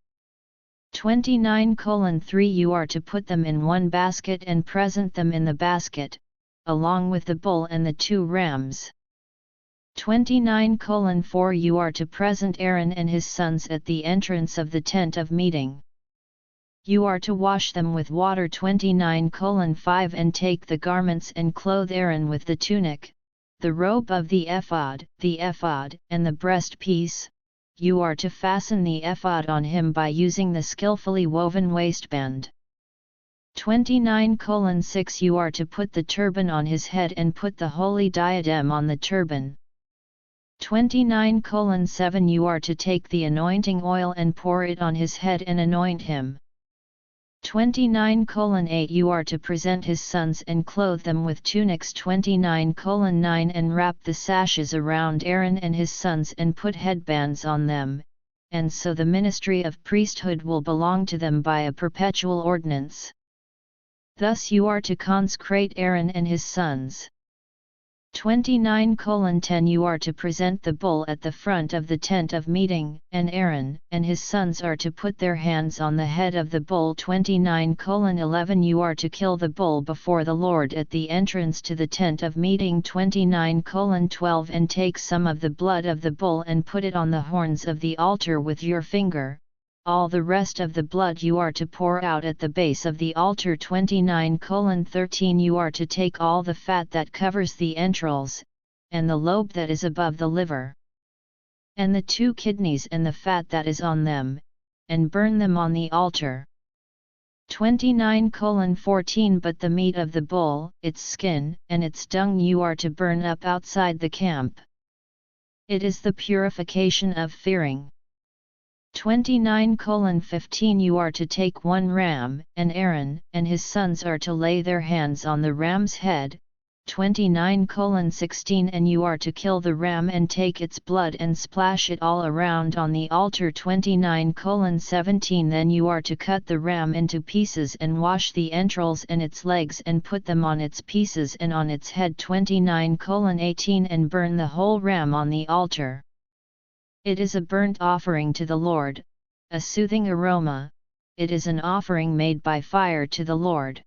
29:3 You are to put them in one basket and present them in the basket, along with the bull and the 2 rams. 29:4 You are to present Aaron and his sons at the entrance of the tent of meeting. You are to wash them with water. 29:5 And take the garments and clothe Aaron with the tunic, the robe of the ephod, and the breast piece. You are to fasten the ephod on him by using the skillfully woven waistband. 29:6 You are to put the turban on his head and put the holy diadem on the turban. 29:7 You are to take the anointing oil and pour it on his head and anoint him. 29:8 You are to present his sons and clothe them with tunics. 29:9 And wrap the sashes around Aaron and his sons and put headbands on them, and so the ministry of priesthood will belong to them by a perpetual ordinance. Thus you are to consecrate Aaron and his sons. 29:10 You are to present the bull at the front of the tent of meeting, and Aaron and his sons are to put their hands on the head of the bull. 29:11 You are to kill the bull before the Lord at the entrance to the tent of meeting. 29:12 And take some of the blood of the bull and put it on the horns of the altar with your finger. All the rest of the blood you are to pour out at the base of the altar. 29:13 You are to take all the fat that covers the entrails, and the lobe that is above the liver, and the 2 kidneys and the fat that is on them, and burn them on the altar. 29:14 But the meat of the bull, its skin, and its dung you are to burn up outside the camp. It is the purification of fearing. 29:15 You are to take 1 ram, and Aaron and his sons are to lay their hands on the ram's head. 29:16 And you are to kill the ram and take its blood and splash it all around on the altar. 29:17 Then you are to cut the ram into pieces and wash the entrails and its legs and put them on its pieces and on its head. 29:18 And burn the whole ram on the altar. It is a burnt offering to the Lord, a soothing aroma. It is an offering made by fire to the Lord.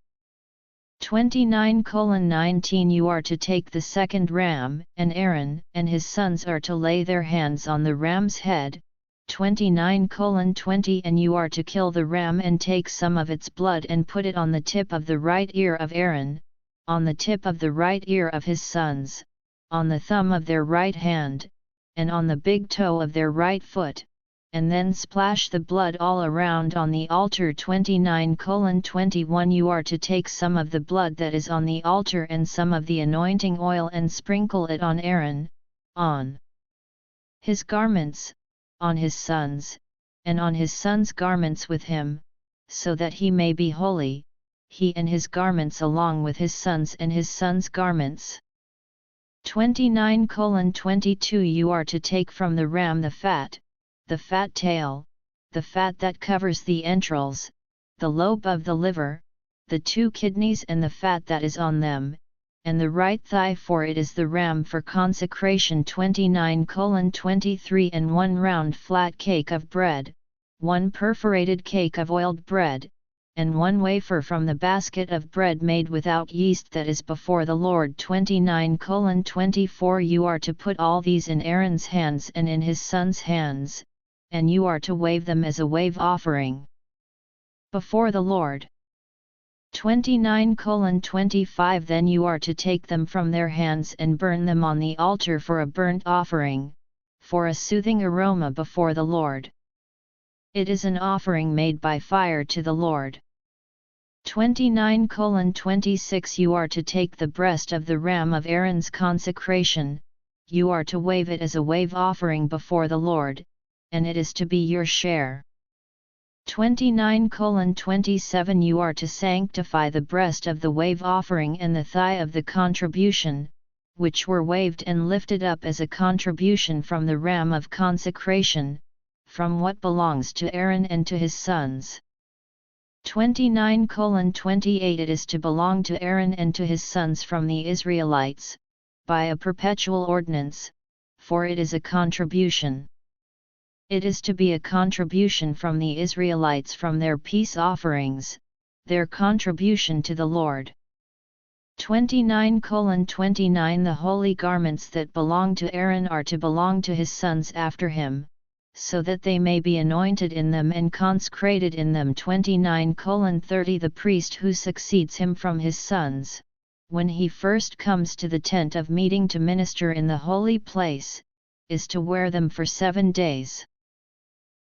29:19 You are to take the second ram, and Aaron and his sons are to lay their hands on the ram's head. 29:20 And you are to kill the ram and take some of its blood and put it on the tip of the right ear of Aaron, on the tip of the right ear of his sons, on the thumb of their right hand, and on the big toe of their right foot, and then splash the blood all around on the altar. 29:21 You are to take some of the blood that is on the altar and some of the anointing oil and sprinkle it on Aaron, on his garments, on his sons, and on his sons' garments with him, so that he may be holy, he and his garments along with his sons and his sons' garments. 29:22 You are to take from the ram the fat tail, the fat that covers the entrails, the lobe of the liver, the 2 kidneys and the fat that is on them, and the right thigh, for it is the ram for consecration. 29:23 And 1 round flat cake of bread, 1 perforated cake of oiled bread, and 1 wafer from the basket of bread made without yeast that is before the Lord. 29:24 You are to put all these in Aaron's hands and in his sons' hands, and you are to wave them as a wave offering before the Lord. 29:25 Then you are to take them from their hands and burn them on the altar for a burnt offering, for a soothing aroma before the Lord. It is an offering made by fire to the Lord. 29:26 You are to take the breast of the ram of Aaron's consecration, you are to wave it as a wave offering before the Lord, and it is to be your share. 29:27 You are to sanctify the breast of the wave offering and the thigh of the contribution, which were waved and lifted up as a contribution from the ram of consecration, from what belongs to Aaron and to his sons. 29:28 It is to belong to Aaron and to his sons from the Israelites, by a perpetual ordinance, for it is a contribution. It is to be a contribution from the Israelites from their peace offerings, their contribution to the Lord. 29:29 The holy garments that belong to Aaron are to belong to his sons after him, so that they may be anointed in them and consecrated in them. 29:30 The priest who succeeds him from his sons, when he first comes to the tent of meeting to minister in the holy place, is to wear them for 7 days.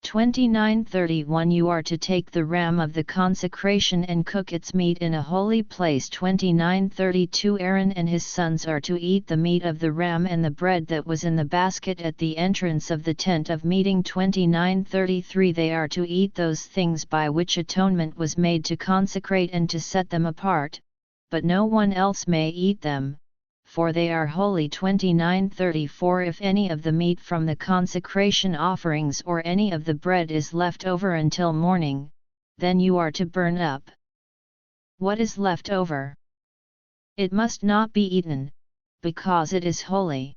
29:31 You are to take the ram of the consecration and cook its meat in a holy place. 29:32 Aaron and his sons are to eat the meat of the ram and the bread that was in the basket at the entrance of the tent of meeting. 29:33 They are to eat those things by which atonement was made to consecrate and to set them apart, but no one else may eat them, for they are holy. 29:34 If any of the meat from the consecration offerings or any of the bread is left over until morning, then you are to burn up what is left over. It must not be eaten, because it is holy.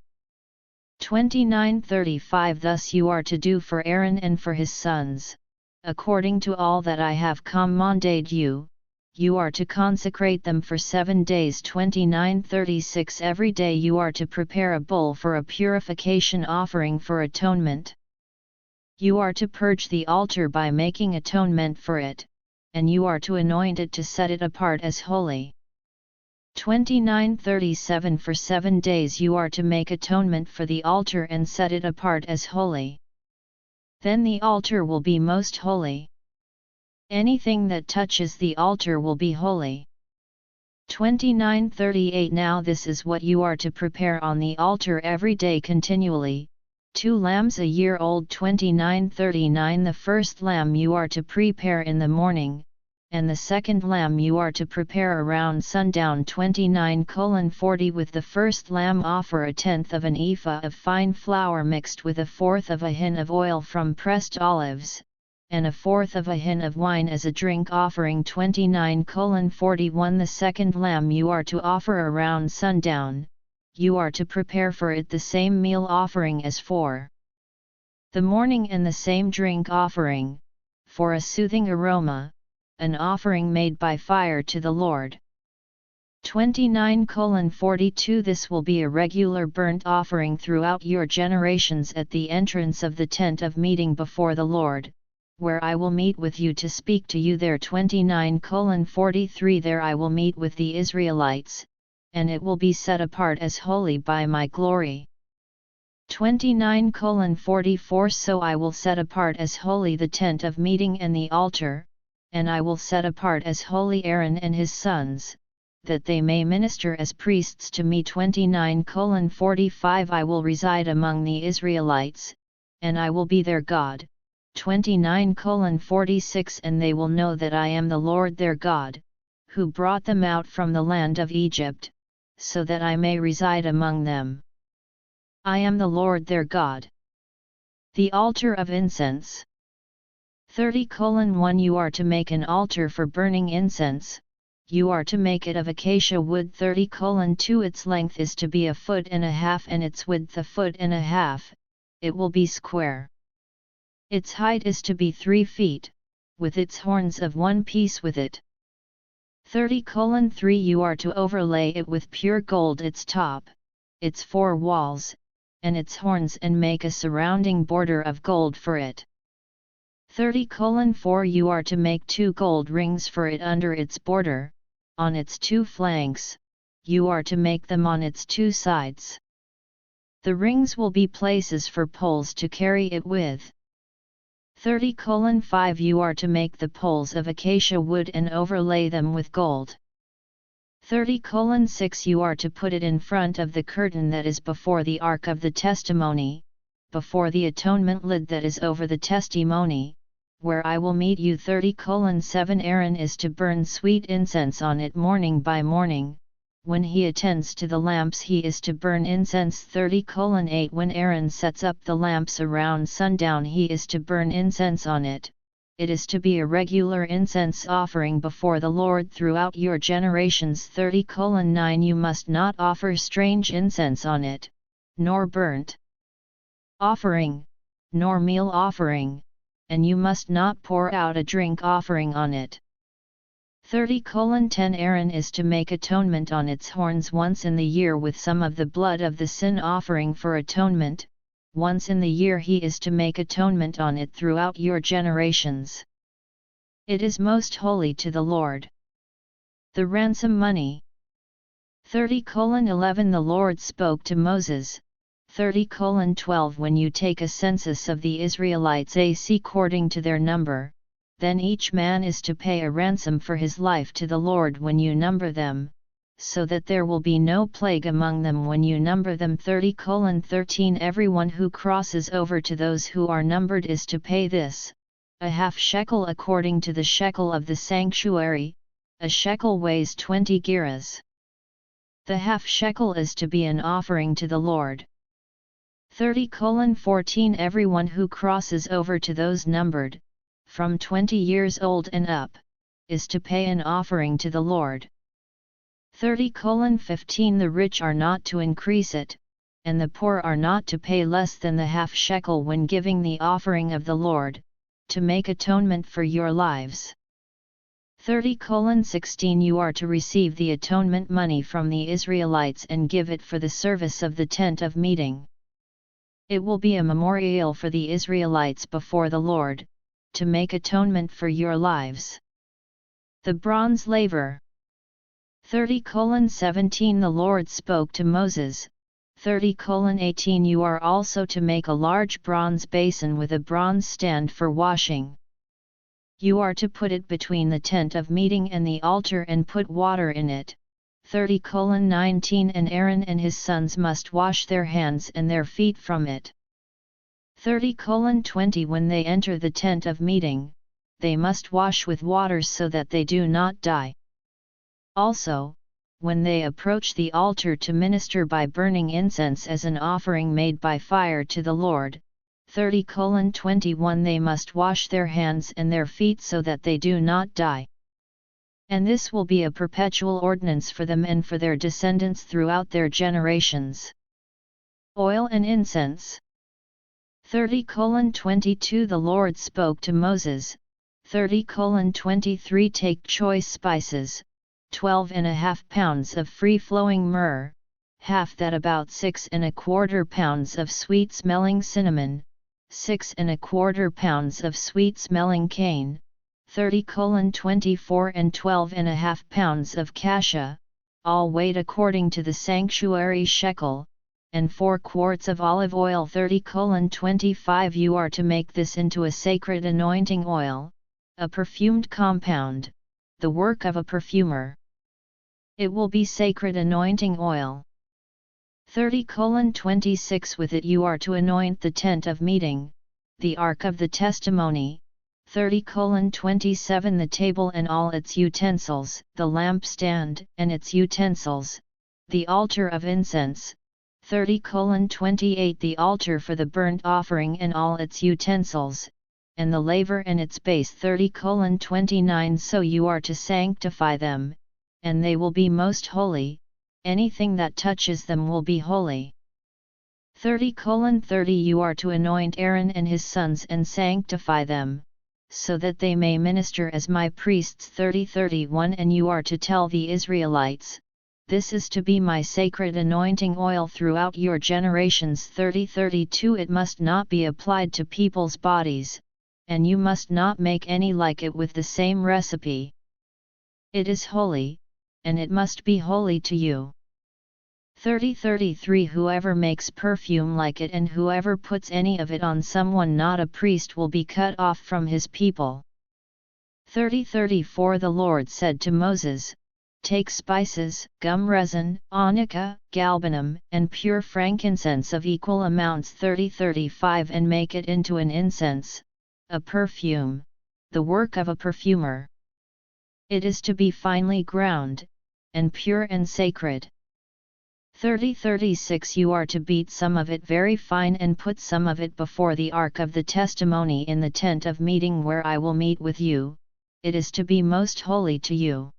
29:35 Thus you are to do for Aaron and for his sons, according to all that I have commanded you. You are to consecrate them for 7 days. 29:36 Every day you are to prepare a bull for a purification offering for atonement. You are to purge the altar by making atonement for it, and you are to anoint it to set it apart as holy. 29:37 For 7 days you are to make atonement for the altar and set it apart as holy. Then the altar will be most holy. Anything that touches the altar will be holy. 29:38 Now this is what you are to prepare on the altar every day continually: 2 lambs a year old. 29:39 The first lamb you are to prepare in the morning, and the second lamb you are to prepare around sundown. 29:40 With the first lamb offer 1/10 of an ephah of fine flour mixed with 1/4 of a hin of oil from pressed olives, and 1/4 of a hin of wine as a drink offering. 29:41 The second lamb you are to offer around sundown. You are to prepare for it the same meal offering as for the morning and the same drink offering, for a soothing aroma, an offering made by fire to the Lord. 29:42 This will be a regular burnt offering throughout your generations at the entrance of the tent of meeting before the Lord, where I will meet with you to speak to you there. 29:43 There I will meet with the Israelites, and it will be set apart as holy by my glory. 29:44 So I will set apart as holy the tent of meeting and the altar, and I will set apart as holy Aaron and his sons, that they may minister as priests to me. 29:45 I will reside among the Israelites, and I will be their God. 29:46 And they will know that I am the Lord their God, who brought them out from the land of Egypt, so that I may reside among them. I am the Lord their God. The altar of incense. 30:1 You are to make an altar for burning incense. You are to make it of acacia wood. 30:2 Its length is to be 1.5 feet and its width 1.5 feet. It will be square. Its height is to be 3 feet, with its horns of one piece with it. 30:3 You are to overlay it with pure gold, its top, its 4 walls, and its horns, and make a surrounding border of gold for it. 30:4 You are to make 2 gold rings for it under its border, on its 2 flanks. You are to make them on its 2 sides. The rings will be places for poles to carry it with. 30:5 You are to make the poles of acacia wood and overlay them with gold. 30:6 You are to put it in front of the curtain that is before the ark of the testimony, before the atonement lid that is over the testimony, where I will meet you. 30:7 Aaron is to burn sweet incense on it morning by morning. When he attends to the lamps he is to burn incense. 30:8 When Aaron sets up the lamps around sundown he is to burn incense on it. It is to be a regular incense offering before the Lord throughout your generations. 30:9 You must not offer strange incense on it, nor burnt offering, nor meal offering, and you must not pour out a drink offering on it. 30:10 Aaron is to make atonement on its horns once in the year with some of the blood of the sin offering for atonement. Once in the year he is to make atonement on it throughout your generations. It is most holy to the Lord. The ransom money. 30:11 The Lord spoke to Moses. 30:12 When you take a census of the Israelites according to their number, then each man is to pay a ransom for his life to the Lord when you number them, so that there will be no plague among them when you number them. 30:13 Everyone who crosses over to those who are numbered is to pay this, a half shekel according to the shekel of the sanctuary, a shekel weighs 20 gerahs. The half shekel is to be an offering to the Lord. 30:14 Everyone who crosses over to those numbered, from 20 years old and up, is to pay an offering to the Lord. 30:15 The rich are not to increase it, and the poor are not to pay less than the half shekel when giving the offering of the Lord, to make atonement for your lives. 30:16 You are to receive the atonement money from the Israelites and give it for the service of the tent of meeting. It will be a memorial for the Israelites before the Lord, to make atonement for your lives. The bronze laver. 30:17 The Lord spoke to Moses. 30:18 You are also to make a large bronze basin with a bronze stand for washing. You are to put it between the tent of meeting and the altar and put water in it. 30:19 And Aaron and his sons must wash their hands and their feet from it. 30:20 When they enter the tent of meeting, they must wash with water so that they do not die. Also, when they approach the altar to minister by burning incense as an offering made by fire to the Lord, 30:21 They must wash their hands and their feet so that they do not die. And this will be a perpetual ordinance for them and for their descendants throughout their generations. Oil and incense. 30:22 The Lord spoke to Moses. 30:23 Take choice spices, 12.5 pounds of free-flowing myrrh, half that about 6.25 pounds of sweet-smelling cinnamon, 6.25 pounds of sweet-smelling cane, 30:24 and 12.5 pounds of cassia, all weighed according to the sanctuary shekel, and 4 quarts of olive oil. 30:25 You are to make this into a sacred anointing oil, a perfumed compound, the work of a perfumer. It will be sacred anointing oil. 30:26 With it you are to anoint the tent of meeting, the ark of the testimony. 30:27 The table and all its utensils, the lampstand and its utensils, the altar of incense. 30:28 The altar for the burnt offering and all its utensils, and the laver and its base. 30:29 So you are to sanctify them, and they will be most holy, anything that touches them will be holy. 30:30 You are to anoint Aaron and his sons and sanctify them, so that they may minister as my priests. 30:31 And you are to tell the Israelites, this is to be my sacred anointing oil throughout your generations. 30:32 It must not be applied to people's bodies, and you must not make any like it with the same recipe. It is holy, and it must be holy to you. 30:33 Whoever makes perfume like it and whoever puts any of it on someone not a priest will be cut off from his people. 30:34 The Lord said to Moses, take spices, gum resin, onycha, galbanum, and pure frankincense of equal amounts. 30:35 And make it into an incense, a perfume, the work of a perfumer. It is to be finely ground, and pure and sacred. 30:36 You are to beat some of it very fine and put some of it before the ark of the testimony in the tent of meeting where I will meet with you, it is to be most holy to you.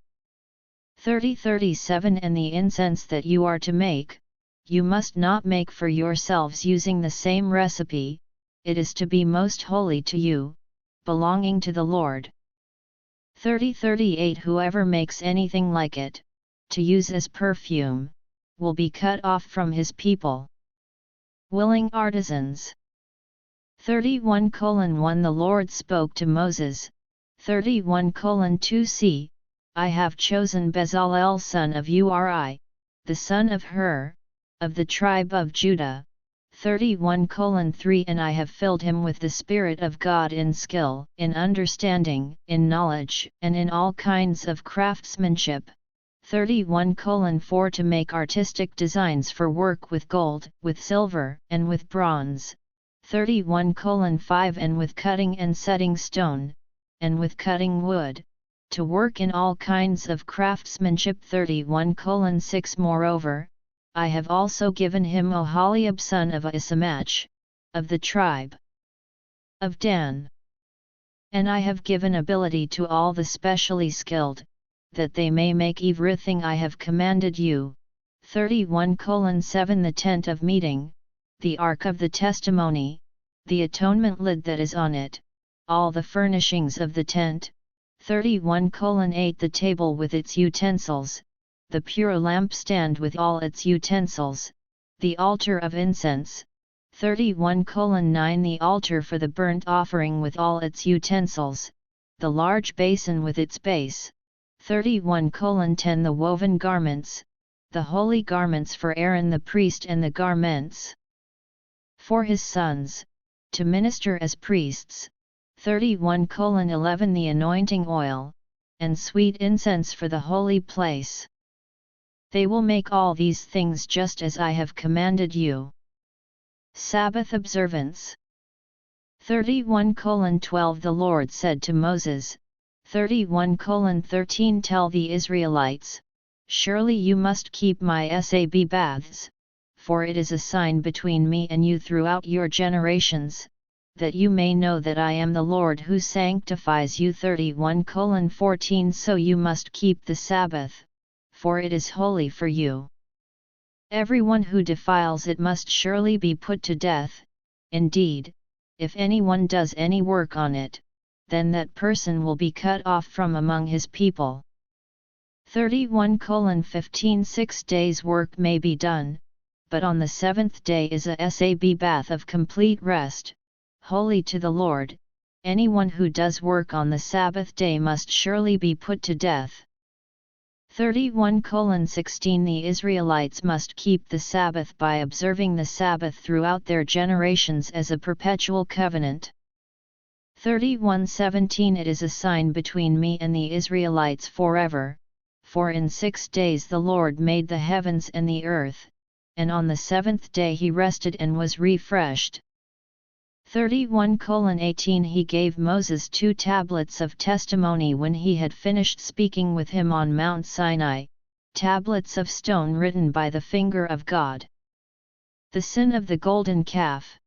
30:37 And the incense that you are to make, you must not make for yourselves using the same recipe, it is to be most holy to you, belonging to the Lord. 30:38 Whoever makes anything like it, to use as perfume, will be cut off from his people. Willing artisans. 31:1 The Lord spoke to Moses. 31:2 See, I have chosen Bezalel son of Uri, the son of Hur, of the tribe of Judah. 31:3 And I have filled him with the Spirit of God in skill, in understanding, in knowledge, and in all kinds of craftsmanship. 31:4 To make artistic designs for work with gold, with silver, and with bronze. 31:5 And with cutting and setting stone, and with cutting wood, to work in all kinds of craftsmanship. 31:6 Moreover, I have also given him Oholiab son of Ahisamach, of the tribe of Dan. And I have given ability to all the specially skilled, that they may make everything I have commanded you. 31:7 The tent of meeting, the ark of the testimony, the atonement lid that is on it, all the furnishings of the tent. 31:8 The table with its utensils, the pure lampstand with all its utensils, the altar of incense. 31:9 The altar for the burnt offering with all its utensils, the large basin with its base. 31:10 The woven garments, the holy garments for Aaron the priest, and the garments for his sons, to minister as priests. 31:11 The anointing oil, and sweet incense for the holy place. They will make all these things just as I have commanded you. Sabbath observance. 31:12 The Lord said to Moses, 31:13 Tell the Israelites, surely you must keep my Sabbaths, for it is a sign between me and you throughout your generations, that you may know that I am the Lord who sanctifies you. 31:14 So you must keep the Sabbath, for it is holy for you. Everyone who defiles it must surely be put to death. Indeed, if anyone does any work on it, then that person will be cut off from among his people. 31:15 6 days' work may be done, but on the seventh day is a Sabbath of complete rest, holy to the Lord. Anyone who does work on the Sabbath day must surely be put to death. 31:16 The Israelites must keep the Sabbath by observing the Sabbath throughout their generations as a perpetual covenant. 31:17 It is a sign between me and the Israelites forever, for in 6 days the Lord made the heavens and the earth, and on the seventh day he rested and was refreshed. 31:18 He gave Moses 2 tablets of testimony when he had finished speaking with him on Mount Sinai, tablets of stone written by the finger of God. The sin of the golden calf.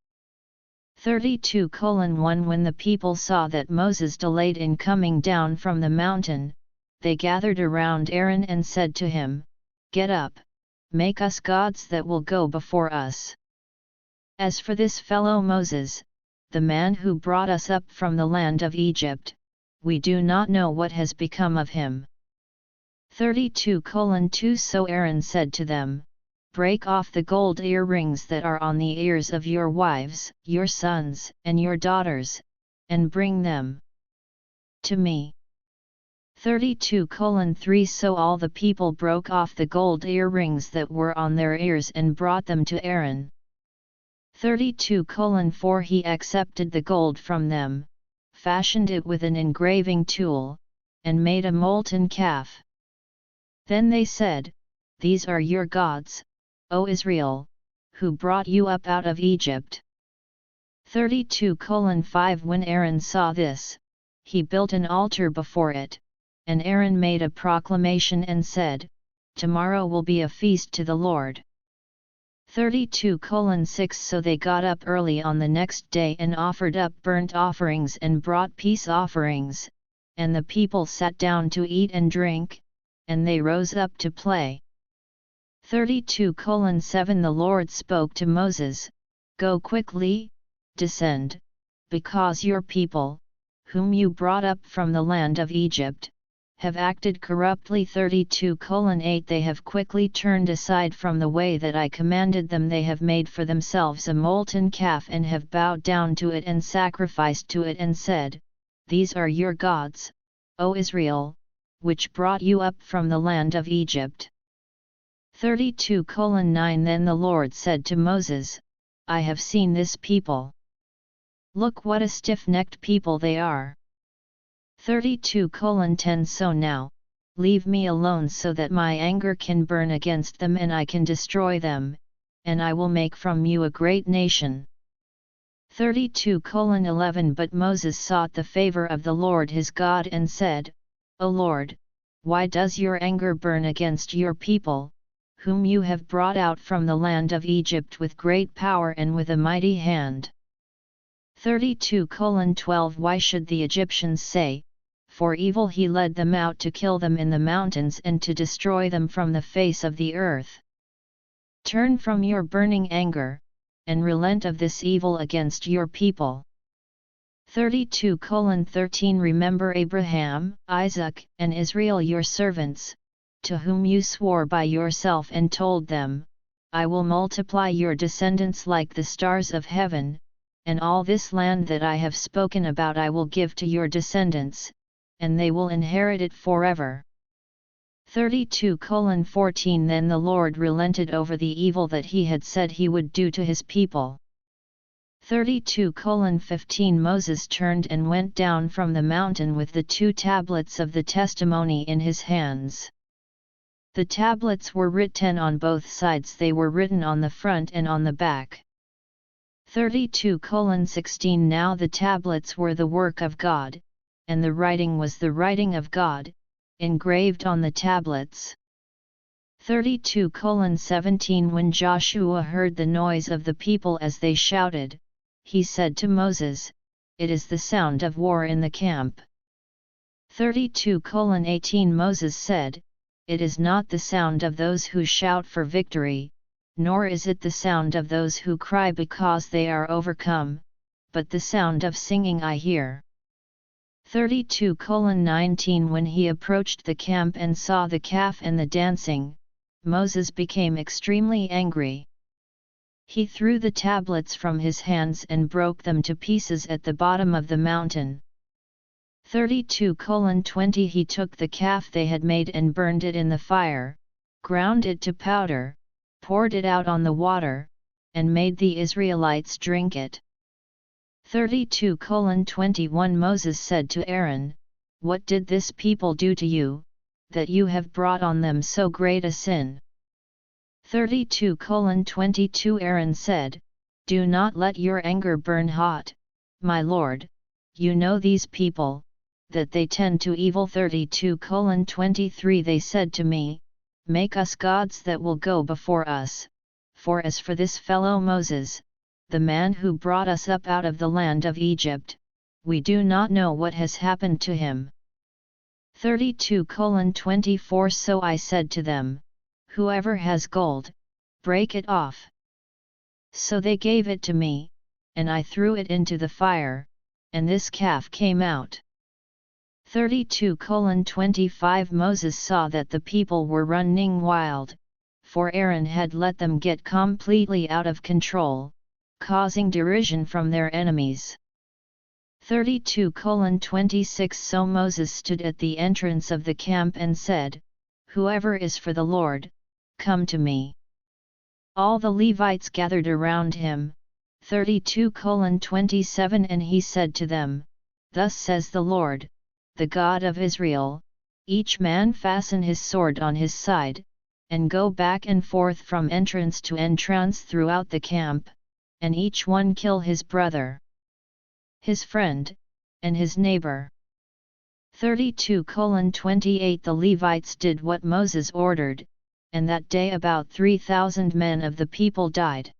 32:1 When the people saw that Moses delayed in coming down from the mountain, they gathered around Aaron and said to him, Get up, make us gods that will go before us. As for this fellow Moses, the man who brought us up from the land of Egypt, we do not know what has become of him. 32:2 So Aaron said to them, Break off the gold earrings that are on the ears of your wives, your sons, and your daughters, and bring them to me. 32:3 So all the people broke off the gold earrings that were on their ears and brought them to Aaron. 32:4 He accepted the gold from them, fashioned it with an engraving tool, and made a molten calf. Then they said, These are your gods, O Israel, who brought you up out of Egypt. 32:5 When Aaron saw this, he built an altar before it, and Aaron made a proclamation and said, Tomorrow will be a feast to the Lord. 32:6 So they got up early on the next day and offered up burnt offerings and brought peace offerings, and the people sat down to eat and drink, and they rose up to play. 32:7 The Lord spoke to Moses, Go quickly, descend, because your people, whom you brought up from the land of Egypt, have acted corruptly. 32:8 They have quickly turned aside from the way that I commanded them. They have made for themselves a molten calf and have bowed down to it and sacrificed to it and said, These are your gods, O Israel, which brought you up from the land of Egypt. 32:9 Then the Lord said to Moses, I have seen this people. Look what a stiff-necked people they are. 32:10 So now, leave me alone so that my anger can burn against them and I can destroy them, and I will make from you a great nation. 32:11 But Moses sought the favor of the Lord his God and said, O Lord, why does your anger burn against your people, whom you have brought out from the land of Egypt with great power and with a mighty hand? 32:12 Why should the Egyptians say, for evil he led them out to kill them in the mountains and to destroy them from the face of the earth? Turn from your burning anger, and relent of this evil against your people. 32:13 Remember Abraham, Isaac, and Israel your servants, to whom you swore by yourself and told them, I will multiply your descendants like the stars of heaven, and all this land that I have spoken about I will give to your descendants, and they will inherit it forever. 32:14 Then the Lord relented over the evil that he had said he would do to his people. 32:15 Moses turned and went down from the mountain with the 2 tablets of the testimony in his hands. The tablets were written on both sides, they were written on the front and on the back. 32:16 Now the tablets were the work of God, and the writing was the writing of God, engraved on the tablets. 32:17 When Joshua heard the noise of the people as they shouted, he said to Moses, It is the sound of war in the camp. 32:18 Moses said, It is not the sound of those who shout for victory, nor is it the sound of those who cry because they are overcome, but the sound of singing I hear. 32:19 When he approached the camp and saw the calf and the dancing, Moses became extremely angry. He threw the tablets from his hands and broke them to pieces at the bottom of the mountain. 32:20 He took the calf they had made and burned it in the fire, ground it to powder, poured it out on the water, and made the Israelites drink it. 32:21 Moses said to Aaron, What did this people do to you, that you have brought on them so great a sin? 32:22 Aaron said, Do not let your anger burn hot, my lord, you know these people, that they tend to evil. 32:23 They said to me, Make us gods that will go before us, for as for this fellow Moses, the man who brought us up out of the land of Egypt, we do not know what has happened to him. 32:24 So I said to them, Whoever has gold, break it off. So they gave it to me, and I threw it into the fire, and this calf came out. 32:25 Moses saw that the people were running wild, for Aaron had let them get completely out of control, causing derision from their enemies. 32:26 So Moses stood at the entrance of the camp and said, Whoever is for the Lord, come to me. All the Levites gathered around him. 32:27 And he said to them, Thus says the Lord, the God of Israel, each man fasten his sword on his side, and go back and forth from entrance to entrance throughout the camp, and each one kill his brother, his friend, and his neighbor. 32:28 The Levites did what Moses ordered, and that day about 3,000 men of the people died.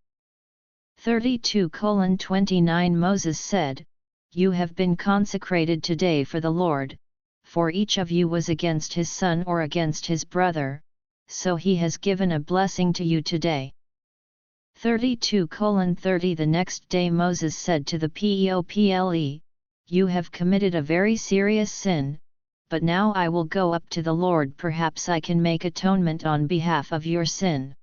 32:29 Moses said, You have been consecrated today for the Lord, for each of you was against his son or against his brother, so he has given a blessing to you today. 32:30 The next day Moses said to the people, You have committed a very serious sin, but now I will go up to the Lord, perhaps I can make atonement on behalf of your sin.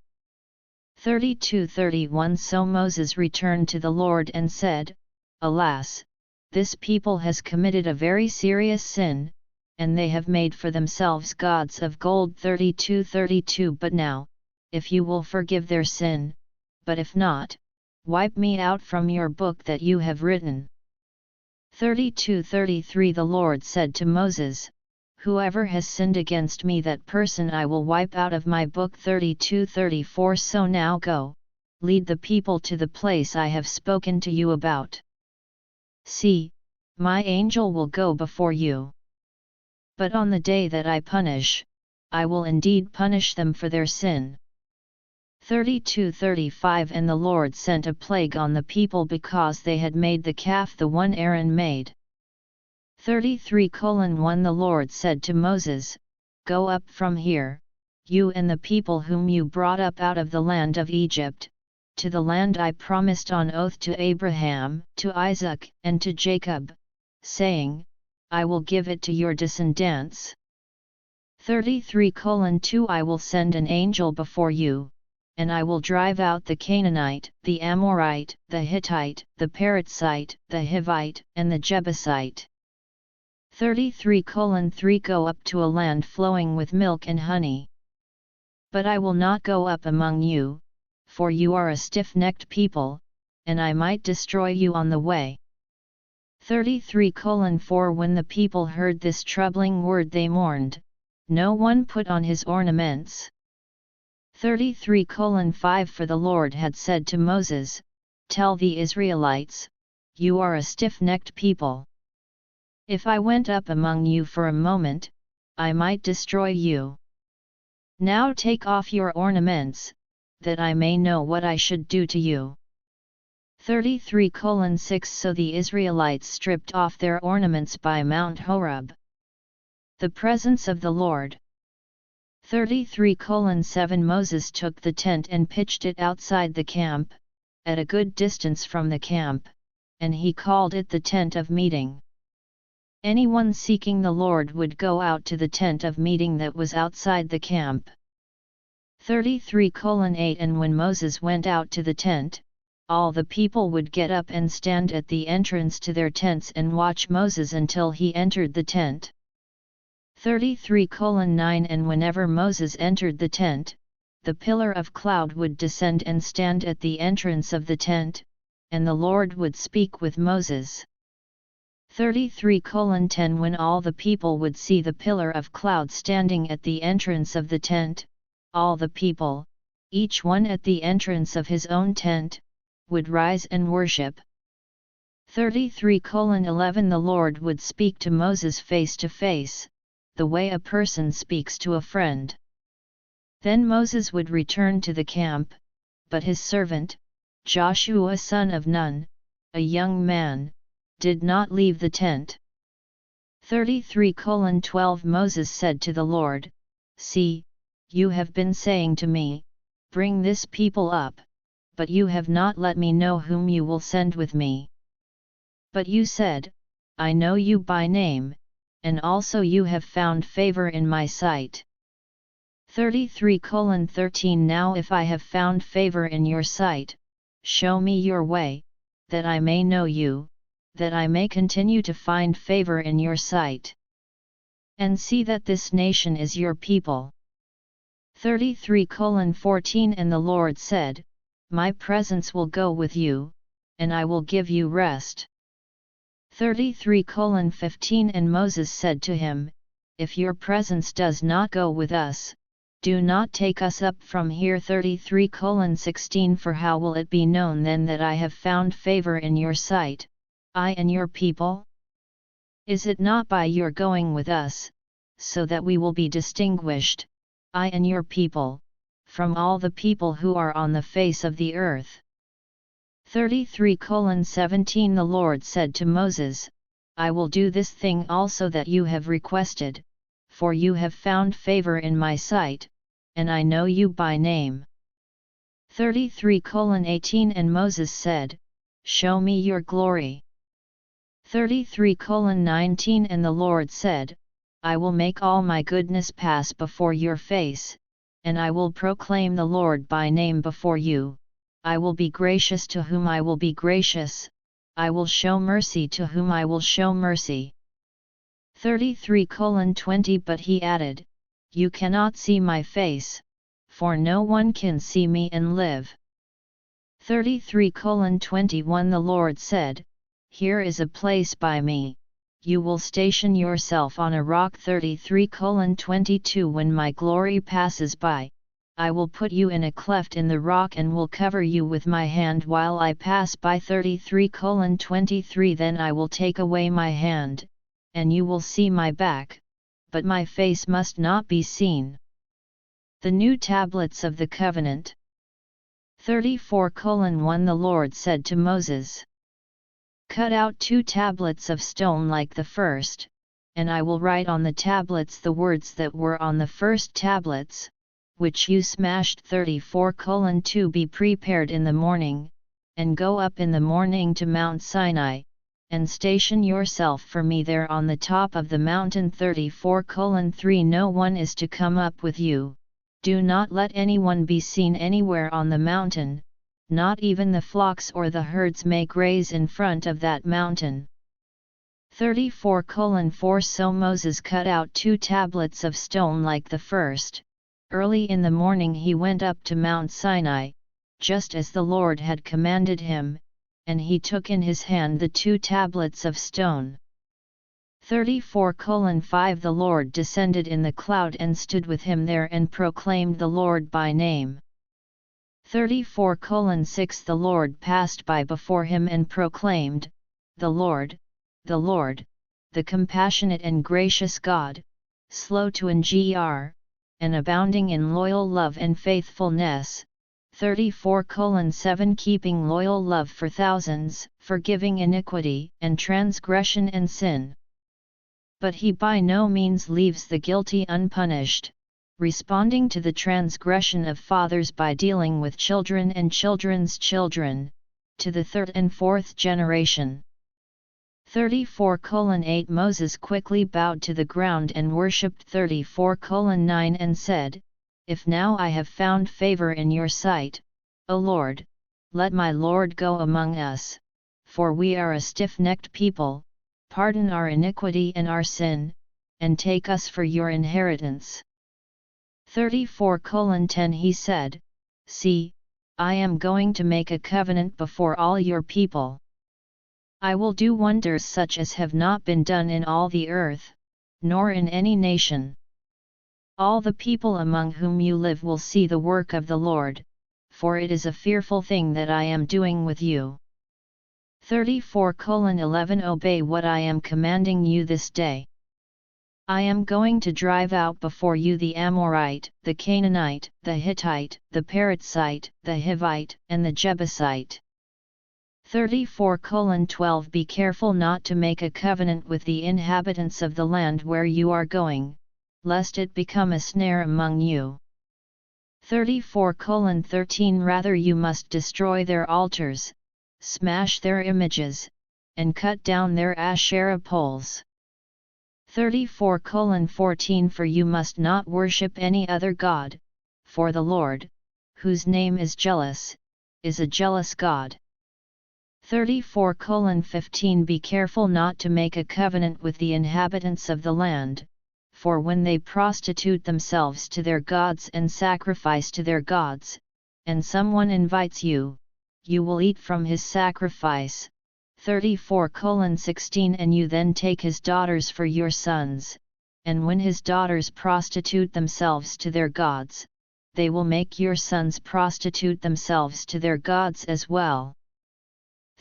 32:31 So Moses returned to the Lord and said, Alas, this people has committed a very serious sin, and they have made for themselves gods of gold. 32:32 But now, if you will forgive their sin, but if not, wipe me out from your book that you have written. 32:33 The Lord said to Moses, Whoever has sinned against me, that person I will wipe out of my book. 32:34 So now go, lead the people to the place I have spoken to you about. See, my angel will go before you. But on the day that I punish, I will indeed punish them for their sin. 32:35 And the Lord sent a plague on the people because they had made the calf, the one Aaron made. 33:1 The Lord said to Moses, Go up from here, you and the people whom you brought up out of the land of Egypt, to the land I promised on oath to Abraham, to Isaac, and to Jacob, saying, I will give it to your descendants. 33:2 I will send an angel before you, and I will drive out the Canaanite, the Amorite, the Hittite, the Perizzite, the Hivite, and the Jebusite. 33:3 Go up to a land flowing with milk and honey. But I will not go up among you, for you are a stiff-necked people, and I might destroy you on the way. 33:4 When the people heard this troubling word they mourned, no one put on his ornaments. 33:5 For the Lord had said to Moses, Tell the Israelites, You are a stiff-necked people. If I went up among you for a moment, I might destroy you. Now take off your ornaments, that I may know what I should do to you. 33:6 So the Israelites stripped off their ornaments by Mount Horeb. The presence of the Lord. 33:7 Moses took the tent and pitched it outside the camp, at a good distance from the camp, and he called it the tent of meeting. Anyone seeking the Lord would go out to the tent of meeting that was outside the camp. 33:8 And when Moses went out to the tent, all the people would get up and stand at the entrance to their tents and watch Moses until he entered the tent. 33:9 And whenever Moses entered the tent, the pillar of cloud would descend and stand at the entrance of the tent, and the Lord would speak with Moses. 33:10 When all the people would see the pillar of cloud standing at the entrance of the tent, all the people, each one at the entrance of his own tent, would rise and worship. 33:11 The Lord would speak to Moses face to face, the way a person speaks to a friend. Then Moses would return to the camp, but his servant, Joshua son of Nun, a young man, did not leave the tent. 33:12 Moses said to the Lord, See, you have been saying to me, Bring this people up, but you have not let me know whom you will send with me. But you said, I know you by name, and also you have found favor in my sight. 33:13 Now if I have found favor in your sight, show me your way, that I may know you, that I may continue to find favor in your sight. And see that this nation is your people. 33:14 And the Lord said, My presence will go with you, and I will give you rest. 33:15 And Moses said to him, If your presence does not go with us, do not take us up from here. 33:16 For how will it be known then that I have found favor in your sight, I and your people? Is it not by your going with us, so that we will be distinguished, I and your people, from all the people who are on the face of the earth? 33:17 The Lord said to Moses, I will do this thing also that you have requested, for you have found favor in my sight, and I know you by name. 33:18 And Moses said, Show me your glory. 33:19 And the Lord said, I will make all my goodness pass before your face, and I will proclaim the Lord by name before you. I will be gracious to whom I will be gracious, I will show mercy to whom I will show mercy. 33:20 But he added, You cannot see my face, for no one can see me and live. 33:21 The Lord said, Here is a place by me, you will station yourself on a rock. 33:22 When my glory passes by, I will put you in a cleft in the rock and will cover you with my hand while I pass by. 33:23 Then I will take away my hand, and you will see my back, but my face must not be seen. The new tablets of the covenant. 34:1 The Lord said to Moses, Cut out 2 tablets of stone like the first, and I will write on the tablets the words that were on the first tablets, which you smashed. 34:2 Be prepared in the morning, and go up in the morning to Mount Sinai, and station yourself for me there on the top of the mountain. 34:3 No one is to come up with you, do not let anyone be seen anywhere on the mountain, not even the flocks or the herds may graze in front of that mountain. 34:4 So Moses cut out 2 tablets of stone like the first. Early in the morning he went up to Mount Sinai, just as the Lord had commanded him, and he took in his hand the 2 tablets of stone. 34:5 The Lord descended in the cloud and stood with him there and proclaimed the Lord by name. 34:6 The Lord passed by before him and proclaimed, the Lord, the compassionate and gracious God, slow to anger, and abounding in loyal love and faithfulness. 34:7 Keeping loyal love for thousands, forgiving iniquity and transgression and sin. But he by no means leaves the guilty unpunished, responding to the transgression of fathers by dealing with children and children's children, to the 3rd and 4th generation. 34:8 Moses quickly bowed to the ground and worshipped. 34:9 And said, If now I have found favor in your sight, O Lord, let my Lord go among us, for we are a stiff-necked people, pardon our iniquity and our sin, and take us for your inheritance. 34:10 He said, See, I am going to make a covenant before all your people. I will do wonders such as have not been done in all the earth, nor in any nation. All the people among whom you live will see the work of the Lord, for it is a fearful thing that I am doing with you. 34:11 Obey what I am commanding you this day. I am going to drive out before you the Amorite, the Canaanite, the Hittite, the Perizzite, the Hivite, and the Jebusite. 34:12 Be careful not to make a covenant with the inhabitants of the land where you are going, lest it become a snare among you. 34:13 Rather you must destroy their altars, smash their images, and cut down their Asherah poles. 34:14 For you must not worship any other god, for the Lord, whose name is jealous, is a jealous God. 34:15 Be careful not to make a covenant with the inhabitants of the land, for when they prostitute themselves to their gods and sacrifice to their gods, and someone invites you, you will eat from his sacrifice. 34:16 And you then take his daughters for your sons, and when his daughters prostitute themselves to their gods, they will make your sons prostitute themselves to their gods as well.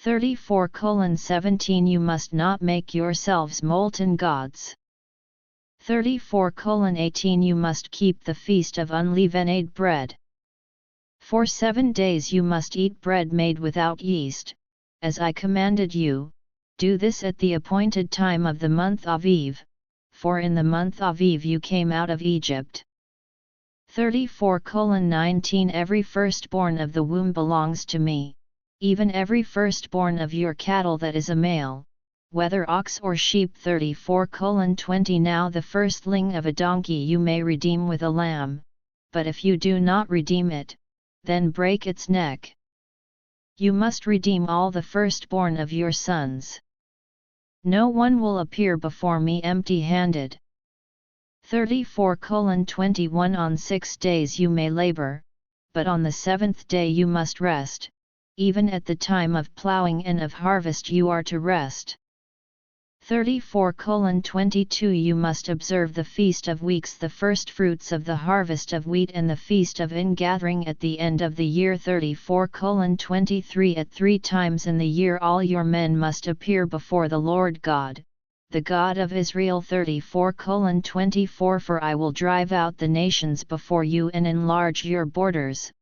34:17 You must not make yourselves molten gods. 34:18 You must keep the feast of unleavened bread. For 7 days you must eat bread made without yeast, as I commanded you. Do this at the appointed time of the month Aviv, for in the month Aviv you came out of Egypt. 34:19 Every firstborn of the womb belongs to me, even every firstborn of your cattle that is a male, whether ox or sheep. 34:20 Now the firstling of a donkey you may redeem with a lamb, but if you do not redeem it, then break its neck. You must redeem all the firstborn of your sons. No one will appear before me empty-handed. 34:21 On 6 days you may labor, but on the 7th day you must rest, even at the time of plowing and of harvest you are to rest. 34:22 You must observe the Feast of Weeks, the first fruits of the harvest of wheat, and the Feast of Ingathering at the end of the year. 34:23 At 3 times in the year all your men must appear before the Lord God, the God of Israel. 34:24 For I will drive out the nations before you and enlarge your borders.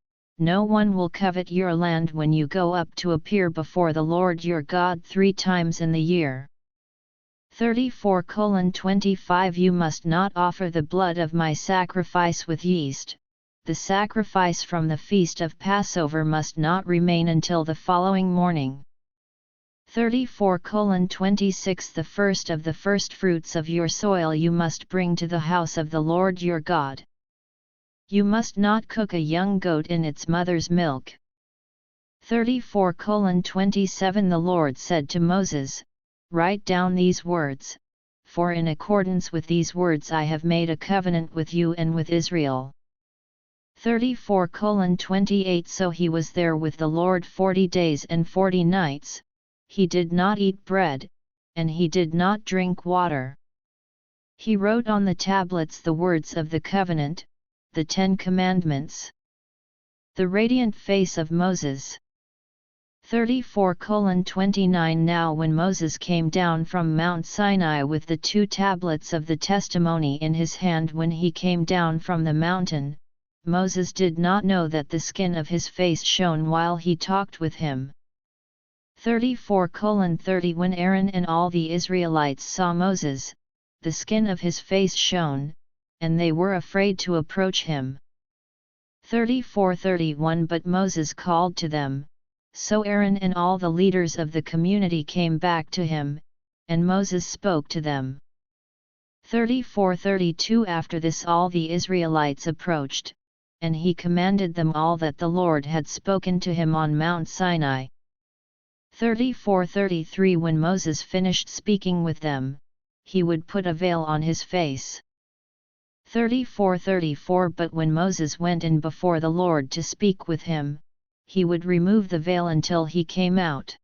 No one will covet your land when you go up to appear before the Lord your God 3 times in the year. 34:25 You must not offer the blood of my sacrifice with yeast. The sacrifice from the feast of Passover must not remain until the following morning. 34:26 The first of the firstfruits of your soil you must bring to the house of the Lord your God. You must not cook a young goat in its mother's milk. 34:27 The Lord said to Moses, Write down these words, for in accordance with these words I have made a covenant with you and with Israel. 34:28 So he was there with the Lord 40 days and 40 nights, he did not eat bread, and he did not drink water. He wrote on the tablets the words of the covenant, the 10 Commandments. The radiant face of Moses. 34:29 Now when Moses came down from Mount Sinai with the 2 tablets of the testimony in his hand, when he came down from the mountain, Moses did not know that the skin of his face shone while he talked with him. 34:30 When Aaron and all the Israelites saw Moses, the skin of his face shone, and they were afraid to approach him. 34:31 But Moses called to them, so Aaron and all the leaders of the community came back to him, and Moses spoke to them. 34:32 After this all the Israelites approached, and he commanded them all that the Lord had spoken to him on Mount Sinai. 34:33 When Moses finished speaking with them, he would put a veil on his face. 34:34 But when Moses went in before the Lord to speak with him, he would remove the veil until he came out.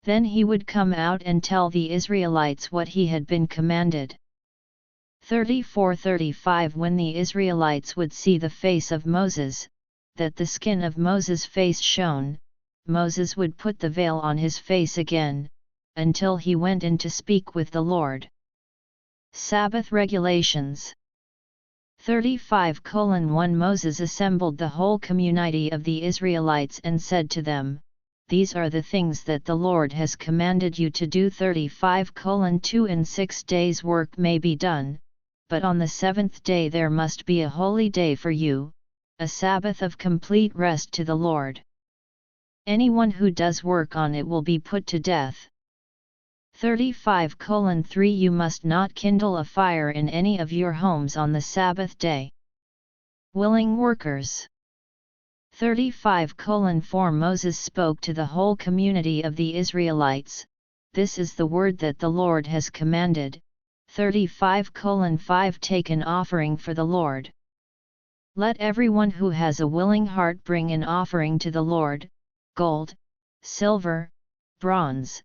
Then he would come out and tell the Israelites what he had been commanded. 34:35 When the Israelites would see the face of Moses, that the skin of Moses' face shone, Moses would put the veil on his face again, until he went in to speak with the Lord. Sabbath regulations. 35:1 Moses assembled the whole community of the Israelites and said to them, These are the things that the Lord has commanded you to do. 35:2 In 6 days work may be done, but on the 7th day there must be a holy day for you, a Sabbath of complete rest to the Lord. Anyone who does work on it will be put to death. 35:3 You must not kindle a fire in any of your homes on the Sabbath day. Willing workers. 35:4 Moses spoke to the whole community of the Israelites, This is the word that the Lord has commanded. 35:5 Take an offering for the Lord. Let everyone who has a willing heart bring an offering to the Lord, gold, silver, bronze,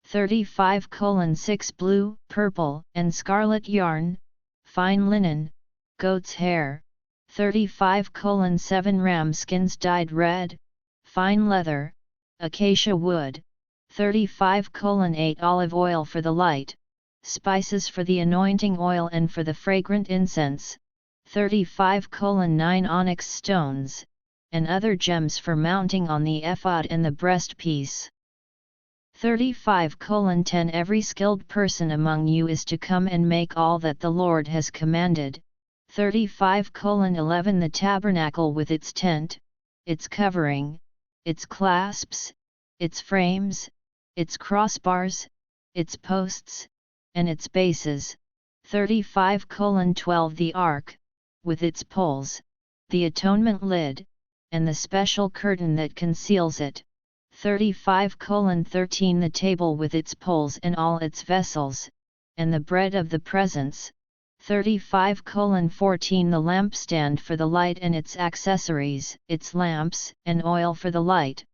35:6 Blue, purple, and scarlet yarn, fine linen, goat's hair, 35:7 Ram skins dyed red, fine leather, acacia wood, 35:8 Olive oil for the light, spices for the anointing oil and for the fragrant incense, 35:9 Onyx stones, and other gems for mounting on the ephod and the breastpiece. 35:10 Every skilled person among you is to come and make all that the Lord has commanded. 35:11 The tabernacle with its tent, its covering, its clasps, its frames, its crossbars, its posts, and its bases. 35:12 The ark, with its poles, the atonement lid, and the special curtain that conceals it. 35:13 The table with its poles and all its vessels, and the bread of the presence. 35:14 The lampstand for the light and its accessories, its lamps, and oil for the light.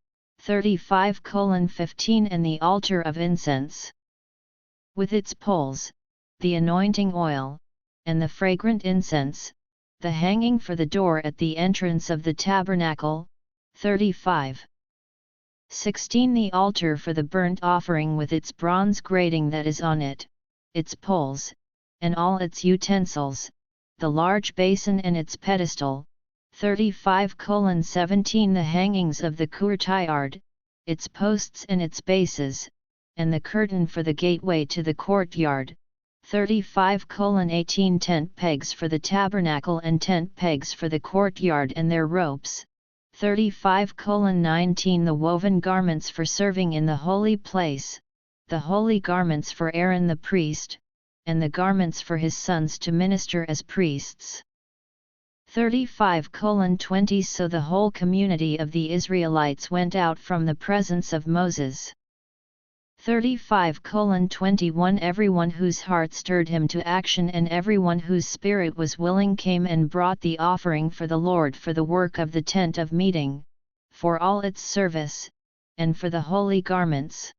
35:15 And the altar of incense, with its poles, the anointing oil, and the fragrant incense, the hanging for the door at the entrance of the tabernacle. 35:16 The altar for the burnt offering with its bronze grating that is on it, its poles, and all its utensils, the large basin and its pedestal. 35:17 The hangings of the courtyard, its posts and its bases, and the curtain for the gateway to the courtyard. 35:18 Tent pegs for the tabernacle and tent pegs for the courtyard and their ropes. 35:19 The woven garments for serving in the holy place, the holy garments for Aaron the priest, and the garments for his sons to minister as priests. 35:20 So the whole community of the Israelites went out from the presence of Moses. 35:21 Everyone whose heart stirred him to action and everyone whose spirit was willing came and brought the offering for the Lord for the work of the tent of meeting, for all its service, and for the holy garments.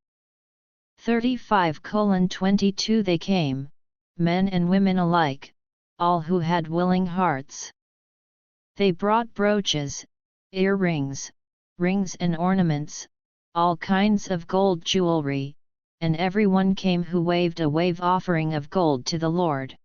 35:22 They came, men and women alike, all who had willing hearts. They brought brooches, earrings, rings and ornaments, all kinds of gold jewelry, and everyone came who waved a wave offering of gold to the Lord.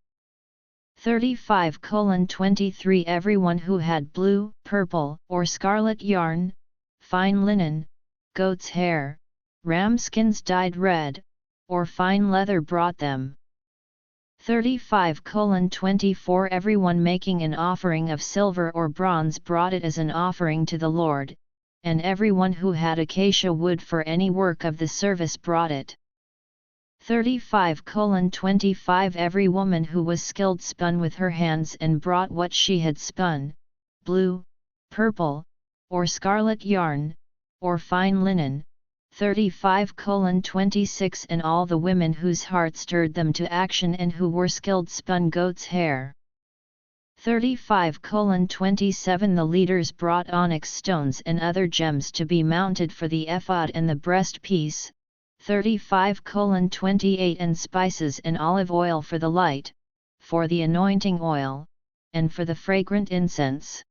35:23 Everyone who had blue, purple, or scarlet yarn, fine linen, goat's hair, ram skins dyed red, or fine leather brought them. 35:24 Everyone making an offering of silver or bronze brought it as an offering to the Lord, and everyone who had acacia wood for any work of the service brought it. 35:25 Every woman who was skilled spun with her hands and brought what she had spun, blue, purple, or scarlet yarn, or fine linen. 35:26 And all the women whose heart stirred them to action and who were skilled spun goat's hair. 35:27 The leaders brought onyx stones and other gems to be mounted for the ephod and the breastpiece. 35:28 And spices and olive oil for the light, for the anointing oil, and for the fragrant incense.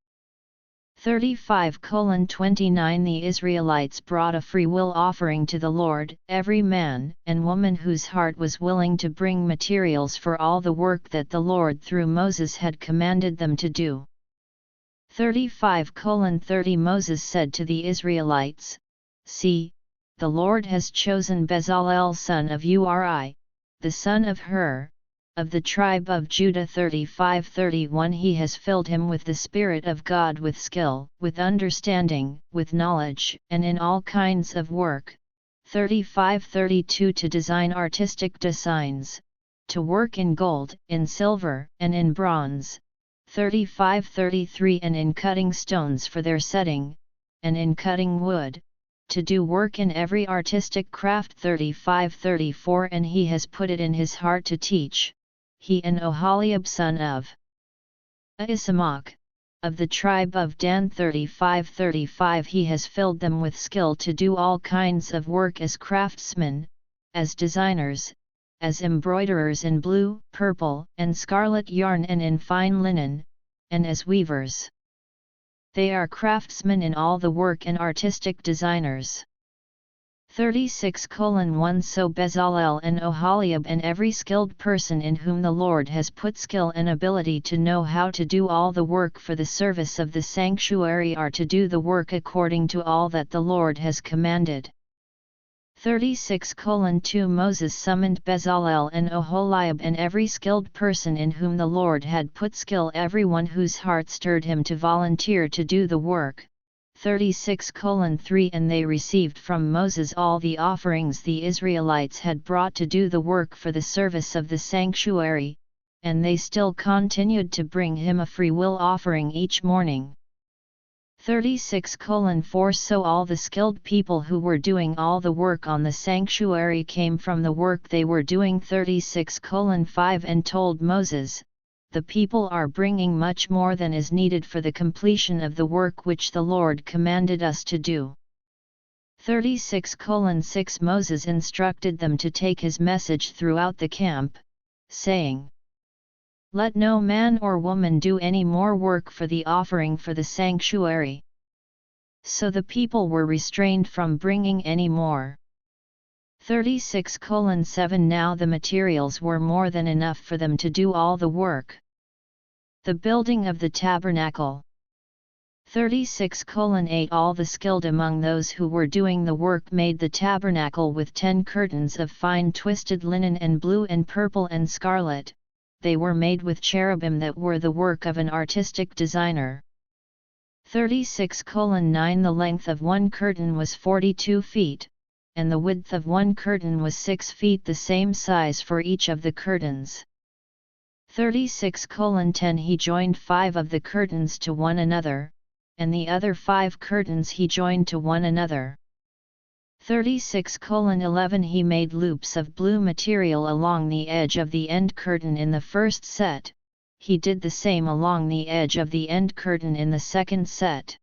35:29 The Israelites brought a freewill offering to the Lord, every man and woman whose heart was willing to bring materials for all the work that the Lord through Moses had commanded them to do. 35:30 Moses said to the Israelites, See, the Lord has chosen Bezalel son of Uri, the son of Hur, of the tribe of Judah. 35:31 He has filled him with the Spirit of God, with skill, with understanding, with knowledge, and in all kinds of work. 35:32 To design artistic designs, to work in gold, in silver, and in bronze. 35:33 And in cutting stones for their setting, and in cutting wood, to do work in every artistic craft. 35:34 And he has put it in his heart to teach, he and Oholiab son of Ahisamach, of the tribe of Dan. 35:35 He has filled them with skill to do all kinds of work as craftsmen, as designers, as embroiderers in blue, purple, and scarlet yarn and in fine linen, and as weavers. They are craftsmen in all the work and artistic designers. 36:1 So Bezalel and Oholiab and every skilled person in whom the Lord has put skill and ability to know how to do all the work for the service of the sanctuary are to do the work according to all that the Lord has commanded. 36:2 Moses summoned Bezalel and Oholiab and every skilled person in whom the Lord had put skill, everyone whose heart stirred him to volunteer to do the work. 36:3 And they received from Moses all the offerings the Israelites had brought to do the work for the service of the sanctuary, and they still continued to bring him a freewill offering each morning. 36:4 So all the skilled people who were doing all the work on the sanctuary came from the work they were doing. 36:5 And told Moses, the people are bringing much more than is needed for the completion of the work which the Lord commanded us to do. 36:6 Moses instructed them to take his message throughout the camp, saying, "Let no man or woman do any more work for the offering for the sanctuary." So the people were restrained from bringing any more. 36:7 Now the materials were more than enough for them to do all the work. The building of the tabernacle. 36:8 All the skilled among those who were doing the work made the tabernacle with 10 curtains of fine twisted linen and blue and purple and scarlet. They were made with cherubim that were the work of an artistic designer. 36:9 The length of one curtain was 42 feet, and the width of one curtain was 6 feet, the same size for each of the curtains. 36:10 He joined 5 of the curtains to one another, and the other 5 curtains he joined to one another. 36:11 He made loops of blue material along the edge of the end curtain in the first set. He did the same along the edge of the end curtain in the second set.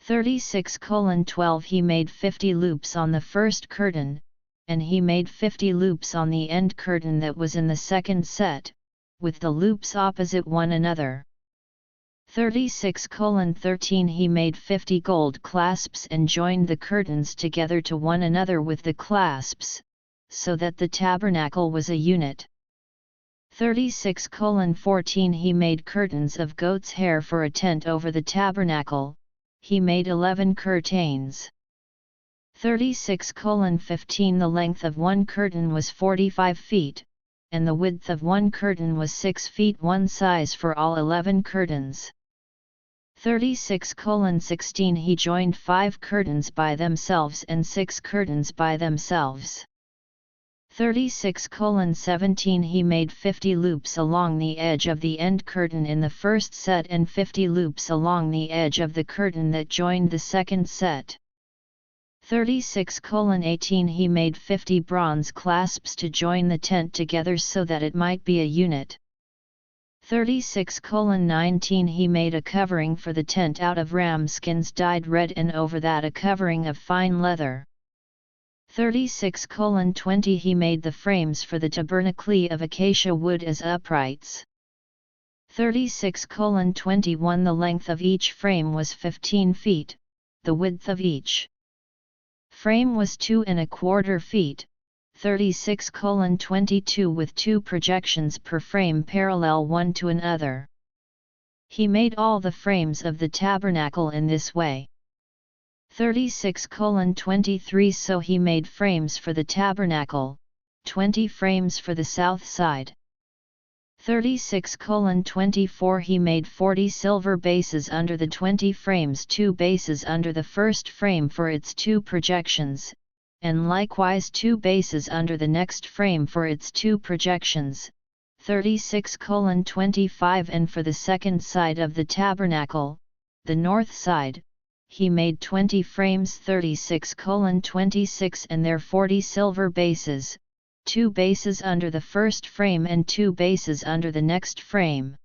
36:12 He made 50 loops on the first curtain, and he made 50 loops on the end curtain that was in the second set, with the loops opposite one another. 36:13 He made 50 gold clasps and joined the curtains together to one another with the clasps, so that the tabernacle was a unit. 36:14 He made curtains of goat's hair for a tent over the tabernacle. He made 11 curtains. 36:15 The length of one curtain was 45 feet, and the width of one curtain was 6 feet, one size for all 11 curtains. 36:16 He joined 5 curtains by themselves and 6 curtains by themselves. 36:17 He made 50 loops along the edge of the end curtain in the first set and 50 loops along the edge of the curtain that joined the second set. 36:18 He made 50 bronze clasps to join the tent together so that it might be a unit. 36:19 He made a covering for the tent out of ram skins dyed red, and over that a covering of fine leather. 36:20 He made the frames for the tabernacle of acacia wood as uprights. 36:21 The length of each frame was 15 feet, the width of each frame was 2¼ feet. 36:22 With 2 projections per frame parallel one to another. He made all the frames of the tabernacle in this way. 36:23 So he made frames for the tabernacle, 20 frames for the south side. 36:24 He made 40 silver bases under the 20 frames, 2 bases under the first frame for its 2 projections, and likewise 2 bases under the next frame for its 2 projections. 36:25 And for the second side of the tabernacle, the north side, he made 20 frames. 36:26 And their 40 silver bases, 2 bases under the first frame and 2 bases under the next frame.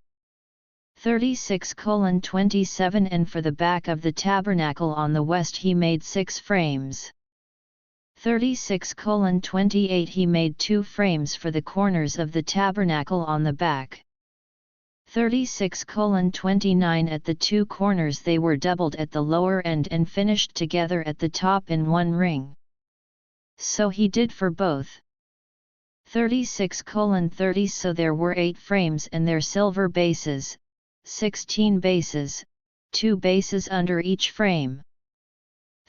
36:27 And for the back of the tabernacle on the west he made 6 frames. 36:28 He made 2 frames for the corners of the tabernacle on the back. 36:29 At the 2 corners they were doubled at the lower end and finished together at the top in one ring. So he did for both. 36:30 So there were 8 frames and their silver bases, 16 bases, 2 bases under each frame.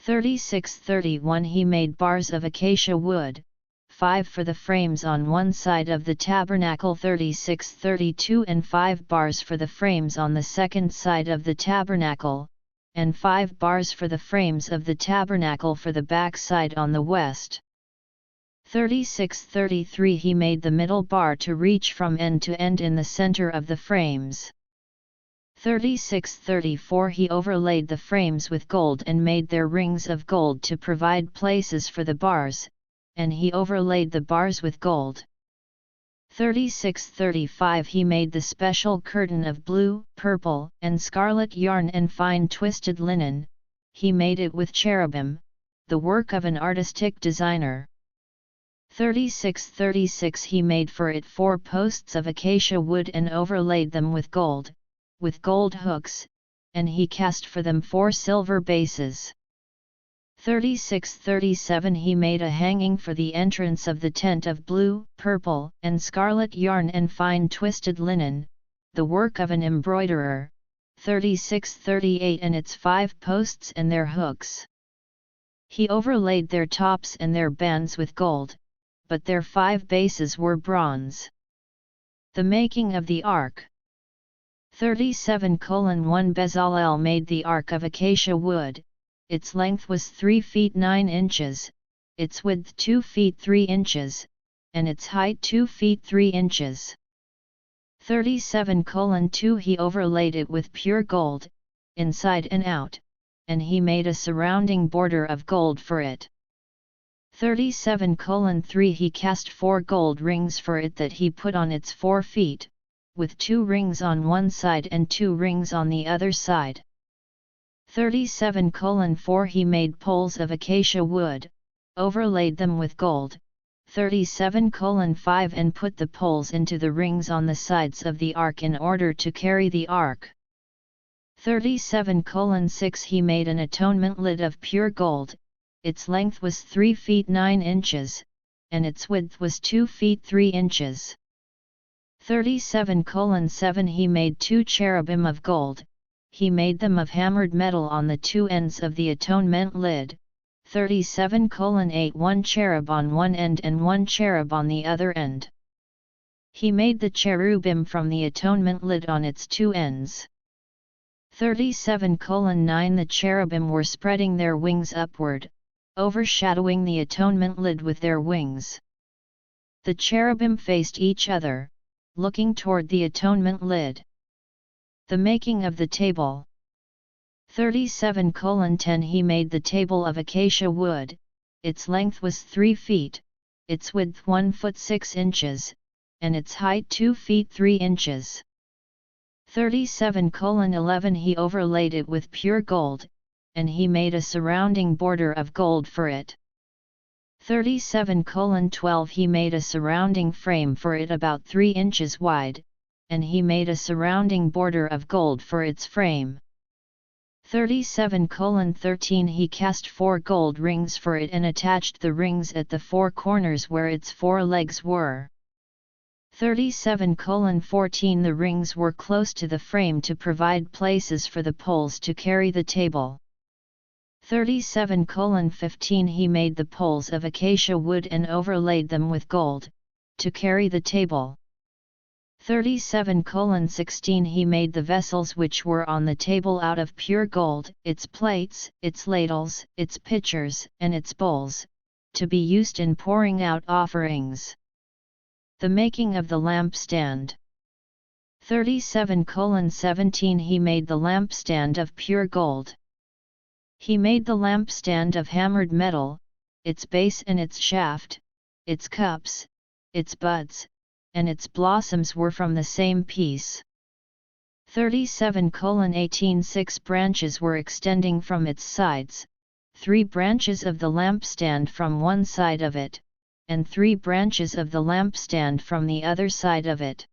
36:31 He made bars of acacia wood, 5 for the frames on one side of the tabernacle. 36:32 And 5 bars for the frames on the second side of the tabernacle, and 5 bars for the frames of the tabernacle for the back side on the west. 36:33 He made the middle bar to reach from end to end in the center of the frames. 36:34 He overlaid the frames with gold and made their rings of gold to provide places for the bars, and he overlaid the bars with gold. 36:35 He made the special curtain of blue, purple, and scarlet yarn and fine twisted linen. He made it with cherubim. the work of an artistic designer. 36 he made for it 4 posts of acacia wood and overlaid them with gold hooks, and he cast for them 4 silver bases. 36-37 he made a hanging for the entrance of the tent of blue, purple, and scarlet yarn and fine twisted linen, the work of an embroiderer. 36-38 and its 5 posts and their hooks. He overlaid their tops and their bands with gold, but their 5 bases were bronze. The making of the ark. 37:1 Bezalel made the ark of acacia wood. Its length was 3 feet 9 inches, its width 2 feet 3 inches, and its height 2 feet 3 inches. 37:2 He overlaid it with pure gold, inside and out, and he made a surrounding border of gold for it. 37:3 He cast 4 gold rings for it that he put on its 4 feet, with 2 rings on one side and 2 rings on the other side. 37:4 He made poles of acacia wood, overlaid them with gold. 37:5 and put the poles into the rings on the sides of the ark in order to carry the ark. 37:6 He made an atonement lid of pure gold, its length was 3 feet 9 inches, and its width was 2 feet 3 inches. 37:7 He made 2 cherubim of gold. He made them of hammered metal on the 2 ends of the atonement lid. 37:8 1 cherub on one end and 1 cherub on the other end. He made the cherubim from the atonement lid on its 2 ends. 37:9 The cherubim were spreading their wings upward, overshadowing the atonement lid with their wings. The cherubim faced each other, looking toward the atonement lid. The making of the table. 37:10 He made the table of acacia wood. Its length was 3 feet, its width 1 foot 6 inches, and its height 2 feet 3 inches. 37:11 He overlaid it with pure gold, and he made a surrounding border of gold for it. 37:12 He made a surrounding frame for it about 3 inches wide, and he made a surrounding border of gold for its frame. 37:13 He cast 4 gold rings for it and attached the rings at the 4 corners where its 4 legs were. 37:14 The rings were close to the frame to provide places for the poles to carry the table. 37:15 He made the poles of acacia wood and overlaid them with gold, to carry the table. 37:16 He made the vessels which were on the table out of pure gold, its plates, its ladles, its pitchers, and its bowls, to be used in pouring out offerings. The making of the lampstand. 37:17 He made the lampstand of pure gold. He made the lampstand of hammered metal, its base and its shaft, its cups, its buds, and its blossoms were from the same piece. 37:18 6 branches were extending from its sides, 3 branches of the lampstand from one side of it, and 3 branches of the lampstand from the other side of it.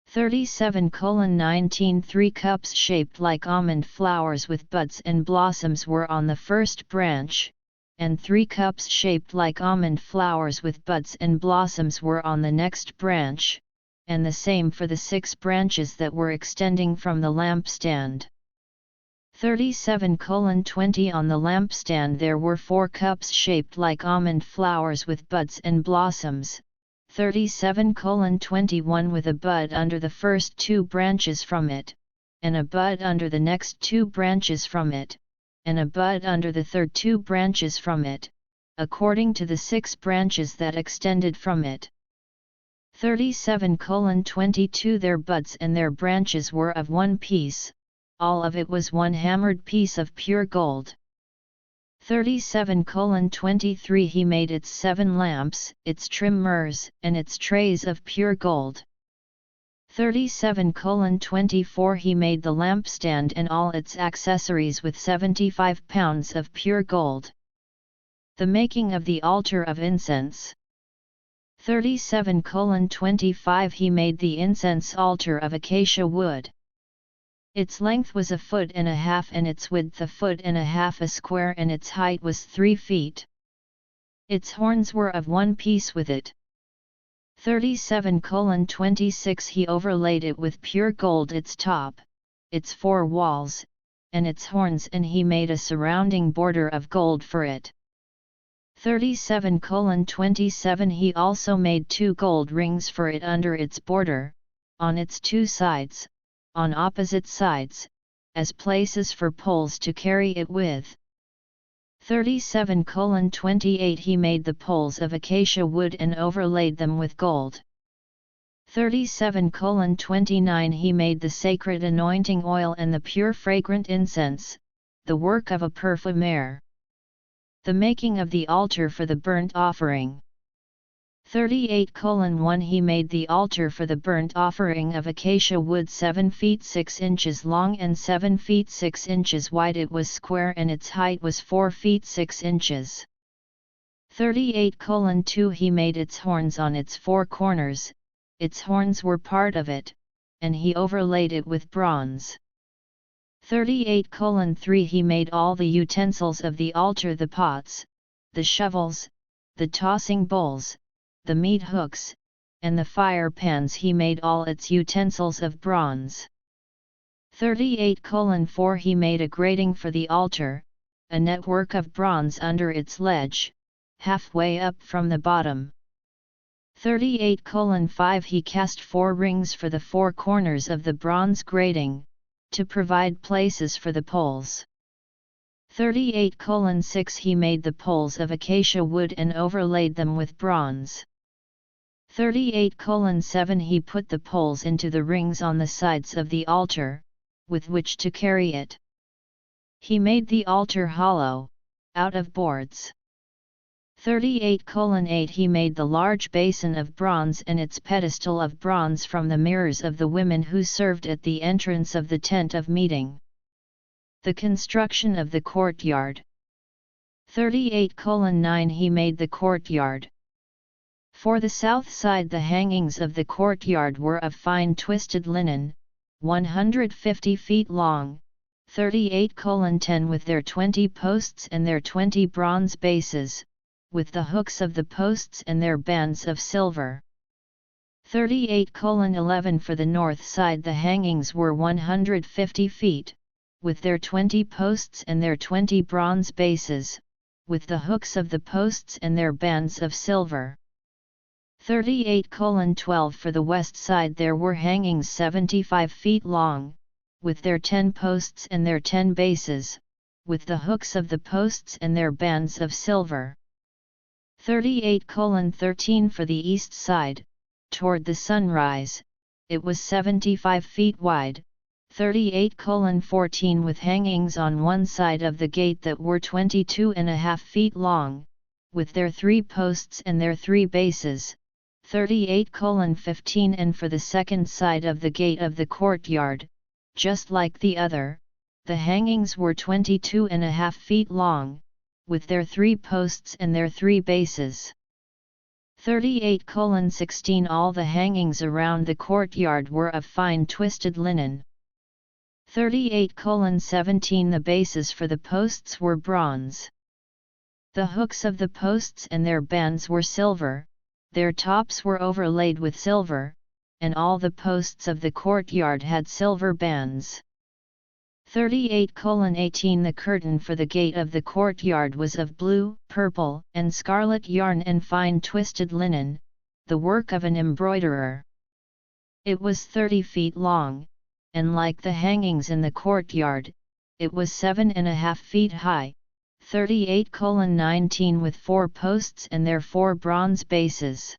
37:19 3 cups shaped like almond flowers with buds and blossoms were on the first branch, and 3 cups shaped like almond flowers with buds and blossoms were on the next branch, and the same for the 6 branches that were extending from the lampstand. 37:20 On the lampstand there were 4 cups shaped like almond flowers with buds and blossoms. 37:21 With a bud under the first 2 branches from it, and a bud under the next 2 branches from it, and a bud under the third 2 branches from it, according to the 6 branches that extended from it. 37:22 Their buds and their branches were of one piece, all of it was one hammered piece of pure gold. 37:23 He made its 7 lamps, its trimmers, and its trays of pure gold. 37:24 He made the lampstand and all its accessories with 75 pounds of pure gold. The making of the altar of incense. 37:25 He made the incense altar of acacia wood. Its length was 1.5 feet and its width 1.5 feet square and its height was 3 feet. Its horns were of one piece with it. 37:26 He overlaid it with pure gold its top, its 4 walls, and its horns, and he made a surrounding border of gold for it. 37:27 He also made 2 gold rings for it under its border, on its 2 sides, on opposite sides, as places for poles to carry it with. 37:28 He made the poles of acacia wood and overlaid them with gold. 37:29 He made the sacred anointing oil and the pure fragrant incense, the work of a perfumer. The making of the altar for the burnt offering. 38:1 He made the altar for the burnt offering of acacia wood 7 feet 6 inches long and 7 feet 6 inches wide. It was square and its height was 4 feet 6 inches. 38:2 He made its horns on its 4 corners, its horns were part of it, and he overlaid it with bronze. 38:3 He made all the utensils of the altar, the pots, the shovels, the tossing bowls, the meat hooks, and the fire pans. He made all its utensils of bronze. 38:4 He made a grating for the altar, a network of bronze under its ledge, halfway up from the bottom. 38:5 He cast 4 rings for the 4 corners of the bronze grating, to provide places for the poles. 38:6 He made the poles of acacia wood and overlaid them with bronze. 38:7 He put the poles into the rings on the sides of the altar, with which to carry it. He made the altar hollow, out of boards. 38:8 He made the large basin of bronze and its pedestal of bronze from the mirrors of the women who served at the entrance of the tent of meeting. The construction of the courtyard. 38:9 He made the courtyard. For the south side the hangings of the courtyard were of fine twisted linen, 150 feet long, 38:10 with their 20 posts and their 20 bronze bases, with the hooks of the posts and their bands of silver. 38:11 For the north side the hangings were 150 feet, with their 20 posts and their 20 bronze bases, with the hooks of the posts and their bands of silver. 38:12 For the west side there were hangings 75 feet long, with their 10 posts and their 10 bases, with the hooks of the posts and their bands of silver. 38:13 For the east side, toward the sunrise, it was 75 feet wide, 38:14 with hangings on one side of the gate that were 22.5 feet long, with their 3 posts and their 3 bases, 38:15 And for the second side of the gate of the courtyard, just like the other, the hangings were 22.5 feet long, with their 3 posts and their 3 bases. 38:16 All the hangings around the courtyard were of fine twisted linen. 38:17 The bases for the posts were bronze. The hooks of the posts and their bands were silver, their tops were overlaid with silver, and all the posts of the courtyard had silver bands. 38:18 The curtain for the gate of the courtyard was of blue, purple, and scarlet yarn and fine twisted linen, the work of an embroiderer. It was 30 feet long, and like the hangings in the courtyard, it was 7.5 feet high, 38:19 with 4 posts and their 4 bronze bases.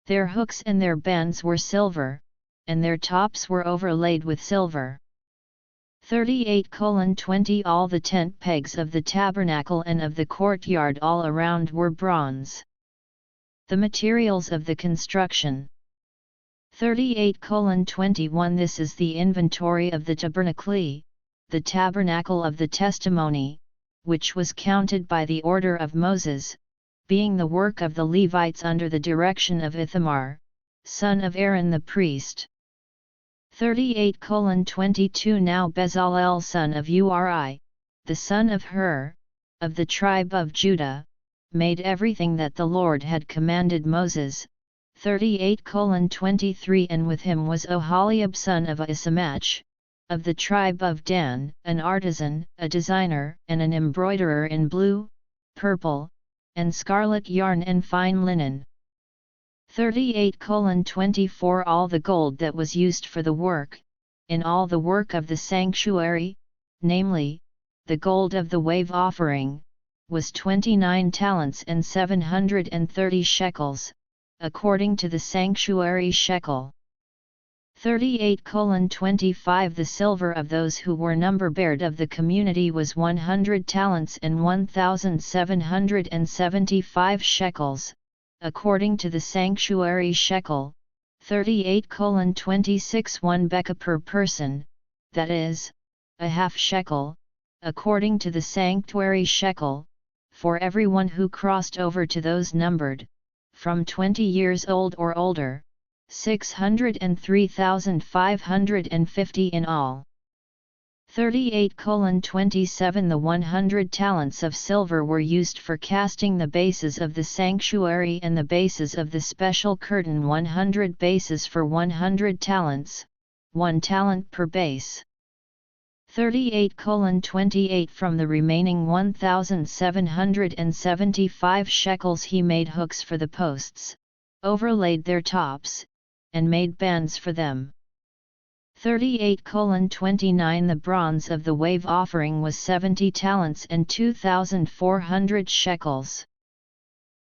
Their hooks and their bands were silver, and their tops were overlaid with silver. 38:20 All the tent pegs of the tabernacle and of the courtyard all around were bronze. The materials of the construction. 38:21 This is the inventory of the tabernacle of the testimony, which was counted by the order of Moses, being the work of the Levites under the direction of Ithamar, son of Aaron the priest. 38:22 Now Bezalel son of Uri, the son of Hur, of the tribe of Judah, made everything that the Lord had commanded Moses. 38:23 And with him was Oholiab son of Ahisamach, of the tribe of Dan, an artisan, a designer, and an embroiderer in blue, purple, and scarlet yarn and fine linen. 38:24 All the gold that was used for the work, in all the work of the sanctuary, namely, the gold of the wave offering, was 29 talents and 730 shekels, according to the sanctuary shekel. 38:25 The silver of those who were number-beared of the community was 100 talents and 1,775 shekels, according to the sanctuary shekel. 38:26 1 beka per person, that is, a half shekel, according to the sanctuary shekel, for everyone who crossed over to those numbered, from 20 years old or older, 603,550 in all. 38:27 The 100 talents of silver were used for casting the bases of the sanctuary and the bases of the special curtain 100 bases for 100 talents, 1 talent per base. 38:28 From the remaining 1,775 shekels he made hooks for the posts, overlaid their tops, and made bands for them. 38:29 The bronze of the wave offering was 70 talents and 2,400 shekels.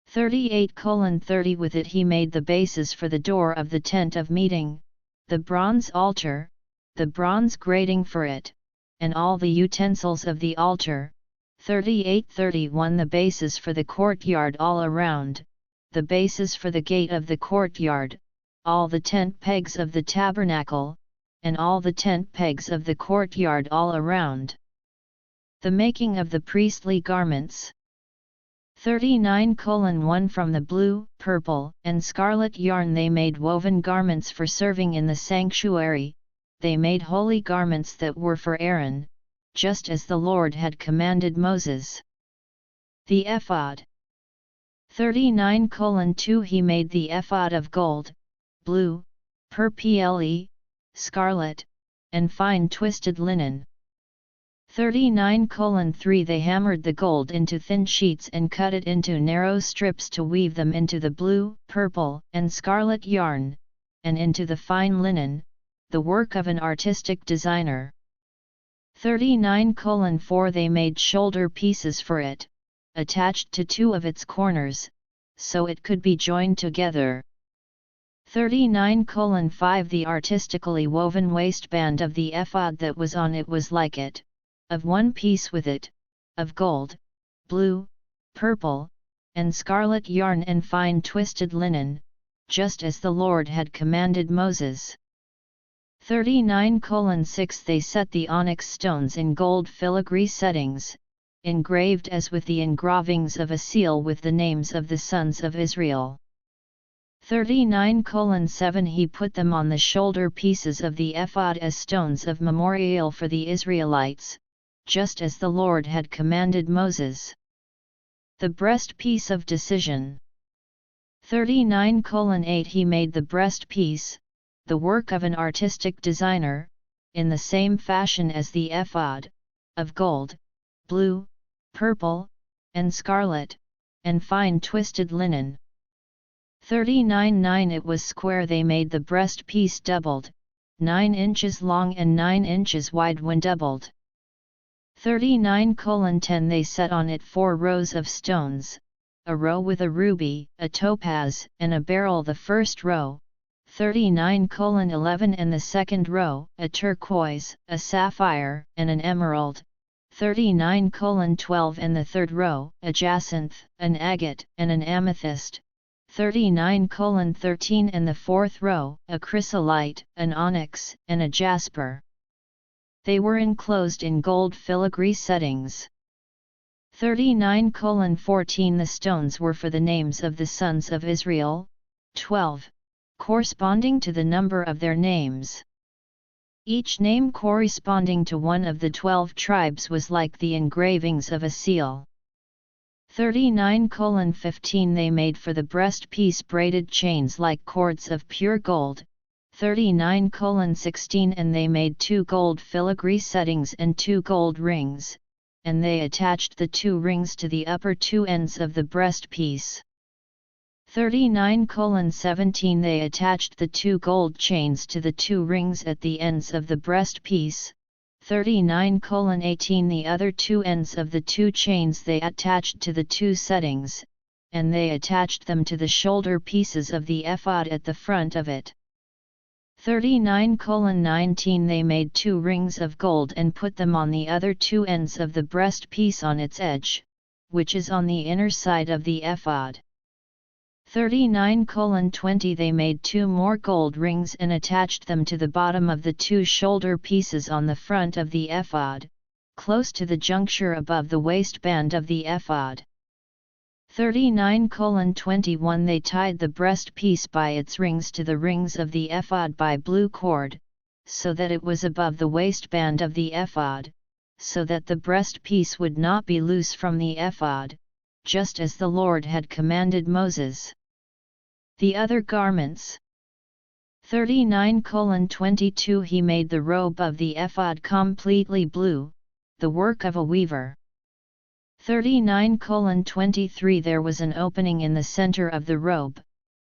38:30 With it he made the bases for the door of the tent of meeting, the bronze altar, the bronze grating for it, and all the utensils of the altar. 38:31 The bases for the courtyard all around, the bases for the gate of the courtyard, all the tent pegs of the tabernacle, and all the tent pegs of the courtyard all around. The making of the priestly garments. 39:1 From the blue, purple, and scarlet yarn they made woven garments for serving in the sanctuary. They made holy garments that were for Aaron, just as the Lord had commanded Moses. The ephod. 39:2 He made the ephod of gold, blue, purple, scarlet, and fine twisted linen. 39:3 They hammered the gold into thin sheets and cut it into narrow strips to weave them into the blue, purple, and scarlet yarn, and into the fine linen, the work of an artistic designer. 39:4 They made shoulder pieces for it, attached to 2 of its corners, so it could be joined together. 39:5 The artistically woven waistband of the ephod that was on it was like it, of one piece with it, of gold, blue, purple, and scarlet yarn and fine twisted linen, just as the Lord had commanded Moses. 39:6 They set the onyx stones in gold filigree settings, engraved as with the engravings of a seal with the names of the sons of Israel. 39:7 He put them on the shoulder pieces of the ephod as stones of memorial for the Israelites, just as the Lord had commanded Moses. The breastpiece of decision. 39:8 He made the breastpiece, the work of an artistic designer, in the same fashion as the ephod, of gold, blue, purple, and scarlet, and fine twisted linen. 39:9 It was square. They made the breastpiece doubled, 9 inches long and 9 inches wide when doubled. 39:10 They set on it 4 rows of stones, a row with a ruby, a topaz, and a beryl the first row. 39:11 And the second row, a turquoise, a sapphire, and an emerald. 39:12 And the third row, a jacinth, an agate, and an amethyst. 39:13 And the fourth row, a chrysolite, an onyx, and a jasper. They were enclosed in gold filigree settings. 39:14 The stones were for the names of the sons of Israel, 12, corresponding to the number of their names. Each name corresponding to one of the 12 tribes was like the engravings of a seal. 39:15 They made for the breastpiece braided chains like cords of pure gold. 39:16 And they made 2 gold filigree settings and 2 gold rings, and they attached the 2 rings to the upper 2 ends of the breastpiece. 39:17 They attached the 2 gold chains to the 2 rings at the ends of the breastpiece. 39:18 The other 2 ends of the 2 chains they attached to the 2 settings, and they attached them to the shoulder pieces of the ephod at the front of it. 39:19 They made 2 rings of gold and put them on the other 2 ends of the breastpiece on its edge, which is on the inner side of the ephod. 39:20 They made 2 more gold rings and attached them to the bottom of the 2 shoulder pieces on the front of the ephod, close to the juncture above the waistband of the ephod. 39:21 They tied the breastpiece by its rings to the rings of the ephod by blue cord, so that it was above the waistband of the ephod, so that the breastpiece would not be loose from the ephod, just as the Lord had commanded Moses. The other garments. 39:22 He made the robe of the ephod completely blue, the work of a weaver. 39:23 There was an opening in the center of the robe,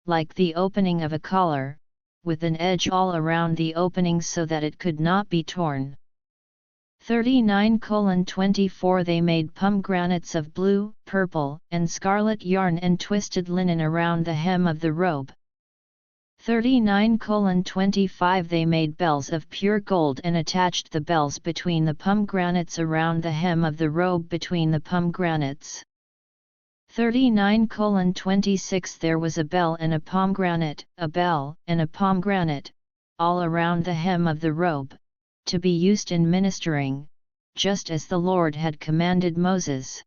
like the opening of a collar, with an edge all around the opening so that it could not be torn. 39:24 They made pomegranates of blue, purple, and scarlet yarn and twisted linen around the hem of the robe. 39:25 They made bells of pure gold and attached the bells between the pomegranates around the hem of the robe between the pomegranates. 39:26 There was a bell and a pomegranate, a bell and a pomegranate, all around the hem of the robe, to be used in ministering, just as the Lord had commanded Moses.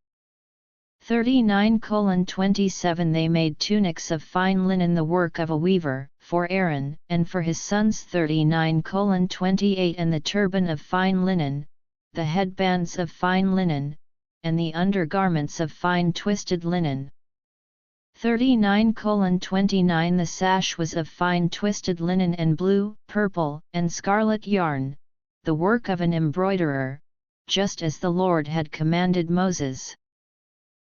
39:27 They made tunics of fine linen the work of a weaver, for Aaron and for his sons. 39:28 And the turban of fine linen, the headbands of fine linen, and the undergarments of fine twisted linen. 39:29 The sash was of fine twisted linen and blue, purple, and scarlet yarn, the work of an embroiderer, just as the Lord had commanded Moses.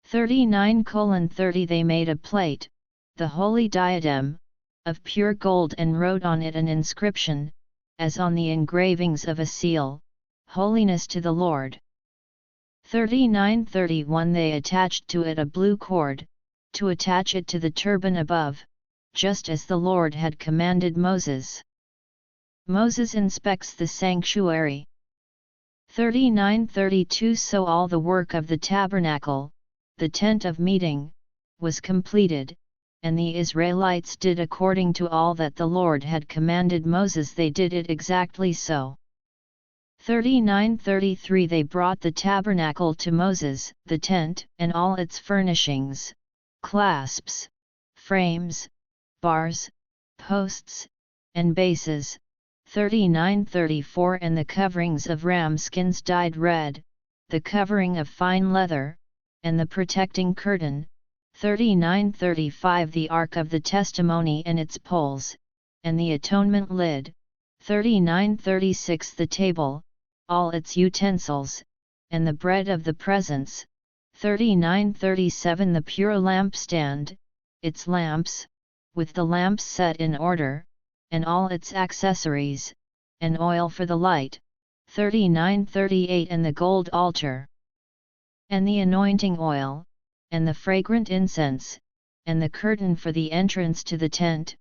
39:30 They made a plate, the holy diadem, of pure gold and wrote on it an inscription, as on the engravings of a seal, Holiness to the Lord. 39:31 They attached to it a blue cord, to attach it to the turban above, just as the Lord had commanded Moses. Moses inspects the sanctuary. 39:32 So all the work of the tabernacle, the tent of meeting, was completed, and the Israelites did according to all that the Lord had commanded Moses. They did it exactly so. 39:33 They brought the tabernacle to Moses, the tent, and all its furnishings, clasps, frames, bars, posts, and bases. 39:34 And the coverings of ram skins dyed red, the covering of fine leather, and the protecting curtain. 39:35 The ark of the testimony and its poles, and the atonement lid. 39:36 The table, all its utensils, and the bread of the presence. 39:37 The pure lampstand, its lamps, with the lamps set in order, and all its accessories, and oil for the light. 39:38 And the gold altar, and the anointing oil, and the fragrant incense, and the curtain for the entrance to the tent.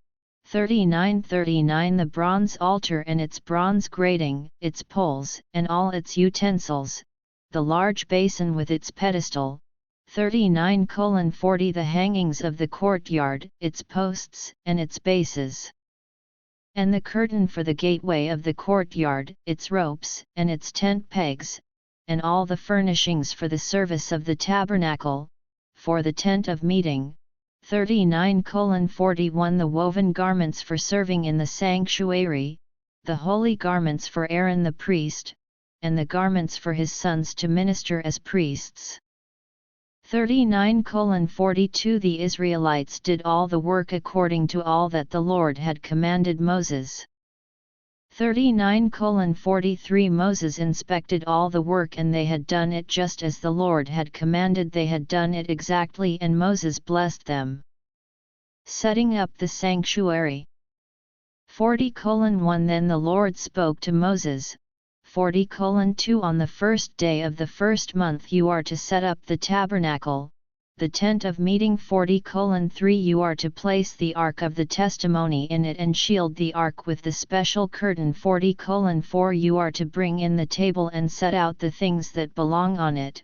39:39 The bronze altar and its bronze grating, its poles, and all its utensils, the large basin with its pedestal. 39:40 The hangings of the courtyard, its posts, and its bases, and the curtain for the gateway of the courtyard, its ropes, and its tent pegs, and all the furnishings for the service of the tabernacle, for the tent of meeting. 39:41 The woven garments for serving in the sanctuary, the holy garments for Aaron the priest, and the garments for his sons to minister as priests. 39:42 The Israelites did all the work according to all that the Lord had commanded Moses. 39:43 Moses inspected all the work, and they had done it just as the Lord had commanded. They had done it exactly, and Moses blessed them. Setting up the sanctuary. 40:1 Then the Lord spoke to Moses. 40:2 On the first day of the first month you are to set up the tabernacle, the tent of meeting. 40:3 You are to place the ark of the testimony in it and shield the ark with the special curtain. 40:4 You are to bring in the table and set out the things that belong on it.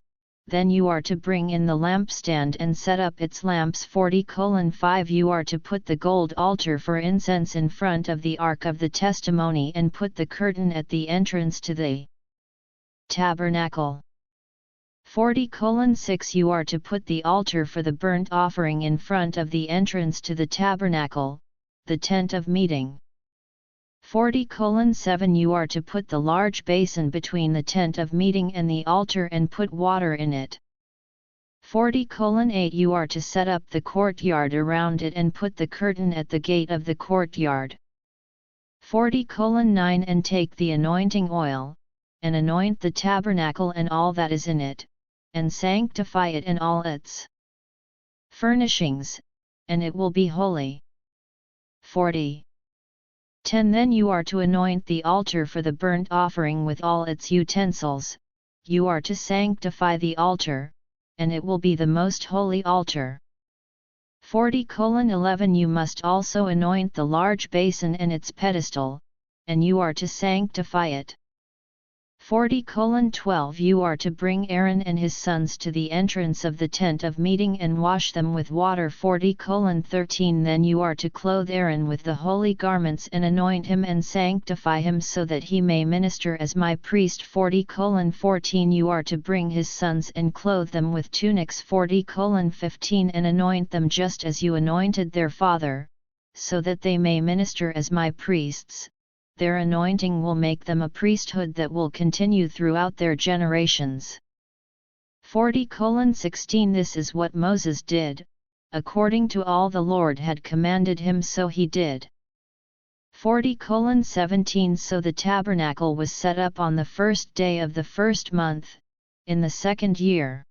Then you are to bring in the lampstand and set up its lamps. 40:5 You are to put the gold altar for incense in front of the ark of the testimony and put the curtain at the entrance to the tabernacle. 40:6 You are to put the altar for the burnt offering in front of the entrance to the tabernacle, the tent of meeting. 40:7 You are to put the large basin between the tent of meeting and the altar and put water in it. 40:8 You are to set up the courtyard around it and put the curtain at the gate of the courtyard. 40:9 And take the anointing oil, and anoint the tabernacle and all that is in it, and sanctify it and all its furnishings, and it will be holy. 40:10 Then you are to anoint the altar for the burnt offering with all its utensils. You are to sanctify the altar, and it will be the most holy altar. 40:11 You must also anoint the large basin and its pedestal, and you are to sanctify it. 40:12 You are to bring Aaron and his sons to the entrance of the tent of meeting and wash them with water. 40:13 Then you are to clothe Aaron with the holy garments and anoint him and sanctify him so that he may minister as my priest. 40:14 You are to bring his sons and clothe them with tunics. 40:15 And anoint them just as you anointed their father, so that they may minister as my priests. Their anointing will make them a priesthood that will continue throughout their generations. 40:16 This is what Moses did, according to all the Lord had commanded him, so he did. 40:17 So the tabernacle was set up on the first day of the first month, in the second year.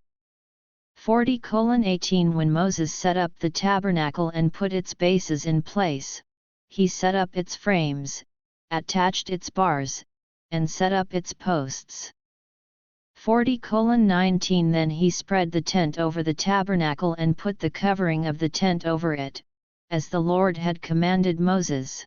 40:18 When Moses set up the tabernacle and put its bases in place, he set up its frames, attached its bars, and set up its posts. 40:19 Then he spread the tent over the tabernacle and put the covering of the tent over it, as the Lord had commanded Moses.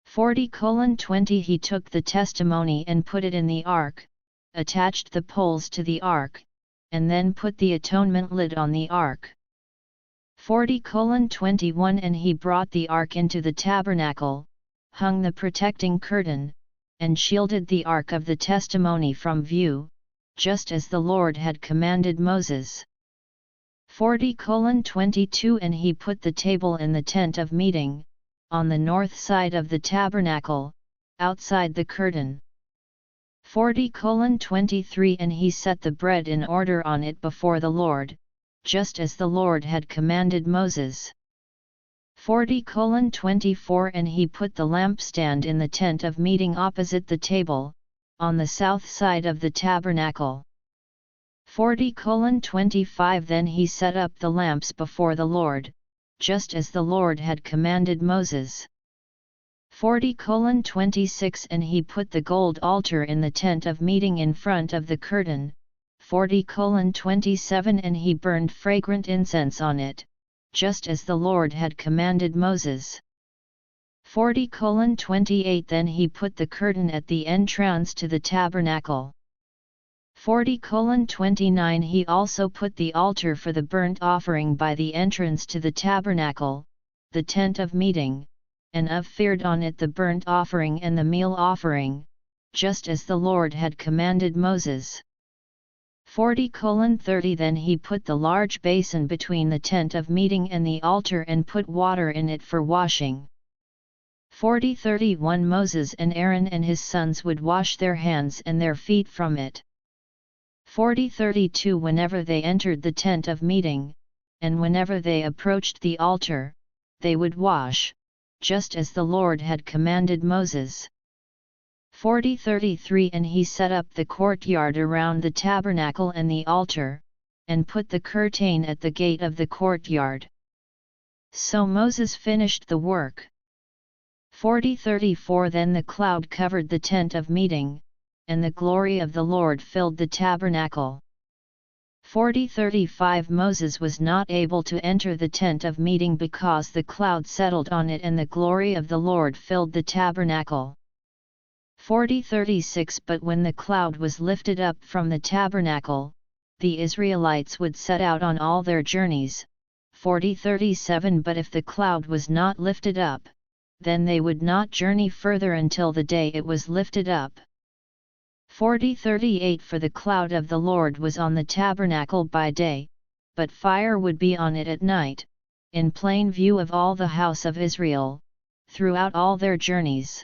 40:20 He took the testimony and put it in the ark, attached the poles to the ark, and then put the atonement lid on the ark. 40:21 And he brought the ark into the tabernacle, hung the protecting curtain, and shielded the ark of the testimony from view, just as the Lord had commanded Moses. 40:22 And he put the table in the tent of meeting, on the north side of the tabernacle, outside the curtain. 40:23 And he set the bread in order on it before the Lord, just as the Lord had commanded Moses. 40:24 And he put the lampstand in the tent of meeting opposite the table, on the south side of the tabernacle. 40:25 Then he set up the lamps before the Lord, just as the Lord had commanded Moses. 40:26 And he put the gold altar in the tent of meeting in front of the curtain. 40:27 And he burned fragrant incense on it, just as the Lord had commanded Moses. 40:28 Then he put the curtain at the entrance to the tabernacle. 40:29 He also put the altar for the burnt offering by the entrance to the tabernacle, the tent of meeting, and offered on it the burnt offering and the meal offering, just as the Lord had commanded Moses. 40:30 Then he put the large basin between the tent of meeting and the altar and put water in it for washing. 40:31 Moses and Aaron and his sons would wash their hands and their feet from it. 40:32 Whenever they entered the tent of meeting, and whenever they approached the altar, they would wash, just as the Lord had commanded Moses. 40:33 And he set up the courtyard around the tabernacle and the altar, and put the curtain at the gate of the courtyard. So Moses finished the work. 40:34 Then the cloud covered the tent of meeting, and the glory of the Lord filled the tabernacle. 40:35 Moses was not able to enter the tent of meeting because the cloud settled on it and the glory of the Lord filled the tabernacle. 40:36 But when the cloud was lifted up from the tabernacle, the Israelites would set out on all their journeys. 40:37 But if the cloud was not lifted up, then they would not journey further until the day it was lifted up. 40:38 For the cloud of the Lord was on the tabernacle by day, but fire would be on it at night, in plain view of all the house of Israel, throughout all their journeys.